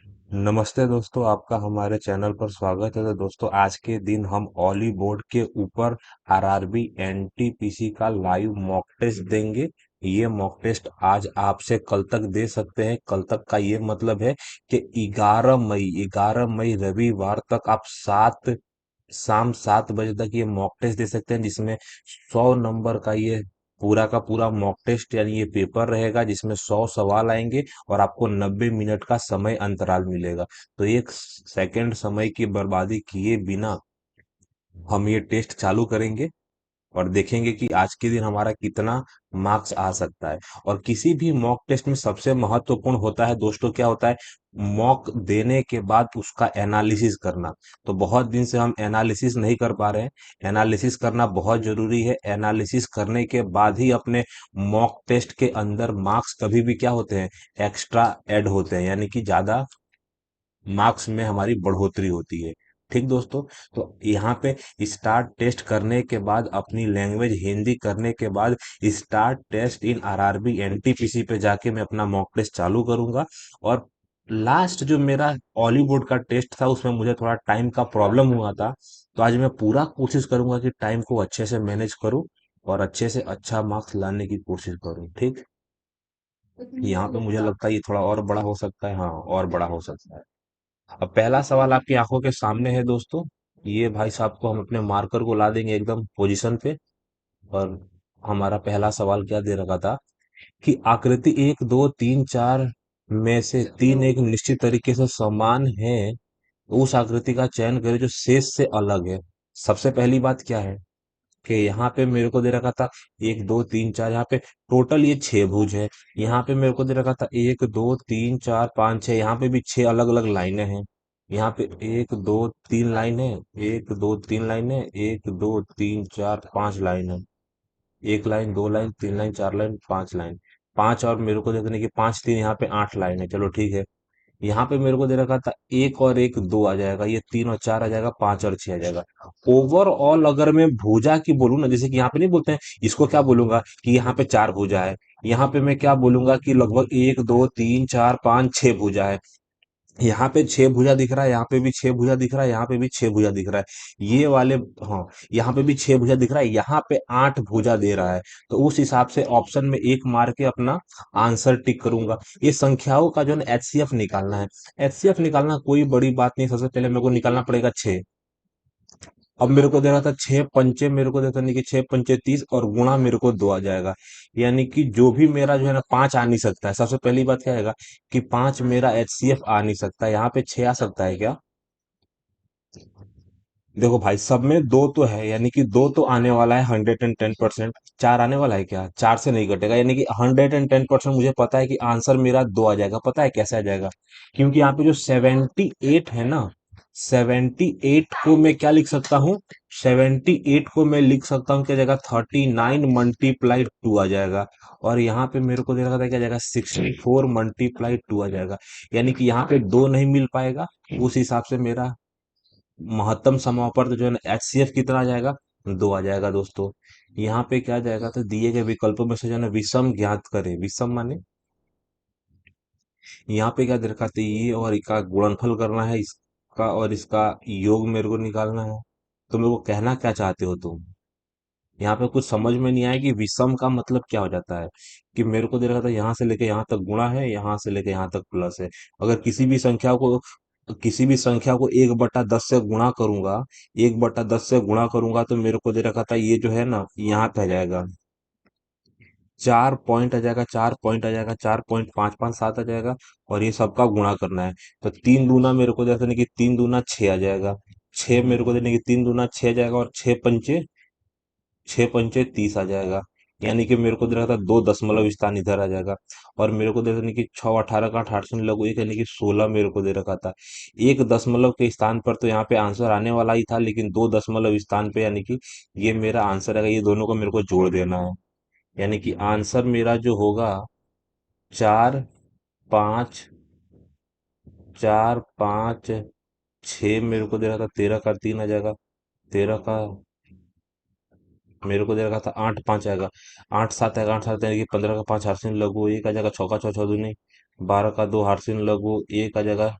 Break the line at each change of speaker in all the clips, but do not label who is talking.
नमस्ते दोस्तों, आपका हमारे चैनल पर स्वागत है। तो दोस्तों, आज के दिन हम ऑली बोर्ड के ऊपर आरआरबी एनटीपीसी का लाइव मॉक टेस्ट देंगे। ये मॉक टेस्ट आज आपसे कल तक दे सकते हैं। कल तक का ये मतलब है कि 11 मई रविवार तक आप शाम 7 बजे तक ये मॉक टेस्ट दे सकते हैं, जिसमें 100 नंबर का ये पूरा का पूरा मॉक टेस्ट यानी ये पेपर रहेगा, जिसमें 100 सवाल आएंगे और आपको 90 मिनट का समय अंतराल मिलेगा। तो एक सेकंड समय की बर्बादी किए बिना हम ये टेस्ट चालू करेंगे और देखेंगे कि आज के दिन हमारा कितना मार्क्स आ सकता है। और किसी भी मॉक टेस्ट में सबसे महत्वपूर्ण होता है दोस्तों, क्या होता है? मॉक देने के बाद उसका एनालिसिस करना। तो बहुत दिन से हम एनालिसिस नहीं कर पा रहे हैं। एनालिसिस करना बहुत जरूरी है। एनालिसिस करने के बाद ही अपने मॉक टेस्ट के अंदर मार्क्स कभी भी क्या होते हैं, एक्स्ट्रा ऐड होते हैं, यानी कि ज्यादा मार्क्स में हमारी बढ़ोतरी होती है। ठीक दोस्तों, तो यहाँ पे स्टार्ट टेस्ट करने के बाद अपनी लैंग्वेज हिंदी करने के बाद स्टार्ट टेस्ट इन आरआरबी एनटीपीसी पे जाके मैं अपना मॉक टेस्ट चालू करूंगा। और लास्ट जो मेरा बॉलीवुड का टेस्ट था उसमें मुझे थोड़ा टाइम का प्रॉब्लम हुआ था। तो आज मैं पूरा कोशिश करूंगा कि टाइम को अच्छे से मैनेज करूं और अच्छे से अच्छा मार्क्स लाने की कोशिश करूं। ठीक, यहाँ पे मुझे लगता है ये थोड़ा और बड़ा हो सकता है। हाँ, और बड़ा हो सकता है। अब पहला सवाल आपकी आंखों के सामने है दोस्तों। ये भाई साहब को हम अपने मार्कर को ला देंगे एकदम पोजीशन पे। और हमारा पहला सवाल क्या दे रखा था कि आकृति 1 2 3 4 में से तीन एक निश्चित तरीके से समान है, तो उस आकृति का चयन करें जो शेष से अलग है। सबसे पहली बात क्या है कि यहाँ पे मेरे को दे रखा था 1 2 3 4, यहाँ पे टोटल ये 6 भुज है। यहाँ पे मेरे को दे रखा था 1 2 3 4 5 6, यहाँ पे भी 6 अलग अलग लाइनें हैं। यहाँ पे 1 2 3 लाइन है, 1 2 3 लाइन है, 1 2 3 4 5 लाइन है। एक लाइन, दो लाइन, तीन लाइन, चार लाइन, पांच लाइन। पांच और मेरे को देखने की पांच, तीन, यहाँ पे 8 लाइन है। चलो ठीक है। यहाँ पे मेरे को दे रखा था एक और एक दो आ जाएगा, ये तीन और चार आ जाएगा, पांच और छह आ जाएगा। ओवरऑल अगर मैं भुजा की बोलूं ना, जैसे कि यहाँ पे नहीं बोलते हैं, इसको क्या बोलूंगा कि यहाँ पे 4 भुजा है। यहाँ पे मैं क्या बोलूंगा कि लगभग 1 2 3 4 5 6 भुजा है। यहाँ पे 6 भुजा दिख रहा है, यहाँ पे भी 6 भुजा दिख रहा है, यहाँ पे भी 6 भुजा दिख रहा है। ये वाले, हाँ, यहाँ पे भी 6 भुजा दिख रहा है, यहाँ पे 8 भुजा दे रहा है। तो उस हिसाब से ऑप्शन में एक मार के अपना आंसर टिक करूंगा। ये संख्याओं का जो है एचसीएफ निकालना है। एचसीएफ निकालना कोई बड़ी बात नहीं। सबसे पहले मेरे को निकालना पड़ेगा 6। अब मेरे को दे रहा था 6 पंचे, मेरे को देता नहीं कि 6 पंचे 30 और गुणा मेरे को 2 आ जाएगा। यानी कि जो भी मेरा जो है ना 5 आ नहीं सकता है। सबसे पहली बात क्या है कि 5 मेरा एचसीएफ आ नहीं सकता है। यहाँ पे 6 आ सकता है क्या? देखो भाई, सब में दो तो है, यानी कि दो तो आने वाला है 110%। चार आने वाला है क्या? चार से नहीं कटेगा, यानी कि 110% मुझे पता है कि आंसर मेरा 2 आ जाएगा। पता है कैसे आ जाएगा? क्योंकि यहाँ पे जो 78 है ना, 78 को मैं क्या लिख सकता हूँ? 78 को मैं लिख सकता हूँ क्या जगह 39 × 2 आ जाएगा। और यहाँ पे मेरे को दे रखा था क्या जाएगा 64 × 2 आ जाएगा। यानी कि यहाँ पे दो नहीं मिल पाएगा। उस हिसाब से मेरा महत्तम समापवर्त जो है ना एचसीएफ कितना आ जाएगा? 2 आ जाएगा दोस्तों। यहाँ पे क्या जाएगा, तो दिए गए विकल्पों में से जो है ना विषम ज्ञात करें। विषम माने यहाँ पे क्या दे रखा था, ये और इसका गुणनफल करना है, इसका और इसका योग मेरे को निकालना है। तो मेरे को कहना क्या चाहते हो तुम? यहाँ पे कुछ समझ में नहीं आया कि विषम का मतलब क्या हो जाता है। कि मेरे को दे रखा था यहाँ से लेके यहाँ तक गुणा है, यहाँ से लेके यहाँ तक प्लस है। अगर किसी भी संख्या को 1/10 से गुणा करूंगा, 1/10 से गुणा करूंगा, तो मेरे को दे रखा था ये जो है ना यहाँ पे आ जाएगा 4 पॉइंट आ जाएगा, 4 पॉइंट आ जाएगा, 4.557 आ जाएगा। और ये सबका गुणा करना है। तो तीन दूना मेरे को देने की 3 दूना 6 आ जाएगा। 6 मेरे को देने की 3 दूना 6 आ जाएगा, और 6 पंचे 30 आ जाएगा। यानी कि मेरे को दे रहा था 2 दशमलव स्थान इधर आ जाएगा। और मेरे को दे रहा था कि 6 18 का 8 लघु एक, यानी कि 16 मेरे को दे रखा था। एक दशमलव के स्थान पर तो यहाँ पे आंसर आने वाला ही था, लेकिन 2 दशमलव स्थान पे, यानी कि ये मेरा आंसर है। ये दोनों को मेरे को जोड़ देना है। यानी कि आंसर मेरा जो होगा 4 5, 4 5 6 मेरे को दे रहा था 13 का 3 आ जाएगा। 13 का मेरे को दे रखा था 8 5 आएगा। 8 7 आएगा। 8 7 यानी कि 15 का 5 हार्सिन लघु एक आ जाएगा। 6 का 6 6 दूनी 12 का 2 हार्सिन लघु एक आ जाएगा।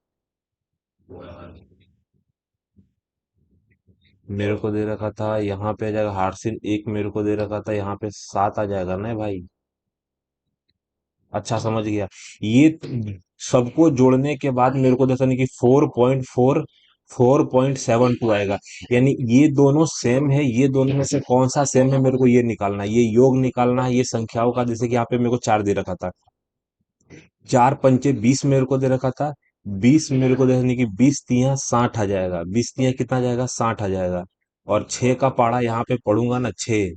मेरे को दे रखा था यहाँ पे आ जाएगा हार्सिन एक, मेरे को दे रखा था यहाँ पे 7 आ जाएगा ना भाई। अच्छा समझ गया। ये सबको जोड़ने के बाद मेरे को जैसा नहीं कि 4.72 आएगा। यानी ये दोनों सेम है, ये दोनों में से कौन सा सेम है मेरे को ये निकालना है, ये योग निकालना है, ये संख्याओं का। जैसे कि यहाँ पे मेरे को 4 दे रखा था, 4 पंचे 20 मेरे को दे रखा था। 20 मेरे को यानी कि 20 तिया 60 आ जाएगा, 20 तिया कितना आ जाएगा, 60 आ जाएगा। और 6 का पाड़ा यहाँ पे पढ़ूंगा ना, 6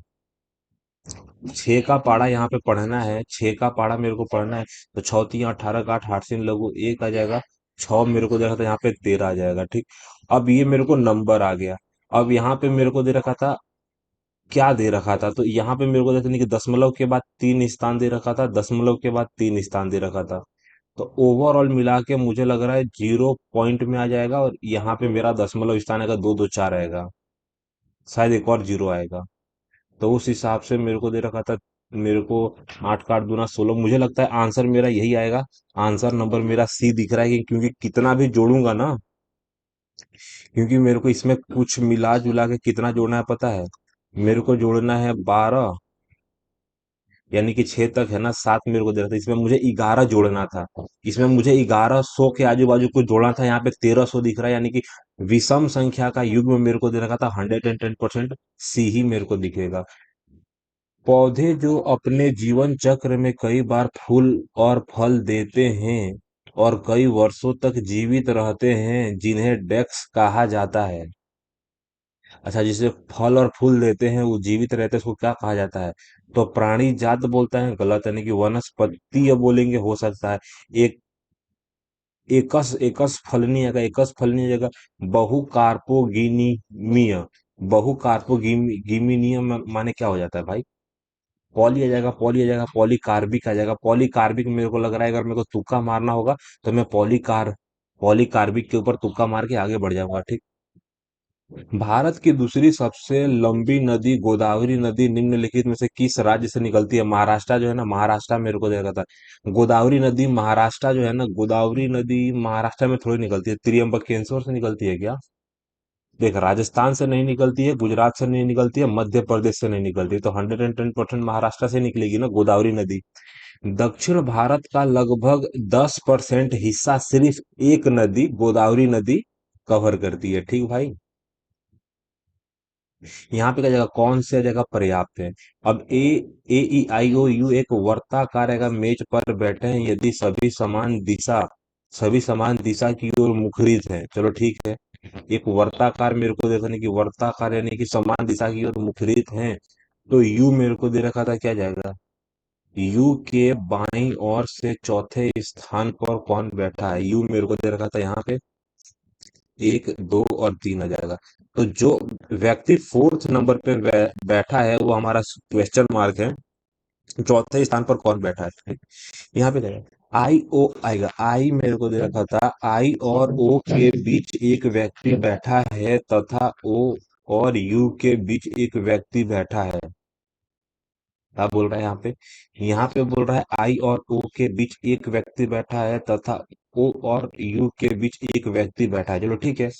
का पाड़ा यहाँ पे पढ़ना है, 6 का पाड़ा मेरे को पढ़ना है। तो 6 तिया 18 का 8 हार्सिन लघु एक आ जाएगा। 6 मेरे को दे रखा था यहाँ पे 13 आ जाएगा, ठीक। अब ये मेरे को नंबर आ गया। अब यहाँ पे मेरे को दे रखा था, क्या दे रखा था, तो यहाँ पे मेरे को जैसे नहीं कि दशमलव के बाद 3 स्थान दे रखा था, दशमलव के बाद 3 स्थान दे रखा था। तो ओवरऑल मिला के मुझे लग रहा है 0 पॉइंट में आ जाएगा, और यहाँ पे मेरा दशमलव स्थान आएगा, 2 2 4 आएगा, शायद एक और 0 आएगा। तो उस हिसाब से मेरे को दे रखा था, मेरे को 8 का 8 दूना 16, मुझे लगता है आंसर मेरा यही आएगा। आंसर नंबर मेरा सी दिख रहा है क्योंकि कितना भी जोड़ूंगा ना, क्योंकि मेरे को इसमें कुछ मिला जुला के कितना जोड़ना है पता है। मेरे को जोड़ना है 12, यानी कि 6 तक है ना, 7 मेरे को दे रहा था, इसमें मुझे 11 जोड़ना था। इसमें मुझे 1100 के आजू बाजू कुछ जोड़ना था, यहाँ पे 1300 दिख रहा है, यानी कि विषम संख्या का युग्म मेरे को दे रखा था 110%। सी ही मेरे को दिखेगा। पौधे जो अपने जीवन चक्र में कई बार फूल और फल देते हैं और कई वर्षों तक जीवित रहते हैं, जिन्हें डेक्स कहा जाता है। अच्छा, जिसे फल और फूल देते हैं वो जीवित रहते हैं, उसको क्या कहा जाता है? तो प्राणी जात बोलता है, गलत, यानी कि वनस्पति बोलेंगे, हो सकता है। एक एकस एकस फलनी जगह, एकस फलनी जगह बहुकार्पोगिनीमीय, बहुकार्पोगिमीनियम माने क्या हो जाता है भाई? पॉली आ जाएगा, पॉली आ जाएगा, पॉलीकार्बिक आ जाएगा। पॉलीकार्बिक मेरे को लग रहा है, अगर मेरे को तुक्का मारना होगा तो मैं पॉलीकार्बिक के ऊपर तुक्का मार के आगे बढ़ जाऊंगा, ठीक। भारत की दूसरी सबसे लंबी नदी गोदावरी नदी निम्नलिखित में से किस राज्य से निकलती है? महाराष्ट्र जो है ना, महाराष्ट्र मेरे को देखा था। गोदावरी नदी महाराष्ट्र जो है ना, गोदावरी नदी महाराष्ट्र में थोड़ी निकलती है, त्रियंबकेश्वर से निकलती है क्या? देख, राजस्थान से नहीं निकलती है, गुजरात से नहीं निकलती है, मध्य प्रदेश से नहीं निकलती, तो 110% महाराष्ट्र से निकलेगी ना गोदावरी नदी। दक्षिण भारत का लगभग 10% हिस्सा सिर्फ एक नदी गोदावरी नदी कवर करती है, ठीक भाई। यहाँ पे क्या जगह, कौन सी जगह पर्याप्त है? अब ए ई आई ओ यू एक वर्ताकार अगर मेज पर बैठे हैं, यदि सभी समान दिशा की ओर मुखरित है, चलो ठीक है। एक वर्ताकार मेरे को देखा नहीं कि वर्ताकार यानी कि समान दिशा की ओर मुखरित हैं, तो यू मेरे को दे रखा था, क्या जाएगा? यू के बाईं ओर से चौथे स्थान पर कौन बैठा है? यू मेरे को दे रखा था यहाँ पे 1 2 और 3 आ जाएगा। तो जो व्यक्ति फोर्थ नंबर पे बैठा है वो हमारा क्वेश्चन मार्क है। चौथे स्थान पर कौन बैठा है, ठीक? यहाँ पे देखा आई ओ आएगा, आई मेरे को दे रखा था, आई और ओ के बीच एक व्यक्ति बैठा है तथा ओ और यू के बीच एक व्यक्ति बैठा है। क्या बोल रहा है यहाँ पे? यहाँ पे बोल रहा है आई और ओ के बीच एक व्यक्ति बैठा है तथा ओ और यू के बीच एक व्यक्ति बैठा है, चलो ठीक है।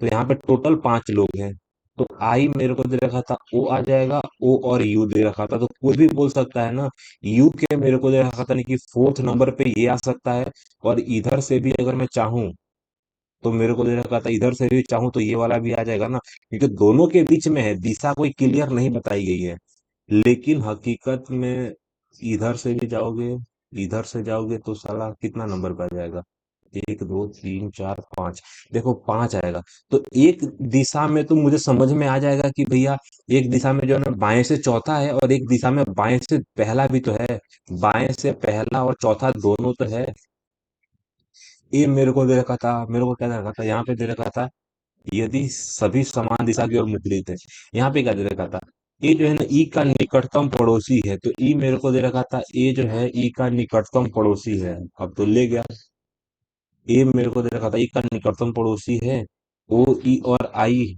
तो यहाँ पे टोटल 5 लोग हैं। तो आई मेरे को दे रखा था, ओ आ जाएगा, ओ और यू दे रखा था, तो कोई भी बोल सकता है ना। यू के मेरे को दे रखा था नहीं कि फोर्थ नंबर पे ये आ सकता है, और इधर से भी अगर मैं चाहूं तो मेरे को दे रखा था, इधर से भी चाहूं तो ये वाला भी आ जाएगा ना, क्योंकि दोनों के बीच में है, दिशा कोई क्लियर नहीं बताई गई है। लेकिन हकीकत में इधर से भी जाओगे, इधर से जाओगे तो साला कितना नंबर पे आ जाएगा? 1 2 3 4 5, देखो 5 आएगा। तो एक दिशा में तो मुझे समझ में आ जाएगा कि भैया एक दिशा में जो है ना बाएं से चौथा है, और एक दिशा में बाएं से पहला भी तो है। बाएं से पहला और चौथा दोनों तो है। ये मेरे को दे रखा था, मेरे को क्या दे रखा था, यहाँ पे दे रखा था यदि सभी समान दिशा की ओर मुद्रित है। यहाँ पे क्या दे रखा था? ए जो है ना ई का निकटतम पड़ोसी है, तो ई मेरे को दे रखा था, ए जो है ई का निकटतम पड़ोसी है। अब तो ले गया। ए मेरे को दे रखा था ई का निकटतम पड़ोसी है। ओ ई और आई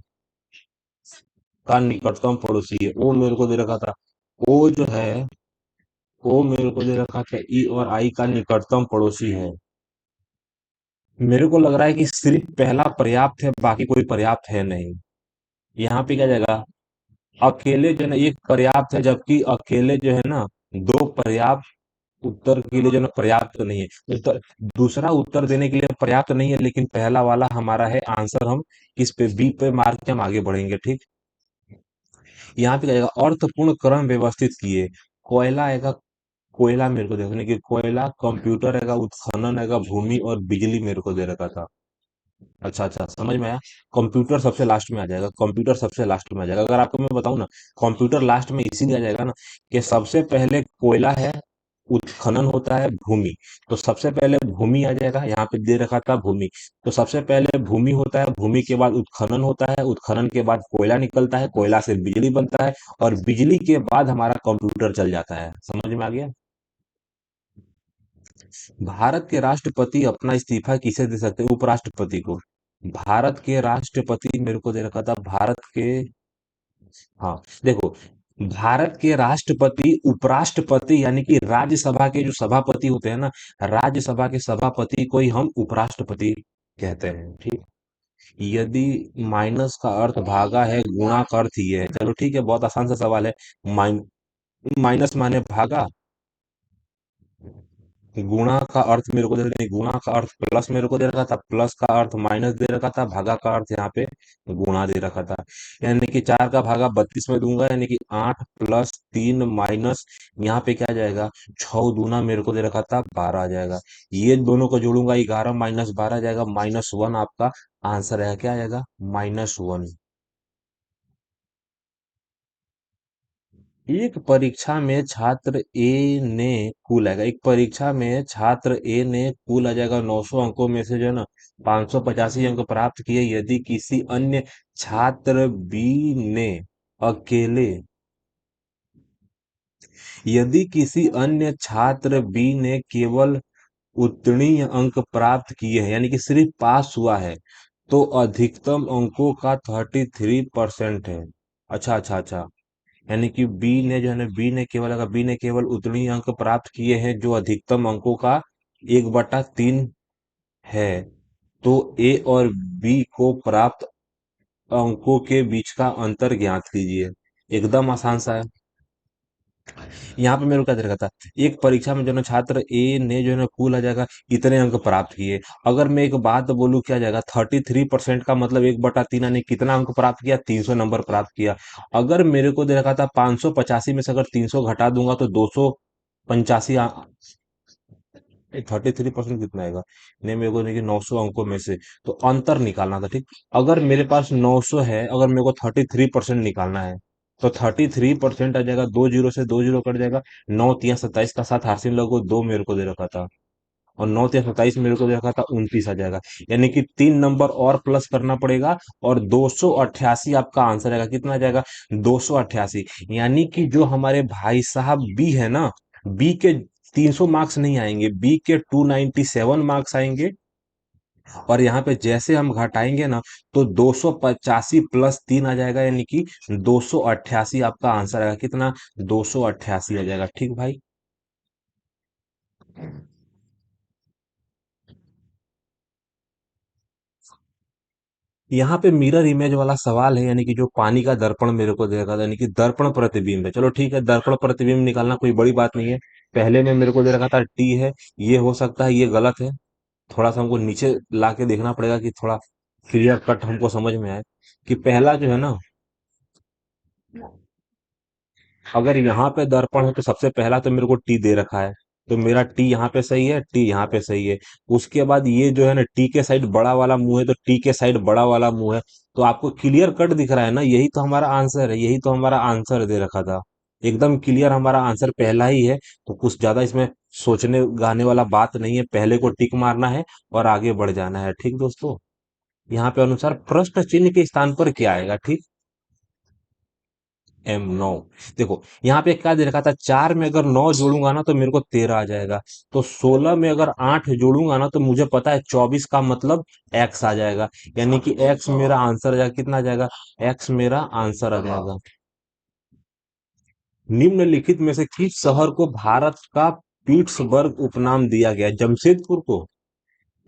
का निकटतम पड़ोसी है, ओ मेरे को दे रखा था। ओ जो है, ओ मेरे को दे रखा था ई और आई का निकटतम पड़ोसी है। मेरे को लग रहा है कि सिर्फ पहला पर्याप्त है, बाकी कोई पर्याप्त है नहीं। यहाँ पे क्या जाएगा, अकेले जो है ना एक पर्याप्त है, जबकि अकेले जो है ना दो पर्याप्त उत्तर के लिए जो है ना पर्याप्त नहीं है। उत्तर, दूसरा उत्तर देने के लिए पर्याप्त नहीं है, लेकिन पहला वाला हमारा है आंसर। हम किस पे, बी पे मार्क के हम आगे बढ़ेंगे, ठीक। यहाँ पे क्या जाएगा, अर्थपूर्ण क्रम व्यवस्थित किए। कोयला आएगा, कोयला मेरे को देखने की, कोयला, कंप्यूटर आएगा, उत्खनन आएगा, भूमि और बिजली मेरे को दे रखा था। अच्छा अच्छा, समझ में आया। कंप्यूटर सबसे लास्ट में आ जाएगा, कंप्यूटर सबसे लास्ट में आ जाएगा। अगर आपको मैं बताऊं ना, कंप्यूटर लास्ट में इसीलिए आ जाएगा ना कि सबसे पहले कोयला है, उत्खनन होता है, भूमि। तो सबसे पहले भूमि आ जाएगा, यहाँ पे दे रखा था भूमि। तो सबसे पहले भूमि होता है, भूमि के बाद उत्खनन होता है, उत्खनन के बाद कोयला निकलता है, कोयला से बिजली बनता है, और बिजली के बाद हमारा कंप्यूटर चल जाता है। समझ में आ गया। भारत के राष्ट्रपति अपना इस्तीफा किसे दे सकते हैं, उपराष्ट्रपति को। भारत के राष्ट्रपति मेरे को दे रखा था, भारत के, हाँ देखो, भारत के राष्ट्रपति, उपराष्ट्रपति यानी कि राज्यसभा के जो सभापति होते हैं ना, राज्यसभा के सभापति को ही हम उपराष्ट्रपति कहते हैं, ठीक। यदि, माइनस का अर्थ भागा है, गुणा का अर्थ ये है, चलो ठीक है, बहुत आसान सा सवाल है। माइन माइनस माने भागा, गुणा का अर्थ मेरे को दे नहीं, गुणा का अर्थ प्लस मेरे को दे रखा था, प्लस का अर्थ माइनस दे रखा था, भागा का अर्थ यहाँ पे गुणा दे रखा था। यानी कि 4 का भागा 32 में दूंगा, यानी कि 8 प्लस 3 माइनस, यहाँ पे क्या जाएगा, 6 दूना मेरे को दे रखा था 12 आ जाएगा। ये दोनों को जोड़ूंगा, 11 माइनस 12 जाएगा, -1 आपका आंसर है। क्या आएगा, -1। एक परीक्षा में छात्र ए ने कुल आएगा, एक परीक्षा में छात्र ए ने कुल आ जाएगा 900 अंकों में से जो है ना 585 अंक प्राप्त किए। यदि किसी अन्य छात्र बी ने अकेले, यदि किसी अन्य छात्र बी ने केवल उत्तीर्ण अंक प्राप्त किए हैं, यानी कि सिर्फ पास हुआ है, तो अधिकतम अंकों का 33% है। अच्छा अच्छा अच्छा, यानी कि बी ने जो है ना, बी ने केवल, अगर बी ने केवल उतने अंक प्राप्त किए हैं जो अधिकतम अंकों का 1/3 है, तो ए और बी को प्राप्त अंकों के बीच का अंतर ज्ञात कीजिए। एकदम आसान सा है। यहाँ पे मेरे को क्या दे रखा था, एक परीक्षा में जो है ना छात्र ए ने जो है ना कुल आ जाएगा इतने अंक प्राप्त किए। अगर मैं एक बात बोलूँ, क्या जाएगा, 33% का मतलब 1/3, यानी कितना अंक प्राप्त किया, 300 नंबर प्राप्त किया। अगर मेरे को दे रखा था 585 में से अगर 300 घटा दूंगा तो 285, 33% कितना आएगा, नहीं मेरे को नहीं, 900 अंकों में से तो अंतर निकालना था, ठीक। अगर मेरे पास 900 है, अगर मेरे को 33% निकालना है, तो 33% आ जाएगा, 2 जीरो से 2 जीरो कट जाएगा, 9 तिया 27 का साथ हासिल लगो, 2 मेरे को दे रखा था, और 9 तिया 27 मेरे को दे रखा था 29 आ जाएगा। यानी कि 3 नंबर और प्लस करना पड़ेगा, और 288 आपका आंसर आएगा। कितना आ जाएगा, 288। यानी कि जो हमारे भाई साहब बी है ना, बी के 300 मार्क्स नहीं आएंगे, बी के 297 मार्क्स आएंगे। और यहाँ पे जैसे हम घटाएंगे ना, तो 285 प्लस 3 आ जाएगा, यानी कि 288 आपका आंसर आएगा। कितना, 288 आ जाएगा, ठीक भाई। यहाँ पे मिरर इमेज वाला सवाल है, यानी कि जो पानी का दर्पण मेरे को देगा, यानी कि दर्पण प्रतिबिंब है। चलो ठीक है, दर्पण प्रतिबिंब निकालना कोई बड़ी बात नहीं है। पहले में मेरे को दे रखा था टी है, ये हो सकता है ये गलत है। थोड़ा सा हमको नीचे ला के देखना पड़ेगा कि थोड़ा क्लियर कट हमको समझ में आए कि पहला जो है ना, अगर यहाँ पे दर्पण है तो सबसे पहला तो मेरे को टी दे रखा है, तो मेरा टी यहाँ पे सही है, टी यहाँ पे सही है। उसके बाद ये जो है ना, टी के साइड बड़ा वाला मुंह है, तो टी के साइड बड़ा वाला मुंह है। तो आपको क्लियर कट दिख रहा है ना, यही तो हमारा आंसर है, यही तो हमारा आंसर दे रखा था। एकदम क्लियर हमारा आंसर पहला ही है। तो कुछ ज्यादा इसमें सोचने गाने वाला बात नहीं है, पहले को टिक मारना है और आगे बढ़ जाना है, ठीक दोस्तों। यहाँ पे अनुसार प्रश्न चिन्ह के स्थान पर क्या आएगा, ठीक। M9। देखो यहाँ पे क्या दे रखा था, 4 में अगर 9 जोड़ूंगा ना तो मेरे को 13 आ जाएगा। तो 16 में अगर 8 जोड़ूंगा ना तो मुझे पता है 24 का मतलब x आ जाएगा। यानी कि x मेरा आंसर आ जाएगा। कितना आ जाएगा, x मेरा आंसर आ जाएगा। निम्नलिखित में से किस शहर को भारत का पीट्सबर्ग उपनाम दिया गया है? जमशेदपुर को।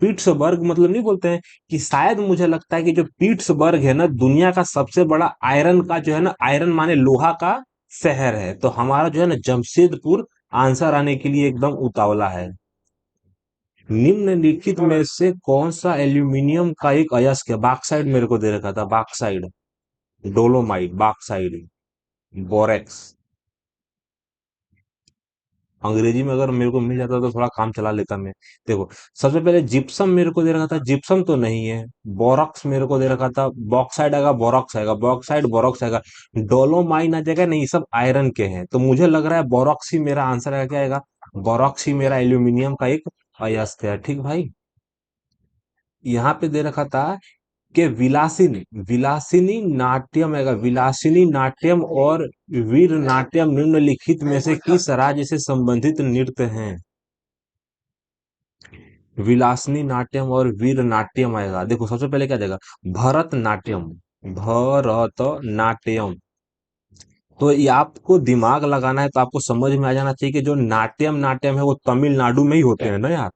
पिट्सबर्ग मतलब नहीं बोलते हैं कि शायद मुझे लगता है कि जो पिट्सबर्ग है ना दुनिया का सबसे बड़ा आयरन का जो है ना आयरन माने लोहा का शहर है। तो हमारा जो है ना जमशेदपुर आंसर आने के लिए एकदम उतावला है। निम्नलिखित में से कौन सा एल्यूमिनियम का एक अयस्क है? बॉक्साइड मेरे को दे रखा था, बॉक्साइड, डोलोमाइट, बॉक्साइड, बोरेक्स। अंग्रेजी में अगर मेरे को मिल जाता तो थोड़ा काम चला लेता मैं। देखो, सबसे पहले जिप्सम मेरे को दे रखा था, जिप्सम तो नहीं है। बोरॉक्स मेरे को दे रखा था, बॉक्साइड आएगा, बोरॉक्स आएगा, बॉक्साइड बोरॉक्स आएगा। डोलोमाइन आ जाएगा, नहीं, सब आयरन के हैं। तो मुझे लग रहा है बोरॉक्स ही मेरा आंसर आएगा। क्या आएगा? बोरॉक्स ही मेरा एल्यूमिनियम का एक अयस्क है। ठीक भाई। यहाँ पे दे रखा था कि विलासिनी, विलासिनी नाट्यम आएगा, विलासिनी नाट्यम और वीर नाट्यम निम्नलिखित में से किस राज्य से संबंधित नृत्य हैं? विलासनी नाट्यम और वीर नाट्यम आएगा। देखो, सबसे पहले क्या देगा? भरतनाट्यम, भरतनाट्यम। तो ये आपको दिमाग लगाना है, तो आपको समझ में आ जाना चाहिए कि जो नाट्यम नाट्यम है वो तमिलनाडु में ही होते हैं ना यार।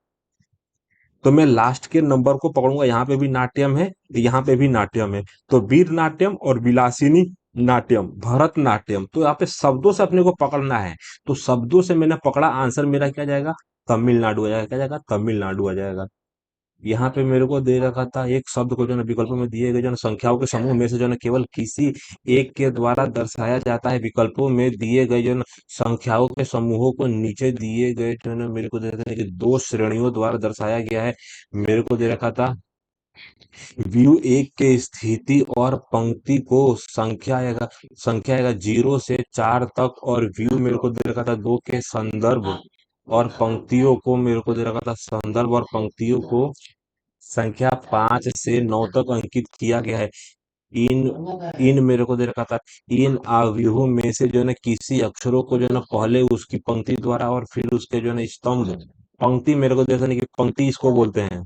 तो मैं लास्ट के नंबर को पकड़ूंगा, यहाँ पे भी नाट्यम है, यहाँ पे भी नाट्यम है। तो वीर नाट्यम और विलासिनी नाट्यम, भरतनाट्यम। तो यहाँ पे शब्दों से अपने को पकड़ना है। तो शब्दों से मैंने पकड़ा, आंसर मेरा क्या जाएगा? तमिलनाडु आ जाएगा। क्या जाएगा? तमिलनाडु आ जाएगा। यहाँ पे मेरे को दे रखा था एक शब्द को जो है ना विकल्पों में दिए गए जो है ना संख्याओं के समूह में से जो है ना केवल किसी एक के द्वारा दर्शाया जाता है। विकल्पों में दिए गए जो है ना संख्याओं के समूहों को नीचे दिए गए जो है ना मेरे को दे रखा है कि दो श्रेणियों द्वारा दर्शाया गया है। मेरे को दे रखा था व्यू एक के स्थिति और पंक्ति को संख्या आएगा 0 से 4 तक। और व्यू मेरे को दे रखा था 2 के संदर्भ और पंक्तियों को मेरे को दे रखा था संदर्भ और पंक्तियों को संख्या 5 से 9 तक अंकित किया गया है। इन इन मेरे को दे रखा था इन अवयवों में से जो है ना किसी अक्षरों को जो है ना पहले उसकी पंक्ति द्वारा और फिर उसके जो है ना स्तंभ, पंक्ति मेरे को जैसा नहीं कि पंक्ति इसको बोलते हैं,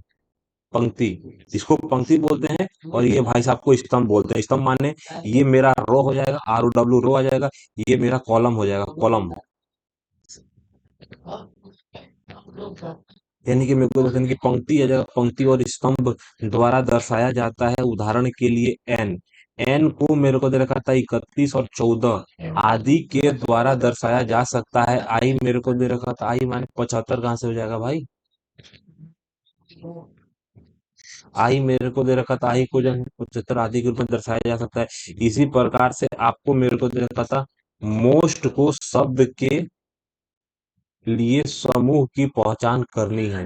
पंक्ति, इसको पंक्ति बोलते हैं। और ये भाई साहब को स्तंभ बोलते हैं। स्तंभ माने ये मेरा रो हो जाएगा, आर ओ डब्ल्यू रो आ जाएगा। ये मेरा कॉलम हो जाएगा, कॉलम। यानी कि मेरे को यानी कि पंक्ति आ जाएगा, पंक्ति और स्तंभ द्वारा दर्शाया जाता है। उदाहरण के लिए एन, एन को मेरे को दे रखा था 31 और 14 आदि के द्वारा दर्शाया जा सकता है। आई मेरे को दे रखा था, आई माने 75 कहाँ से हो जाएगा भाई? आई मेरे को दे रखा था, आई को जो है 75 आदि के रूप में दर्शाया जा सकता है। इसी प्रकार से आपको मेरे को दे रखा था मोस्ट को शब्द के लिए समूह की पहचान करनी है।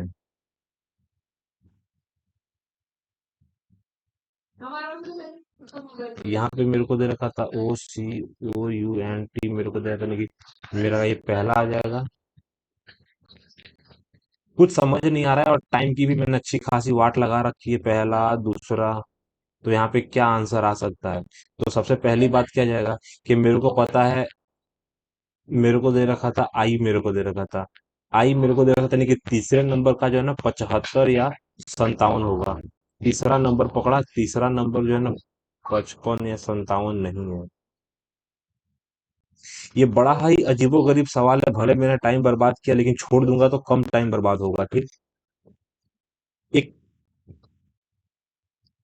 यहाँ पे मेरे को दे रखा था OCOUNT, मेरे को दे रखा था कि मेरा ये पहला आ जाएगा। कुछ समझ नहीं आ रहा है और टाइम की भी मैंने अच्छी खासी वाट लगा रखी है, पहला दूसरा। तो यहाँ पे क्या आंसर आ सकता है? तो सबसे पहली बात क्या जाएगा कि मेरे को पता है, मेरे को दे रखा था आई, मेरे को दे रखा था आई, मेरे को दे रखा था नहीं कि तीसरे नंबर का जो है ना 75 या 57 होगा। तीसरा नंबर पकड़ा, तीसरा नंबर जो है ना 55 या 57 नहीं है। ये बड़ा ही अजीबोगरीब सवाल है। भले मैंने टाइम बर्बाद किया लेकिन छोड़ दूंगा तो कम टाइम बर्बाद होगा। ठीक। एक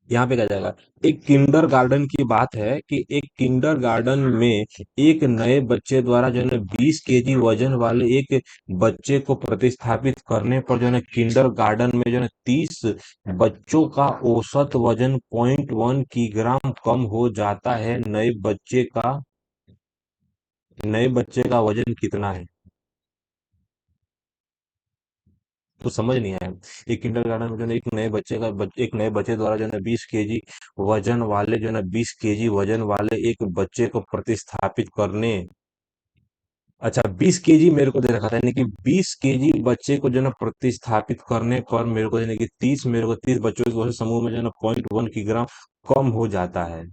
यहाँ पे क्या जाएगा? एक किंडर गार्डन की बात है कि एक किंडर गार्डन में एक नए बच्चे द्वारा जो है ना 20 केजी वजन वाले एक बच्चे को प्रतिस्थापित करने पर जो है ना किंडर गार्डन में जो है ना 30 बच्चों का औसत वजन 0.1 किलोग्राम कम हो जाता है। नए बच्चे का वजन कितना है? तो समझ नहीं आया। एक किंडरगार्टन में जो है ना एक नए बच्चे द्वारा जो है ना 20 केजी वजन वाले एक बच्चे को प्रतिस्थापित करने। अच्छा, 20 केजी मेरे को दे रखा था, यानी कि 20 केजी बच्चे को जो है ना प्रतिस्थापित करने पर मेरे को यानी कि 30 बच्चों के समूह में जो है ना 0.1 किलोग्राम कम हो जाता है।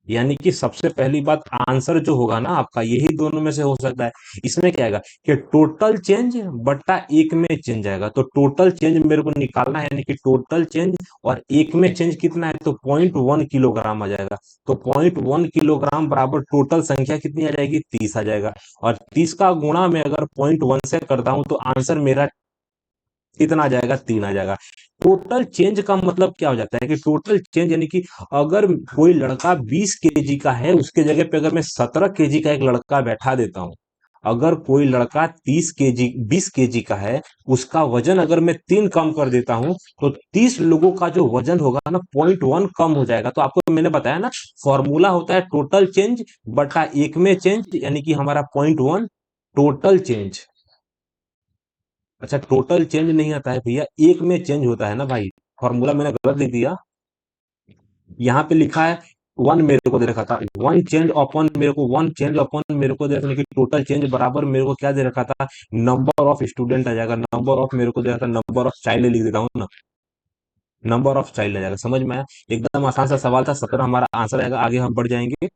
यानी कि सबसे पहली बात, आंसर जो होगा ना आपका यही दोनों में से हो सकता है। इसमें क्या आएगा कि टोटल चेंज बट्टा एक में चेंज आएगा। तो टोटल चेंज मेरे को निकालना है, यानी कि टोटल चेंज और एक में चेंज कितना है, तो 0.1 किलोग्राम आ जाएगा। तो 0.1 किलोग्राम बराबर टोटल संख्या कितनी आ जाएगी? 30 आ जाएगा। और 30 का गुणा में अगर 0.1 से करता हूं तो आंसर मेरा इतना आ जाएगा, 3 आ जाएगा। टोटल चेंज का मतलब क्या हो जाता है कि टोटल चेंज यानी कि अगर कोई लड़का 20 केजी का है, उसके जगह पे अगर मैं 17 केजी का एक लड़का बैठा देता हूं, अगर कोई लड़का 30 केजी 20 केजी का है, उसका वजन अगर मैं 3 कम कर देता हूं, तो 30 लोगों का जो वजन होगा ना, 0.1 कम हो जाएगा। तो आपको मैंने बताया ना, फॉर्मूला होता है टोटल चेंज बटा एक में चेंज, यानी कि हमारा 0.1 टोटल चेंज। अच्छा, टोटल चेंज नहीं आता है भैया, एक में चेंज होता है ना भाई। फॉर्मूला मैंने गलत लिख दिया। यहाँ पे लिखा है 1 मेरे को दे रखा था, 1 चेंज अपॉन मेरे को दे रखा था कि टोटल चेंज बराबर मेरे को क्या दे रखा था, नंबर ऑफ स्टूडेंट आ जाएगा। नंबर ऑफ मेरे को दे रखा था, नंबर ऑफ चाइल्ड लिख देता हूँ ना, नंबर ऑफ चाइल्ड आ जाएगा। समझ में आया? एकदम आसान सा सवाल था, 17 हमारा आंसर आएगा। आगे हम बढ़ जाएंगे।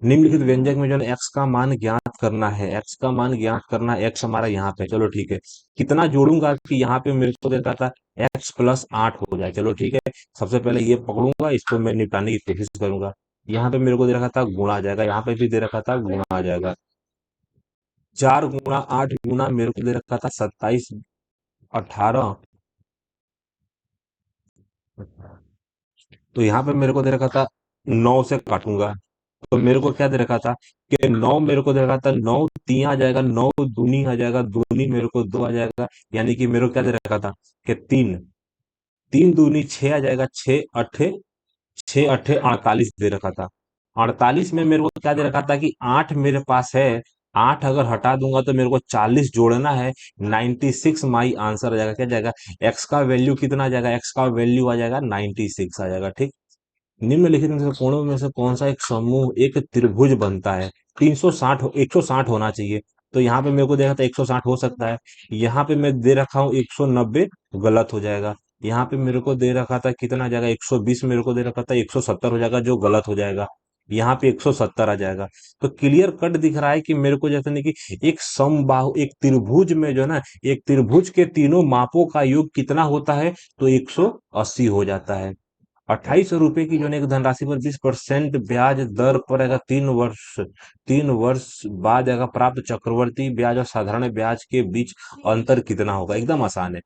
निम्नलिखित व्यंजक में जो है एक्स का मान ज्ञात करना है, एक्स का मान ज्ञात करना है। एक्स हमारा यहाँ पे, चलो ठीक है। कितना जोड़ूंगा कि यहाँ पे मेरे को देता था x+8 हो जाए। चलो ठीक है, सबसे पहले ये पकड़ूंगा, इसको मैं निपटाने की कोशिश करूंगा। यहाँ पे मेरे को दे रखा था गुणा आ जाएगा, यहाँ पे भी दे रखा था गुणा आ जाएगा। 4 गुणा 8 गुणा मेरे को दे रखा था 27 18। तो यहाँ पे मेरे को दे रखा था 9 से काटूंगा, तो मेरे को क्या दे रखा था कि 9 मेरे को दे रखा था, 9 3 आ जाएगा, 9 दूनी आ जाएगा, दूनी मेरे को 2 आ जाएगा। यानी कि मेरे को क्या दे रखा था कि 3, 3 दूनी 6 आ जाएगा, 6 48 दे रखा था। 48 में मेरे को क्या दे रखा था कि 8 मेरे पास है, 8 अगर हटा दूंगा तो मेरे को 40 जोड़ना है। 96 माई आंसर आ जाएगा। क्या जाएगा? एक्स का वैल्यू कितना आ जाएगा? एक्स का वैल्यू आ जाएगा 96 आ जाएगा। ठीक। निम्नलिखित में से कोणों में से कौन सा एक समूह एक त्रिभुज बनता है? 360 160 होना चाहिए। तो यहाँ पे मेरे को दे रखा था 160 हो सकता है। यहाँ पे मैं दे रखा हूँ 190, गलत हो जाएगा। यहाँ पे मेरे को दे रखा था कितना आ जाएगा, 120 मेरे को दे रखा था, 170 हो जाएगा, जो गलत हो जाएगा। यहाँ पे 170 आ जाएगा। तो क्लियर कट दिख रहा है कि मेरे को जैसे नहीं कि एक समबाहु एक त्रिभुज में जो है ना, एक त्रिभुज के तीनों मापों का योग कितना होता है, तो 180 हो जाता है। 2800 रुपए की जो है ना एक धनराशि पर 20% ब्याज दर पर अगर 3 वर्ष बाद अगर प्राप्त चक्रवर्ती ब्याज और साधारण ब्याज के बीच अंतर कितना होगा? एकदम आसान है।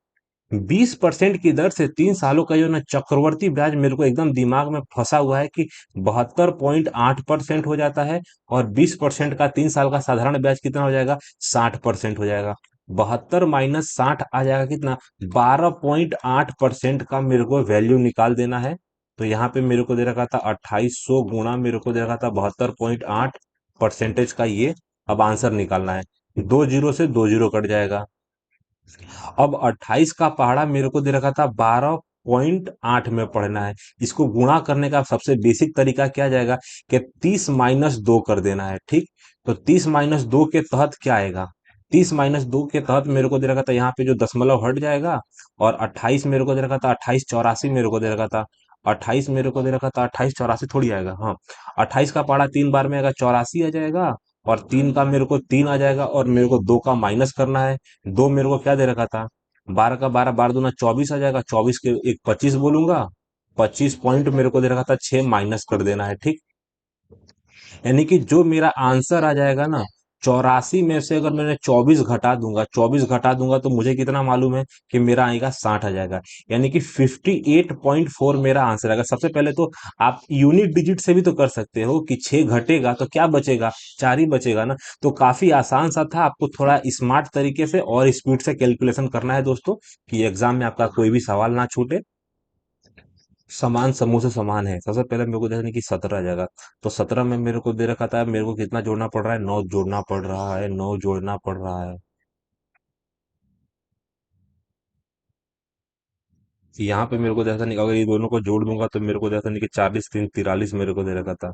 20% की दर से 3 सालों का जो ना चक्रवर्ती ब्याज मेरे को एकदम दिमाग में फंसा हुआ है कि 72.8% हो जाता है, और 20% का 3 साल का साधारण ब्याज कितना हो जाएगा, 60% हो जाएगा। 72 - 60 आ जाएगा कितना, 12.8% का मेरे को वैल्यू निकाल देना है। तो यहाँ पे मेरे को दे रखा था 2800 गुणा मेरे को दे रखा था 72.8% का ये। अब आंसर निकालना है। 2 जीरो से 2 जीरो कट जाएगा। अब 28 का पहाड़ा मेरे को दे रखा था 12.8 में पढ़ना है। इसको गुणा करने का सबसे बेसिक तरीका क्या जाएगा कि 30 - 2 कर देना है। ठीक। तो 30 - 2 के तहत क्या आएगा, 30 - 2 के तहत मेरे को दे रखा था यहाँ पे जो दशमलव हट जाएगा। और 28 मेरे को दे रखा था, 28 84 मेरे को दे रखा था। 28 मेरे को दे रखा था, 28 84 थोड़ी आएगा, हाँ। 28 का पहाड़ा 3 बार में आएगा, 84 आ जाएगा। और 3 का मेरे को 3 आ जाएगा, और मेरे को 2 का माइनस करना है। 2 मेरे को क्या दे रखा था, 12 का 12, 12 दूना 24 आ जाएगा, 24 के एक 25 बोलूंगा। 25 पॉइंट मेरे को दे रखा था, 6 माइनस कर देना है। ठीक। यानी कि जो मेरा आंसर आ जाएगा ना, 84 में से अगर मैंने 24 घटा दूंगा तो मुझे कितना मालूम है कि मेरा आएगा 60 आ जाएगा। यानी कि 58.4 मेरा आंसर आएगा। सबसे पहले तो आप यूनिट डिजिट से भी तो कर सकते हो कि 6 घटेगा तो क्या बचेगा, 4 ही बचेगा ना। तो काफी आसान सा था, आपको थोड़ा स्मार्ट तरीके से और स्पीड से कैलकुलेशन करना है दोस्तों, कि एग्जाम में आपका कोई भी सवाल ना छूटे। समान समूह से समान है, सबसे पहले मेरे को देखने की 17 आ जाएगा। तो 17 में मेरे को दे रखा था, मेरे को कितना जोड़ना पड़ रहा है, 9 जोड़ना पड़ रहा है, 9 जोड़ना पड़ रहा है। यहाँ पे मेरे को जैसा नहीं, अगर ये दोनों को जोड़ दूंगा तो मेरे को जैसा नहीं कि 40 3 43 मेरे को दे रखा था।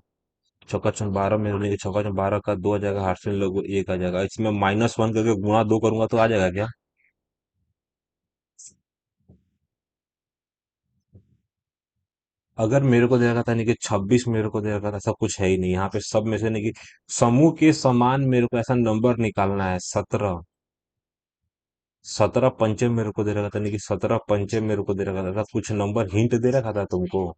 चौका चौक 12 मेरे को नहीं, चौका चौक 12 का 2 आ जाएगा, हाथ से लोग 1 आ जाएगा। इसमें -1 करके गुणा 2 करूंगा तो आ जाएगा क्या? अगर मेरे को दे रखा था नहीं कि 26 मेरे को दे रखा था, सब कुछ है ही नहीं यहाँ पे, सब में से नहीं कि समूह के समान मेरे को ऐसा नंबर निकालना है। 17, 17 पंचे मेरे को दे रखा था, नहीं कि 17 पंचे मेरे को दे रखा था, कुछ नंबर हिंट दे रखा था तुमको?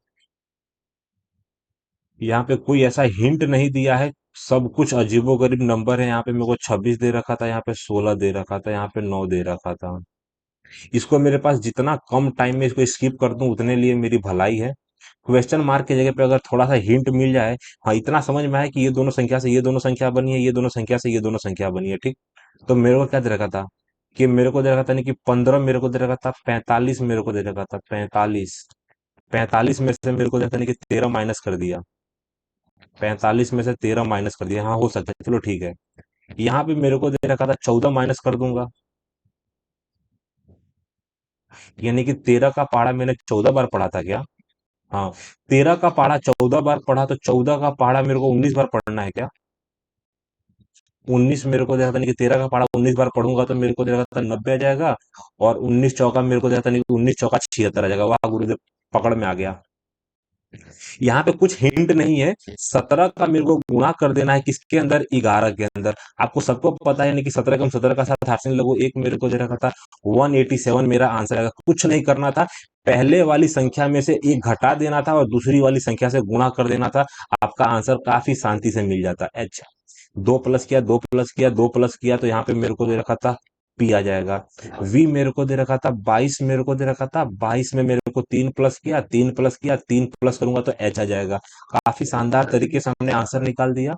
यहाँ पे कोई ऐसा हिंट नहीं दिया है। सब कुछ अजीबोगरीब नंबर है। यहाँ पे मेरे को 26 दे रखा था, यहाँ पे 16 दे रखा था, यहाँ पे 9 दे रखा था। इसको मेरे पास जितना कम टाइम में इसको स्किप कर दूं उतने लिए मेरी भलाई है। क्वेश्चन मार्क की जगह पे अगर थोड़ा सा हिंट मिल जाए, हाँ इतना समझ में आए कि ये दोनों संख्या से ये दोनों संख्या बनी है, ये दोनों संख्या से ये दोनों संख्या बनी है, ठीक। तो मेरे को क्या दे रखा था कि मेरे को दे रखा था नहीं कि 15 मेरे को दे रखा था, 45 मेरे को दे रखा था, 45। 45 में से मेरे को दे रखा था नहीं कि 13 माइनस कर दिया। 45 में से 13 माइनस कर दिया, हाँ हो सकता है, चलो ठीक है। यहाँ पे मेरे को दे रखा था 14 माइनस कर दूंगा, यानी कि 13 का पारा मैंने 14 बार पढ़ा था क्या? हाँ। 13 का पारा 14 बार पढ़ा तो 14 का पारा मेरे को 19 बार पढ़ना है क्या? 19 मेरे को देखा था नहीं कि 13 का पारा 19 बार पढ़ूंगा तो मेरे को देखा था 90 आ जाएगा। और 19 चौका मेरे को देखा था नहीं कि 19 चौका 76 आ जाएगा। वाह गुरुदेव, पकड़ में आ गया। यहाँ पे कुछ हिंट नहीं है। 17 का मेरे को गुणा कर देना है किसके अंदर? 11 के अंदर। आपको सबको पता है नहीं कि 17 का 17 का साथ हासिल लगो, एक मेरे को दे रखा था। 187 मेरा आंसर आएगा। कुछ नहीं करना था, पहले वाली संख्या में से एक घटा देना था और दूसरी वाली संख्या से गुणा कर देना था। आपका आंसर काफी शांति से मिल जाता। अच्छा, दो प्लस किया, दो प्लस किया, दो प्लस किया तो यहाँ पे मेरे को दे रखा था पी आ जाएगा। वी मेरे को दे रखा था 22, मेरे को दे रखा था 22 में मेरे को तीन प्लस किया, तीन प्लस किया, तीन प्लस करूंगा तो एच आ जाएगा। काफी शानदार तरीके से हमने आंसर निकाल दिया।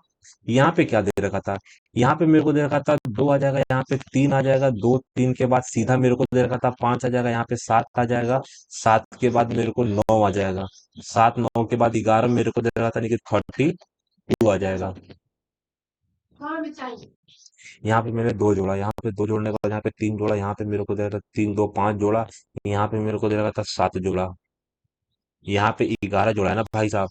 यहाँ पे क्या दे रखा था? यहाँ पे मेरे को दे रखा था दो आ जाएगा, यहाँ पे तीन आ जाएगा, दो तीन के बाद सीधा मेरे को दे रखा था पांच आ जाएगा, यहाँ पे सात आ जाएगा, सात के बाद मेरे को नौ आ जाएगा, सात नौ के बाद 11 मेरे को दे रखा था, नहीं कि 32 आ जाएगा। यहाँ पे मैंने दो जोड़ा, यहाँ पे दो जोड़ने के बाद यहाँ पे तीन जोड़ा, यहाँ पे मेरे को दे रहा था तीन दो पांच जोड़ा, यहाँ पे मेरे को दे रहा था सात जोड़ा, यहाँ पे 11 जोड़ा है ना भाई साहब।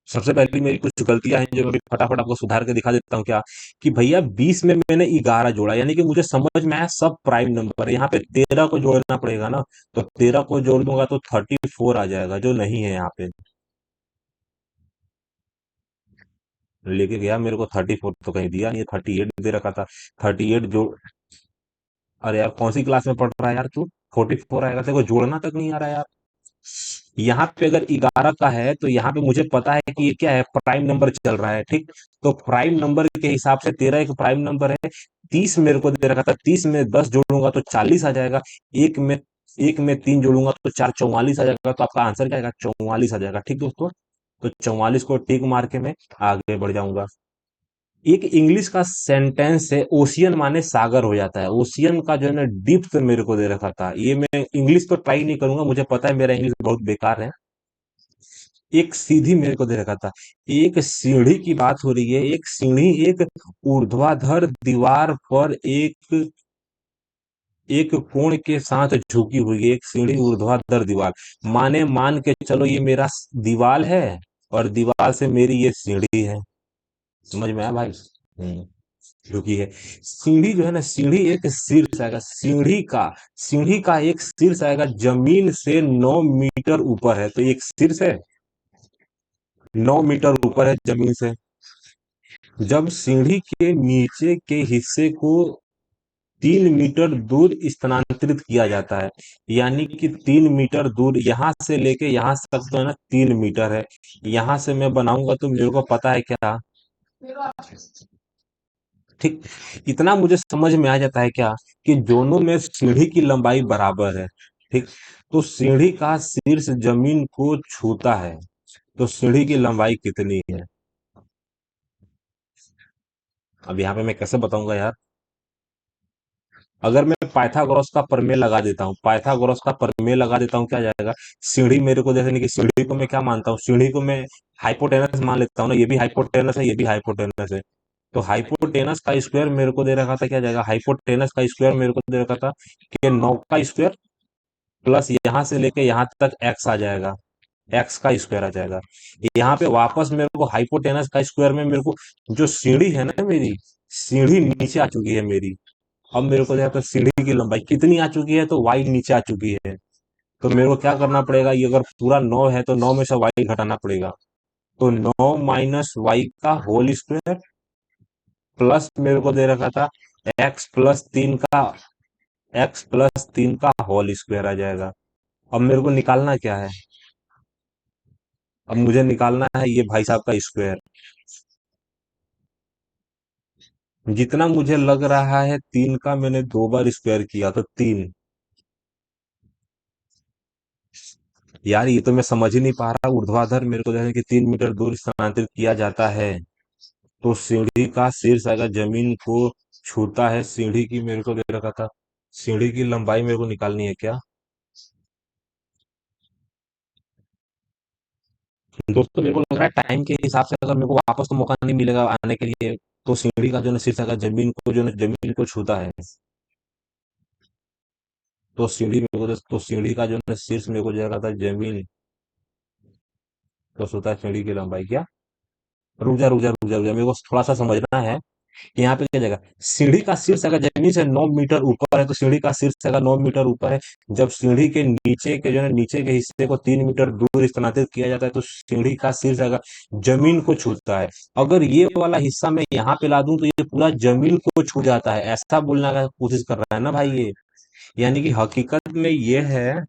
सबसे पहले मेरी कुछ गलतियां हैं जो मैं अभी फटाफट आपको सुधार के दिखा देता हूँ क्या, कि भैया 20 में मैंने 11 जोड़ा, यानी कि मुझे समझ में आया सब प्राइम नंबर है। यहाँ पे 13 को जोड़ना पड़ेगा ना, तो 13 को जोड़ दूंगा तो 34 आ जाएगा, जो नहीं है यहाँ पे। लेके गया मेरे को 34 तो कहीं दिया नहीं, 38 दे रखा था। 38 जो, अरे यार कौन सी क्लास में पढ़ रहा है यार तू? 44 आएगा, तेरे को जोड़ना तक नहीं आ रहा यार। यहाँ पे अगर 11 का है तो यहाँ पे मुझे पता है कि ये क्या है, प्राइम नंबर चल रहा है, ठीक। तो प्राइम नंबर के हिसाब से 13 एक प्राइम नंबर है। 30 मेरे को दे रखा था, 30 में 10 जोड़ूंगा तो 40 आ जाएगा। एक में एक में तीन जोड़ूंगा तो चार 44 आ जाएगा। तो आपका आंसर क्या आएगा? 44 आ जाएगा, ठीक दोस्तों। तो 44 को टिक मार के मैं आगे बढ़ जाऊंगा। एक इंग्लिश का सेंटेंस है, ओशियन माने सागर हो जाता है। ओशियन का जो है ना डिप्थ मेरे को दे रखा था। ये मैं इंग्लिश तो ट्राई नहीं करूंगा, मुझे पता है मेरा इंग्लिश बहुत बेकार है। एक सीधी मेरे को दे रखा था। एक सीढ़ी की बात हो रही है, एक सीढ़ी एक ऊर्ध्वाधर दीवार पर एक एक कोण के साथ झुकी हुई है। एक सीढ़ी ऊर्ध्वाधर दीवार, माने मान के चलो ये मेरा दीवार है और दीवार से मेरी ये सीढ़ी है। समझ में आया भाई? झुकी है। सीढ़ी जो है ना, सीढ़ी एक शीर्ष आएगा, सीढ़ी का एक शीर्ष आएगा, जमीन से 9 मीटर ऊपर है, तो एक शीर्ष है 9 मीटर ऊपर है जमीन से। जब सीढ़ी के नीचे के हिस्से को 3 मीटर दूर स्थानांतरित किया जाता है, यानी कि 3 मीटर दूर, यहां से लेके यहां तक तो है ना 3 मीटर है। यहां से मैं बनाऊंगा तो मेरे को पता है क्या, ठीक। इतना मुझे समझ में आ जाता है क्या, कि दोनों में सीढ़ी की लंबाई बराबर है, ठीक। तो सीढ़ी का शीर्ष जमीन को छूता है, तो सीढ़ी की लंबाई कितनी है? अब यहाँ पे मैं कैसे बताऊंगा यार? अगर मैं पाइथागोरस का प्रमेय लगा देता हूँ, पाइथागोरस का प्रमेय लगा देता हूँ, क्या जाएगा? सीढ़ी मेरे को जैसे नहीं कि सीढ़ी को मैं क्या मानता हूँ, सीढ़ी को मैं हाइपोटेनस मान लेता हूँ ना, ये भी हाइपोटेनस है, ये भी हाइपोटेनस है। तो हाइपोटेनस का स्क्वायर मेरे को दे रखा था, क्या जाएगा? हाइपोटेनस का स्क्वायर मेरे को दे रखा था कि 9 का स्क्वायर प्लस यहां से लेके यहां तक एक्स आ जाएगा, एक्स का स्क्वायर आ जाएगा। यहाँ पे वापस मेरे को हाइपोटेनस का स्क्वायर में मेरे को जो सीढ़ी है ना मेरी, सीढ़ी नीचे आ चुकी है मेरी। अब मेरे को देखो सीढ़ी की लंबाई कितनी आ चुकी है, तो वाई नीचे आ चुकी है। तो मेरे को क्या करना पड़ेगा, ये अगर पूरा 9 है तो 9 में से वाई घटाना पड़ेगा। तो 9 - वाई का होल स्क्वायर प्लस मेरे को दे रखा था x+3 का होल स्क्वायर आ जाएगा। अब मेरे को निकालना क्या है? अब मुझे निकालना है ये भाई साहब का स्क्वायर। जितना मुझे लग रहा है, 3 का मैंने 2 बार स्क्वायर किया तो 3। यार ये तो मैं समझ ही नहीं पा रहा, ऊर्ध्वाधर मेरे को जैसे कि 3 मीटर दूर स्थानांतरित किया जाता है, तो सीढ़ी का शीर्ष अगर जमीन को छूता है, सीढ़ी की मेरे को दे रखा था, सीढ़ी की लंबाई मेरे को निकालनी है क्या? दोस्तों मेरे को लग रहा है टाइम के हिसाब से अगर मेरे को वापस तो मौका नहीं मिलेगा आने के लिए, तो सीढ़ी का जो है शीर्ष अगर जमीन को जो है जमीन को छूता है, तो सीढ़ी मेरे को तो सीढ़ी का जो है शीर्ष मेरे को जाएगा था जमीन, तो होता है सीढ़ी की लंबाई क्या? रुक जा मेरे को थोड़ा सा समझना है। यहाँ पे क्या जाएगा, सीढ़ी का शीर्ष अगर जमीन से 9 मीटर ऊपर है, तो सीढ़ी का शीर्ष अगर 9 मीटर ऊपर है, जब सीढ़ी के नीचे के जो है नीचे के हिस्से को 3 मीटर दूर स्थानांतरित किया जाता है, तो सीढ़ी का शीर्ष अगर जमीन को छूता है, अगर ये वाला हिस्सा मैं यहाँ पे ला दूं तो ये पूरा जमीन को छू जाता है, ऐसा बोलने का कोशिश कर रहा है ना भाई ये? यानी कि हकीकत में ये है।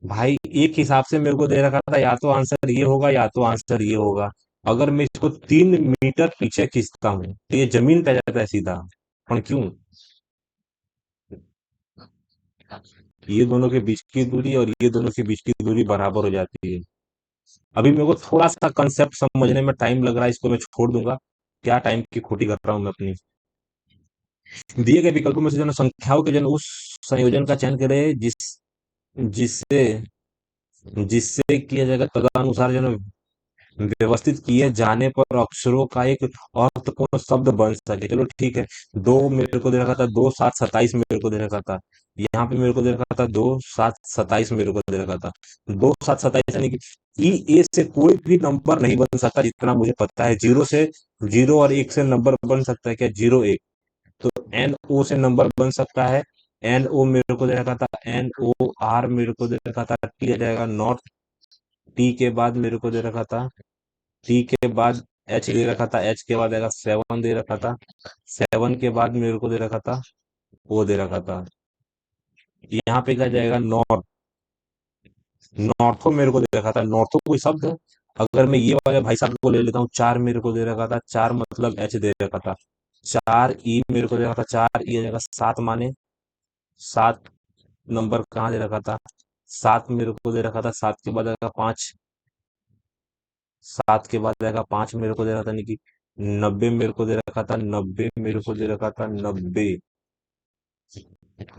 भाई एक हिसाब से मेरे को दे रखा था, या तो आंसर ये होगा या तो आंसर ये होगा। अगर मैं इसको 3 मीटर पीछे खींचता हूँ तो ये जमीन पे आ जाता है सीधा। पर क्यों? ये दोनों के बीच की दूरी और ये दोनों के बीच की दूरी बराबर हो जाती है। अभी मेरे को थोड़ा सा कंसेप्ट समझने में टाइम लग रहा है, इसको मैं छोड़ दूंगा। क्या टाइम की खोटी कर रहा हूँ मैं अपनी। दिए गए विकल्पों में से जो है ना संख्याओं के जो है ना उस संयोजन का चयन करें जिससे जिससे किया जाएगा तदनुसार जो है ना व्यवस्थित किए जाने पर अक्षरों का एक अर्थपूर्ण शब्द बन सके। चलो ठीक है। दो मेरे को दे रखा था, 2 7 27 मेरे को दे रखा था। यहाँ पे मेरे को दे रखा था 2 7 27 मेरे को दे रखा था। 2 7 27 यानी कि ई ए से कोई भी नंबर नहीं बन सकता जितना मुझे पता है। जीरो से, जीरो और एक से नंबर बन सकता है क्या? जीरो एक। तो एन ओ से नंबर बन सकता है। एन ओ मेरे को दे रखा था, एन ओ आर मेरे को दे रखा था, टी आ जाएगा नॉर्थ। टी के बाद मेरे को दे रखा था, टी के बाद एच दे रखा था, एच के बाद आएगा 7 दे रखा था, 7 के बाद मेरे को दे रखा था, वो दे रखा था। यहाँ पे क्या जाएगा? नॉर्थ। नॉर्थो मेरे को दे रखा था, नॉर्थो कोई शब्द है? अगर मैं ये वाले भाई साहब को ले लेता हूँ, 4 मेरे को दे रखा था, 4 मतलब एच दे रखा था। 4 ई मेरे को दे रखा था, 4 ई आ जाएगा 7 माने। 7 नंबर कहाँ दे रखा था? 7 मेरे को दे रखा था, 7 के बाद आएगा 5। 7 के बाद आएगा 5 मेरे को दे रखा था, यानी कि 90 मेरे को दे रखा था, 90 मेरे को दे रखा था, 90।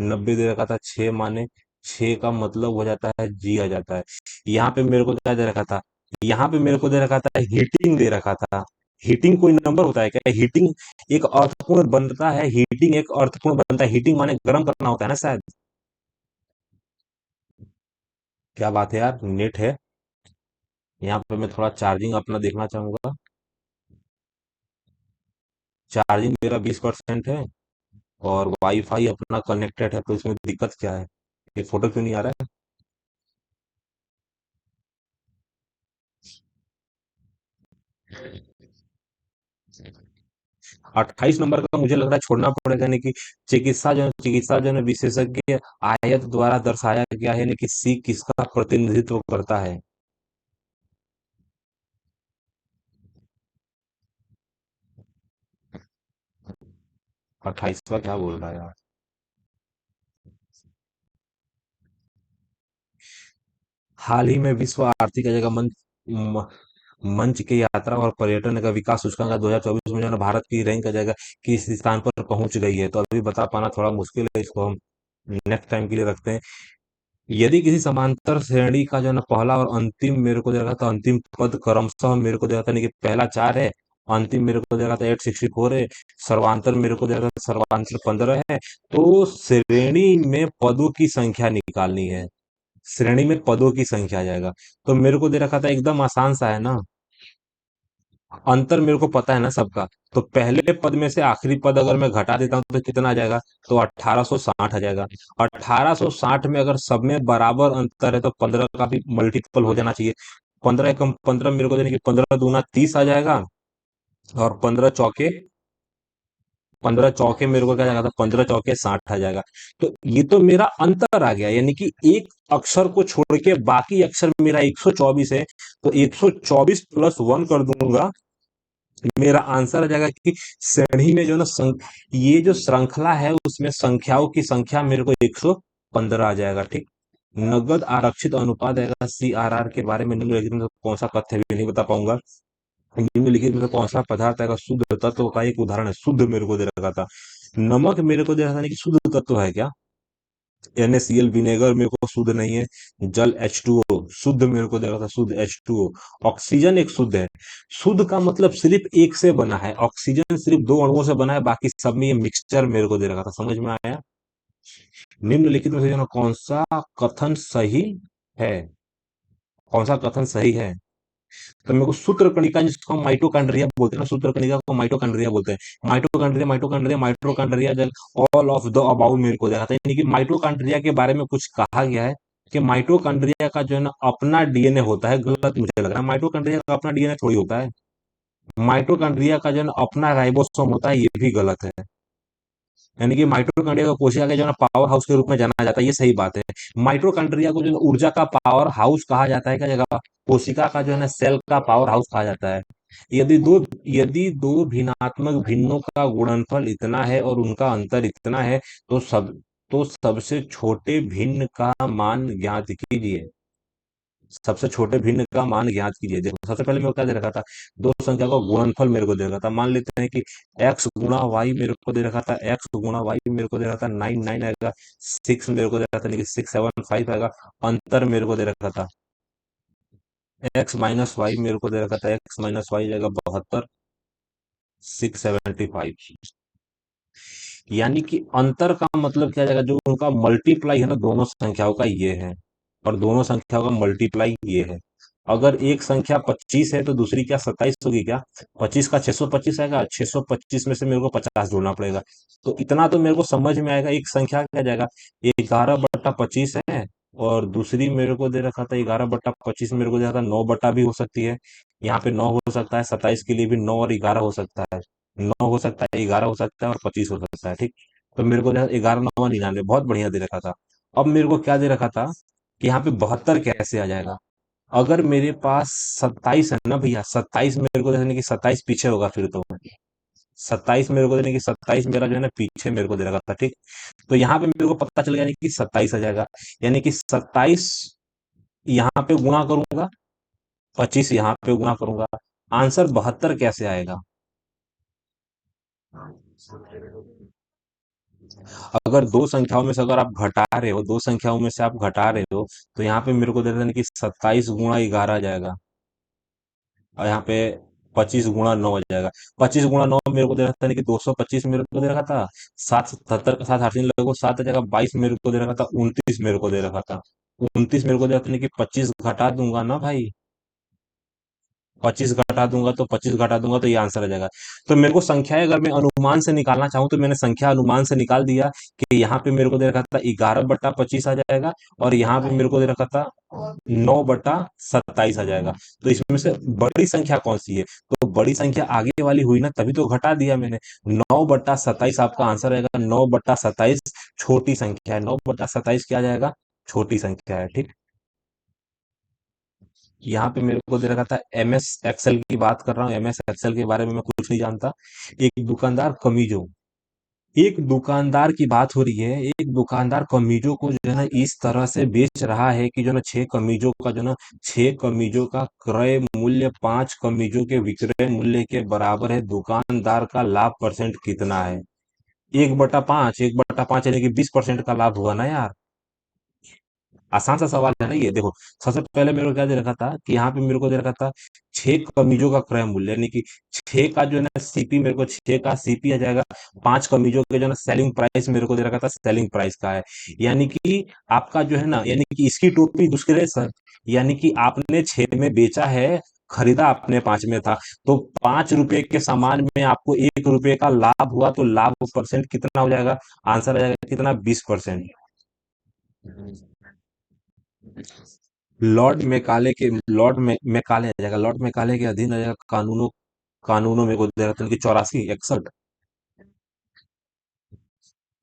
90 दे रखा था, 6 माने। 6 का मतलब हो जाता है जी आ जाता है। यहाँ पे मेरे को क्या दे रखा था? यहाँ पे मेरे को दे रखा था हीटिंग दे रखा था। हीटिंग कोई नंबर होता है क्या? हीटिंग एक अर्थपूर्ण बनता है, हीटिंग एक अर्थपूर्ण बनता है, हीटिंग माने गर्म करना होता है ना शायद। क्या बात है यार, नेट है। यहाँ पे मैं थोड़ा चार्जिंग अपना देखना चाहूंगा। चार्जिंग मेरा 20% है, और वाईफाई अपना कनेक्टेड है, तो इसमें दिक्कत क्या है? ये फोटो क्यों नहीं आ रहा है? 28 नंबर का मुझे लग रहा है छोड़ना पड़ेगा, यानी कि चिकित्सा जो है विशेषज्ञ आयत द्वारा दर्शाया गया है, यानी कि सी किसका प्रतिनिधित्व करता है? 28 का क्या बोल रहा है यार? हाल ही में विश्व आर्थिक जगह मंच के यात्रा और पर्यटन का विकास सूचकांक 2024 में जो है ना भारत की रैंक का जगह किस स्थान पर पहुंच गई है? तो अभी बता पाना थोड़ा मुश्किल है, इसको हम नेक्स्ट टाइम के लिए रखते हैं। यदि किसी समांतर श्रेणी का जो है ना पहला और अंतिम मेरे को दे रखा था, अंतिम पद क्रमशः मेरे को दे रखा था, नहीं कि पहला 4 है, अंतिम मेरे को दे रखा था 864 है, सर्वांतर मेरे को दे रखा था सर्वांतर 15 है, तो श्रेणी में पदों की संख्या निकालनी है। श्रेणी में पदों की संख्या आ जाएगा। तो मेरे को दे रखा था, एकदम आसान सा है ना। अंतर मेरे को पता है ना सबका। तो पहले पद में से आखिरी पद अगर मैं घटा देता हूँ तो कितना आ जाएगा? तो 1860 आ जाएगा। 1860 में अगर सब में बराबर अंतर है तो 15 का भी मल्टीपल हो जाना चाहिए। 15 एकम 15 मेरे को देने की 15 दूना 30 आ जाएगा, और 15 चौके 15 चौके मेरे को क्या जाएगा था, 15 चौके 60 आ जाएगा। तो ये तो मेरा अंतर आ गया, यानी कि एक अक्षर को छोड़ के बाकी अक्षर मेरा 124 है। तो 124 प्लस 1 कर दूंगा, मेरा आंसर आ जाएगा कि श्रेणी में जो ना ये जो श्रृंखला है उसमें संख्याओं की संख्या मेरे को 115 आ जाएगा। ठीक। नगद आरक्षित अनुपात आएगा CRR के बारे में निम्नलिखित में से कौन सा तथ्य भी नहीं बता पाऊंगा। निम्नलिखित में से कौन सा पदार्थ आएगा शुद्ध तत्व का एक उदाहरण है, शुद्ध मेरे को दे रखा था। नमक मेरे को दे रखा था, नहीं कि शुद्ध तत्व है क्या? NaCl विनेगर मेरे को शुद्ध नहीं है। जल H2O शुद्ध मेरे को दे रहा था, शुद्ध H2O। ऑक्सीजन एक शुद्ध है। शुद्ध का मतलब सिर्फ एक से बना है, ऑक्सीजन सिर्फ दो अणुओं से बना है, बाकी सब में ये मिक्सचर मेरे को दे रखा था। समझ में आया? निम्नलिखित में से जो ना कौन सा कथन सही है? कौन सा कथन सही है? तो मेरे को सूत्र कणिका जिसको हम माइटोकांड्रिया बोलते हैं ना, सूत्र कणिका को माइटोकांड्रिया बोलते हैं। माइटोकांड्रिया माइटोकांड्रिया माइटोकांड्रिया जल ऑल ऑफ द अबाउ मेरे को देखा था, यानी कि माइटोकांड्रिया के बारे में कुछ कहा गया है कि माइटोकांड्रिया का जो है ना अपना डीएनए होता है। गलत मुझे लग रहा है, माइटोकांड्रिया का अपना डीएनए थोड़ी होता है। माइटोकांड्रिया का जो है ना अपना राइबोसोम होता है, ये भी गलत है। यानी कि माइटोकांड्रिया को कोशिका के जो है ना पावर हाउस के रूप में जाना जाता है, ये सही बात है। माइटोकांड्रिया को जो है ना ऊर्जा का पावर हाउस कहा जाता है, क्या जगह? कोशिका का जो है ना सेल का पावर हाउस कहा जाता है। यदि दो भिन्नात्मक भिन्नों का गुणनफल इतना है और उनका अंतर इतना है, तो सबसे छोटे भिन्न का मान ज्ञात कीजिए। सबसे छोटे भिन्न का मान ज्ञात कीजिए। देखो सबसे पहले मेरे को क्या दे रखा था, दो संख्या का गुणनफल मेरे को दे रखा था। मान लेते हैं कि x गुणा वाई मेरे को दे रखा था, x गुणा वाई मेरे को दे रखा था 9 आएगा, 6 मेरे को दे रखा था, लेकिन 675 आएगा। अंतर मेरे को दे रखा था x माइनस वाई मेरे को दे रखा था, x माइनस वाई जाएगा 72, 675। यानी कि अंतर का मतलब क्या जाएगा, जो उनका मल्टीप्लाई है ना दोनों संख्याओं का, ये है। और दोनों संख्याओं का मल्टीप्लाई ये है। अगर एक संख्या 25 है तो दूसरी क्या 27 होगी क्या? 25 का 625 आएगा, 625 में से मेरे को 50 जोड़ना पड़ेगा। तो इतना तो मेरे को समझ में आएगा। एक संख्या क्या जाएगा, 11/25 है। और दूसरी मेरे को दे रखा था 11/25, मेरे को दे रखा था 9 भी हो सकती है। यहाँ पे 9 हो सकता है, 27 के लिए भी 9 और 11 हो सकता है। 9 हो सकता है, 11 हो सकता है और 25 हो सकता है। ठीक। तो मेरे को 11 9 99 बहुत बढ़िया दे रखा था। अब मेरे को क्या दे रखा था कि यहाँ पे 72 कैसे आ जाएगा? अगर मेरे पास 27 है ना भैया, 27 मेरे को देने की 27 पीछे होगा फिर तो। 27 मेरे को देने की 27 मेरा जो है ना पीछे मेरे को दे रखा था। ठीक। तो यहाँ पे मेरे को पता चल गया, यानी कि 27 आ जाएगा। यानी कि 27 यहाँ पे गुणा करूंगा, 25 यहाँ पे गुणा करूंगा, आंसर 72 कैसे आएगा? अगर दो संख्याओं में से अगर आप घटा रहे हो, दो संख्याओं में से आप घटा रहे हो, तो यहाँ पे मेरे को दे देना कि 27 × 11 आ जाएगा। और यहाँ पे 25 × 9 आ जाएगा। 25 × 9 मेरे को दे रखा था, यानी कि 225 मेरे को दे रखा था। 7 77 का 7 8 लगो 7 आ जाएगा। 22 मेरे को दे रखा था, 29 मेरे को दे रखा था। 29 मेरे को दे रखा था, यानी कि 25 घटा दूंगा ना भाई। 25 घटा दूंगा तो ये आंसर आ जाएगा। तो मेरे को संख्याएं अगर मैं अनुमान से निकालना चाहूं, तो मैंने संख्या अनुमान से निकाल दिया कि यहाँ पे मेरे को दे रखा था 11/25 आ जाएगा, और यहाँ पे मेरे को दे रखा था 9/27 आ जाएगा। तो इसमें से बड़ी संख्या कौन सी है? तो बड़ी संख्या आगे वाली हुई ना, तभी तो घटा दिया मैंने। 9/27 आपका आंसर आएगा। 9/27 छोटी संख्या है। 9/27 क्या आ जाएगा? छोटी संख्या है। ठीक। यहाँ पे मेरे को दे रखा था MS एक्सेल की बात कर रहा हूँ, MS एक्सेल के बारे में मैं कुछ नहीं जानता। एक दुकानदार कमीजों एक दुकानदार की बात हो रही है। एक दुकानदार कमीजों को जो है ना इस तरह से बेच रहा है कि जो ना 6 कमीजों का क्रय मूल्य 5 कमीजों के विक्रय मूल्य के बराबर है। दुकानदार का लाभ परसेंट कितना है? 1/5, 1/5 यानी कि 20% का लाभ हुआ ना यार। आसान सा सवाल है ना ये। देखो सबसे पहले मेरे को क्या दे रखा था कि यहाँ पे मेरे को दे रखा था 6 कमीजों का क्रय मूल्य, यानी कि 6 का जो है ना सीपी, मेरे को 6 का सीपी आ जाएगा। 5 कमीजों के जो है ना सेलिंग प्राइस मेरे को दे रखा था, सेलिंग प्राइस का है। यानी कि आपका जो है ना, यानी कि इसकी टोपी दूसरे सर, यानी कि आपने 6 में बेचा है, खरीदा आपने 5 में था। तो 5 रुपए के सामान में आपको 1 रुपए का लाभ हुआ, तो लाभ परसेंट कितना हो जाएगा? आंसर आ जाएगा कितना? 20%। लॉर्ड मैकाले आ जाएगा। लॉर्ड मैकाले के अधीन आ जाएगा कानूनों कानूनों में को दे रहा था कि 84 61।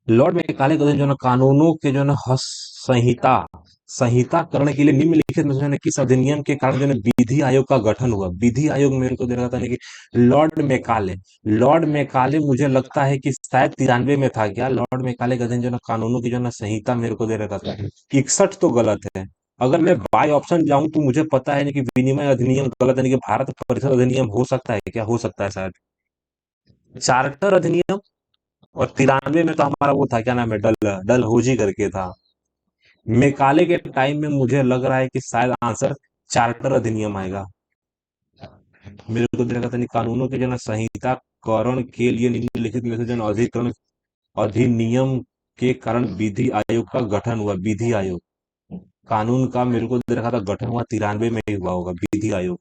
लॉर्ड मेकाले को जो है ना कानूनों के जो है ना संहिता संहिता करने के लिए निम्नलिखित में जो है ना किस अधिनियम के कारण जो है ना विधि आयोग का गठन हुआ। विधि आयोग मेरे को दे रहा था कि लॉर्ड मेकाले मुझे लगता है कि शायद 93 में था क्या। लॉर्ड मेकाले का अध्ययन जो है ना कानूनों की जो है ना संहिता मेरे को दे रखा था। 61 तो गलत है। अगर मैं बाय ऑप्शन जाऊं तो मुझे पता है नहीं कि विनिमय अधिनियम गलत है नहीं कि भारत परिषद अधिनियम हो सकता है क्या, हो सकता है शायद चार्टर अधिनियम। और 93 में तो हमारा वो था क्या नाम है, डलहौजी करके था। मेकाले के टाइम में मुझे लग रहा है कि शायद आंसर चार्टर अधिनियम आएगा। मेरे को देखा था नहीं कानूनों के जो ना संहिता करण के लिए निम्नलिखित में से जो ना अधिकरण अधिनियम के कारण विधि आयोग का गठन हुआ। विधि आयोग कानून का मेरे को दे रखा था गठन हुआ 93 में ही हुआ होगा विधि आयोग।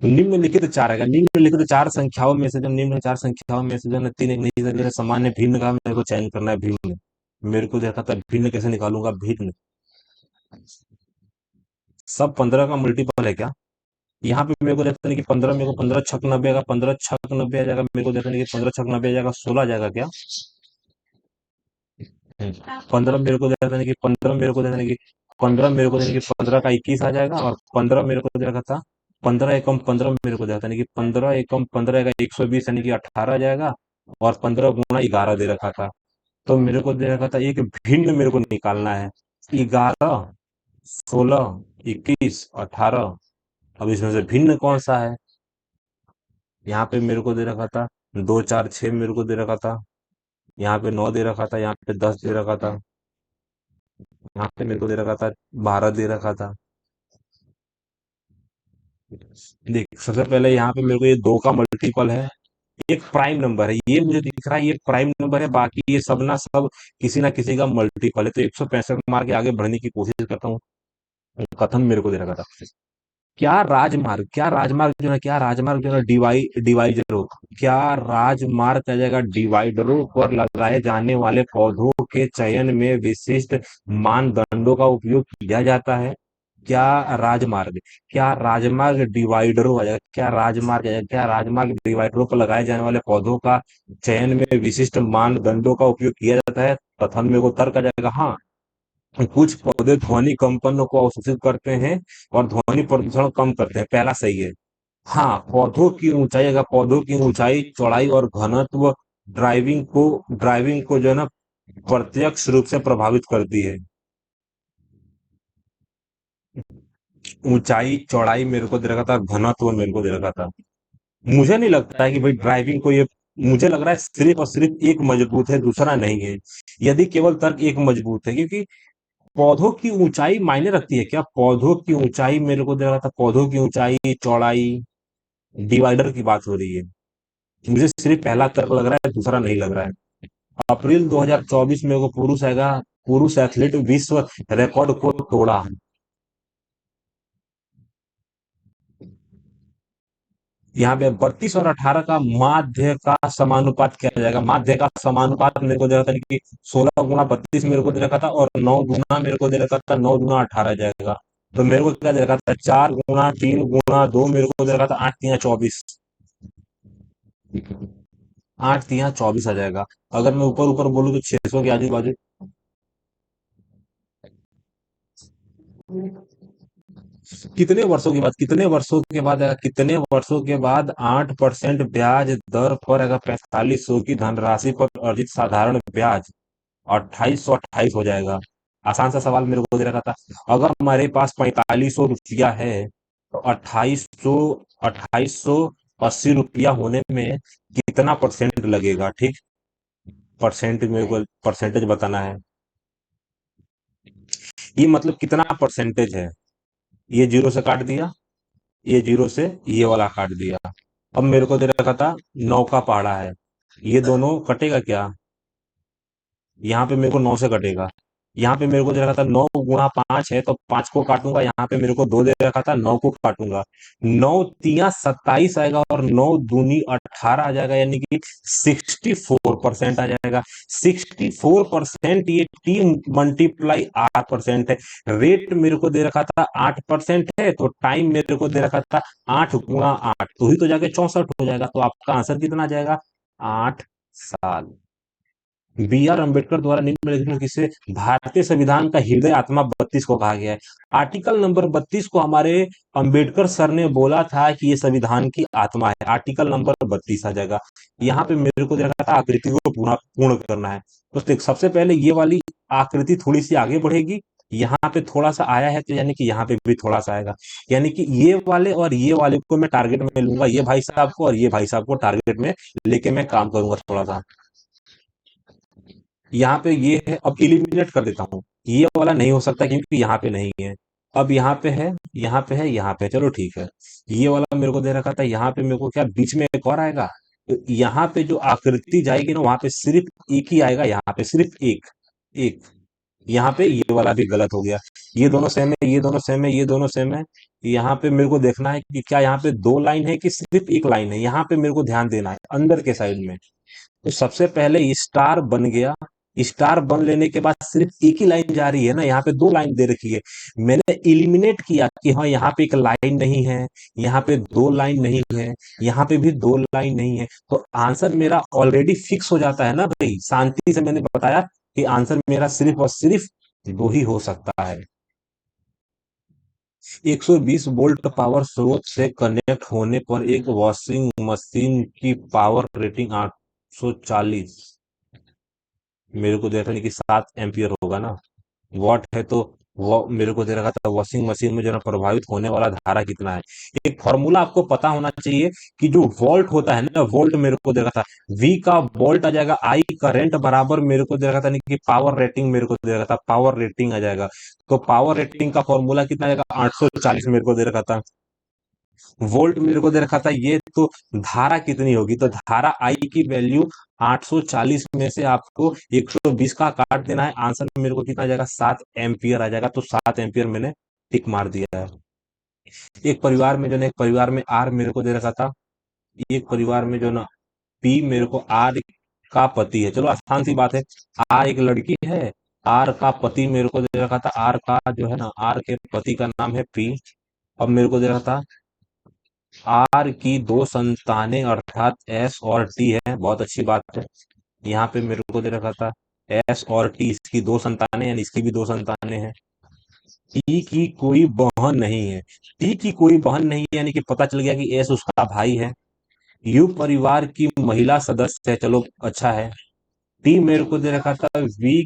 निम्नलिखित चार आएगा। निम्नलिखित चार संख्याओं में से जो निम्न चार संख्याओं में से जो ना तीन एक नहीं सकते हैं, सामान्य भिन्न का मेरे को चयन करना है। भिन्न मेरे को देखा था भिन्न कैसे निकालूंगा। भिन्न सब 15 का मल्टीपल है क्या। यहाँ पे मेरे को देखता नहीं कि 15 मेरे को 15 छक 90 का 15 छक 90 आ जाएगा। मेरे को देखता नहीं कि 15 छक 90 आ जाएगा 16 आ जाएगा क्या। 15 मेरे को देखता नहीं कि 15 मेरे को देखता नहीं कि 15 मेरे को देखता नहीं कि 15 का 21 आ जाएगा। और 15 मेरे को दे रखा था 15 एकम 15 मेरे को देखता नहीं कि 15 एकम 15 का 120 यानी कि 18 आ जाएगा। और 15 गुणा 11 दे रखा था। तो मेरे को दे रखा था एक भिन्न मेरे को निकालना है। 11 16 21 18। अब इसमें से भिन्न कौन सा है। यहाँ पे मेरे को दे रखा था 2 4 6 मेरे को दे रखा था। यहाँ पे 9 दे रखा था। यहाँ पे 10 दे रखा था। यहाँ पे मेरे को दे रखा था 12 दे रखा था। देख सबसे पहले यहाँ पे मेरे को ये 2 का मल्टीपल है। एक प्राइम नंबर है ये मुझे दिख रहा है। ये प्राइम नंबर है। बाकी ये सब ना सब किसी ना किसी का मल्टीपल है। तो 165 मार के आगे बढ़ने की कोशिश करता हूँ। कथन मेरे को दे रखा था। क्या राजमार्ग जो है डिवाइडरों क्या राजमार्ग का जगह डिवाइडरों पर लगाए जाने वाले पौधों के चयन में विशिष्ट मानदंडों का उपयोग किया जाता है। क्या राजमार्ग क्या राजमार्ग डिवाइडरों आ जाएगा। क्या राजमार्ग डिवाइडरों पर लगाए जाने वाले पौधों का चयन में विशिष्ट मानदंडों का उपयोग किया जाता है। कथन में वो तर्क आ जाएगा। हाँ, कुछ पौधे ध्वनि कंपन को अवशोषित करते हैं और ध्वनि प्रदूषण कम करते हैं। पहला सही है। हाँ, पौधों की ऊंचाई चौड़ाई और घनत्व ड्राइविंग को जो है ना प्रत्यक्ष रूप से प्रभावित करती है। ऊंचाई चौड़ाई मेरे को दे रखा था। घनत्व मेरे को दे रखा था। मुझे नहीं लगता है कि भाई ड्राइविंग को ये मुझे लग रहा है सिर्फ और सिर्फ एक मजबूत है दूसरा नहीं है। यदि केवल तर्क एक मजबूत है क्योंकि पौधों की ऊंचाई मायने रखती है क्या। पौधों की ऊंचाई मेरे को दे रहा था। पौधों की ऊंचाई चौड़ाई डिवाइडर की बात हो रही है। मुझे सिर्फ पहला तर्क लग रहा है दूसरा नहीं लग रहा है। अप्रैल 2024 में वो पुरुष आएगा। पुरुष एथलीट विश्व रिकॉर्ड को तोड़ा। यहाँ पे 32 और 18 का माध्य का समानुपात किया जाएगा। माध्य का समानुपात मेरे को दे रहा था कि 16 गुना 32 मेरे को दे रखा था और 9 गुना मेरे को दे रखा था 9 गुना 18 जाएगा। तो मेरे को क्या दे रखा था 4 गुना 3 गुना 2 मेरे को दे रखा था 8 3 24। 8 3 24 आ जाएगा। अगर मैं ऊपर ऊपर बोलूँ तो 600 के आजू बाजू। कितने वर्षों के बाद 8% ब्याज दर पर अगर 4500 की धनराशि पर अर्जित साधारण ब्याज 2828 हो जाएगा। आसान सा सवाल मेरे को दे रखा था। अगर हमारे पास 4500 रुपया है तो 2880 रुपया होने में कितना परसेंट लगेगा। ठीक, परसेंट मेरे को परसेंटेज बताना है। ये मतलब कितना परसेंटेज है। ये जीरो से काट दिया। ये जीरो से ये वाला काट दिया। अब मेरे को दे रखा था 9 का पहाड़ा है। ये दोनों कटेगा क्या। यहाँ पे मेरे को 9 से कटेगा। यहाँ पे मेरे को दे रखा था 9 गुणा 5 है तो 5 को काटूंगा। यहाँ पे मेरे को 2 दे रखा था 9 को काटूंगा। 9 तिया 27 आएगा और 9 दूनी 18 आ जाएगा यानी कि 64% आ जाएगा। 64% ये टी मल्टीप्लाई 8% है। रेट मेरे को दे रखा था 8% है तो टाइम मेरे को दे रखा था 8 गुणा 8 तो ही तो जाके 64 हो जाएगा। तो आपका आंसर कितना आ जाएगा 8 साल। बी आर अम्बेडकर द्वारा निम्नलिखित में किसे भारतीय संविधान का हृदय आत्मा 32 को कहा गया है? आर्टिकल नंबर 32 को हमारे अम्बेडकर सर ने बोला था कि ये संविधान की आत्मा है। आर्टिकल नंबर 32 आ जाएगा। यहाँ पे मेरे को देखा था आकृति को पूरा पूर्ण करना है। तो देख, सबसे पहले ये वाली आकृति थोड़ी सी आगे बढ़ेगी। यहाँ पे थोड़ा सा आया है तो यानी कि यहाँ पे भी थोड़ा सा आएगा। यानी कि ये वाले और ये वाले को मैं टारगेट में लूंगा, ये भाई साहब को और ये भाई साहब को टारगेट में लेके मैं काम करूंगा थोड़ा सा। यहाँ पे ये है, अब इलिमिनेट कर देता हूँ। ये वाला नहीं हो सकता क्योंकि यहाँ पे नहीं है। अब यहाँ पे है, यहाँ पे है, यहाँ पे है। चलो ठीक है। ये वाला मेरे को दे रखा था, यहाँ पे मेरे को क्या बीच में एक और आएगा। तो यहाँ पे जो आकृति जाएगी ना, वहां पे सिर्फ एक ही आएगा। यहाँ पे सिर्फ एक, एक। यहाँ पे ये वाला भी गलत हो गया। ये दोनों सेम है, ये दोनों सेम है, ये दोनों सेम है। यहाँ पे मेरे को देखना है कि क्या यहाँ पे दो लाइन है कि सिर्फ एक लाइन है। यहाँ पे मेरे को ध्यान देना है अंदर के साइड में। तो सबसे पहले स्टार बन गया। स्टार बन लेने के बाद सिर्फ एक ही लाइन जा रही है ना, यहाँ पे दो लाइन दे रखी है। मैंने इलिमिनेट किया कि हाँ, यहाँ पे एक लाइन नहीं है, यहाँ पे दो लाइन नहीं है, यहाँ पे भी दो लाइन नहीं है। तो आंसर मेरा ऑलरेडी फिक्स हो जाता है ना भाई। शांति से मैंने बताया कि आंसर मेरा सिर्फ और सिर्फ दो ही हो सकता है। 120 वोल्ट पावर स्रोत से कनेक्ट होने पर एक वॉशिंग मशीन की पावर रेटिंग 840, मेरे को देख रहा है कि 7 एम्पियर होगा ना। वॉट है तो वो मेरे को दे रखा था वॉशिंग मशीन में जो है ना प्रभावित होने वाला धारा कितना है। एक फॉर्मूला आपको पता होना चाहिए कि जो वोल्ट होता है ना, वोल्ट मेरे को दे रखा था। वी का वोल्ट आ जाएगा आई करंट बराबर मेरे को दे रखा था, नहीं कि पावर रेटिंग मेरे को दे रखा था, पावर रेटिंग आ जाएगा। तो पावर रेटिंग का फॉर्मूला कितना आएगा, 840 मेरे को दे रखा था। वोल्ट मेरे को दे रखा था, ये तो धारा कितनी होगी, तो धारा आई की वैल्यू 840 में से आपको 120 का काट देना है। आंसर मेरे को कितना आ जाएगा, 7 एम्पियर आ जाएगा। तो 7 एम्पियर मैंने टिक मार दिया है। एक परिवार में जो ना, एक परिवार में आर मेरे को दे रखा था। एक परिवार में जो ना पी मेरे को आर का पति है। चलो आसान सी बात है। आर एक लड़की है, आर का पति मेरे को दे रखा था। आर का जो है ना, आर के पति का नाम है पी। अब मेरे को दे रखा था आर की दो संतानें अर्थात एस और टी है। बहुत अच्छी बात है। यहाँ पे मेरे को दे रखा था एस और टी, इसकी दो संतानें यानी इसकी भी दो संतानें हैं। टी की कोई बहन नहीं है। टी की कोई बहन नहीं है यानी कि पता चल गया कि एस उसका भाई है। यू परिवार की महिला सदस्य है। चलो अच्छा है। टी मेरे को दे रखा था वी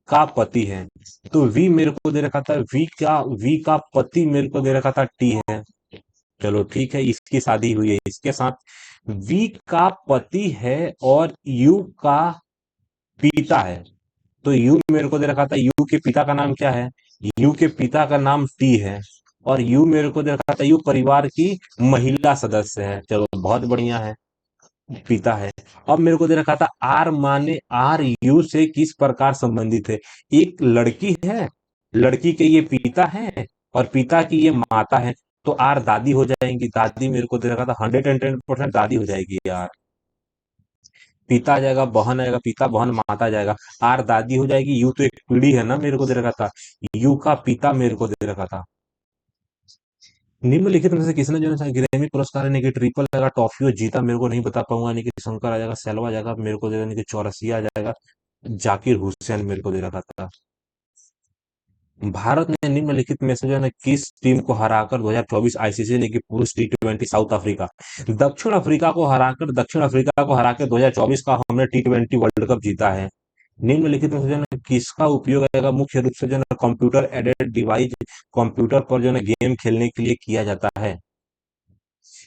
का पति है। तो वी मेरे को दे रखा था वी का पति मेरे को दे रखा था टी है। चलो ठीक है, इसकी शादी हुई है इसके साथ। वी का पति है और यू का पिता है। तो यू मेरे को दे रखा था, यू के पिता का नाम क्या है, यू के पिता का नाम टी है। और यू मेरे को दे रखा था, यू परिवार की महिला सदस्य है। चलो बहुत बढ़िया है, पिता है। अब मेरे को दे रखा था आर माने आर यू से किस प्रकार संबंधित है। एक लड़की है, लड़की के ये पिता है और पिता की ये माता है। तो आर दादी हो जाएंगी। दादी मेरे को दे रखा था 110% दादी हो जाएगी यार। पिता आ जाएगा, बहन आएगा, पिता बहन माता आ जाएगा, आर दादी हो जाएगी। यू तो एक पीढ़ी है ना, मेरे को दे रखा था यू का पिता मेरे को दे रखा था। निम्नलिखित में से किसने जो है ग्रैमी पुरस्कार यानी कि ट्रिपल आएगा, टॉफियो जीता, मेरे को नहीं बता पाऊंगा। यानी कि शंकर आ जाएगा, सेलवा आ जाएगा, मेरे को दे यानी कि चौरसिया आ जाएगा, जाकिर हुसैन मेरे को दे रखा था। भारत ने निम्नलिखित में से जो है ना किस टीम को हराकर 2024 आईसीसी यानी कि पुरुष टी20 साउथ अफ्रीका, दक्षिण अफ्रीका को हरा के 2024 का हमने टी20 वर्ल्ड कप जीता है। निम्नलिखित में से जो है ना किसका उपयोग आएगा मुख्य रूप से जो है ना कंप्यूटर एडेड डिवाइस, कंप्यूटर पर जो है ना गेम खेलने के लिए किया जाता है।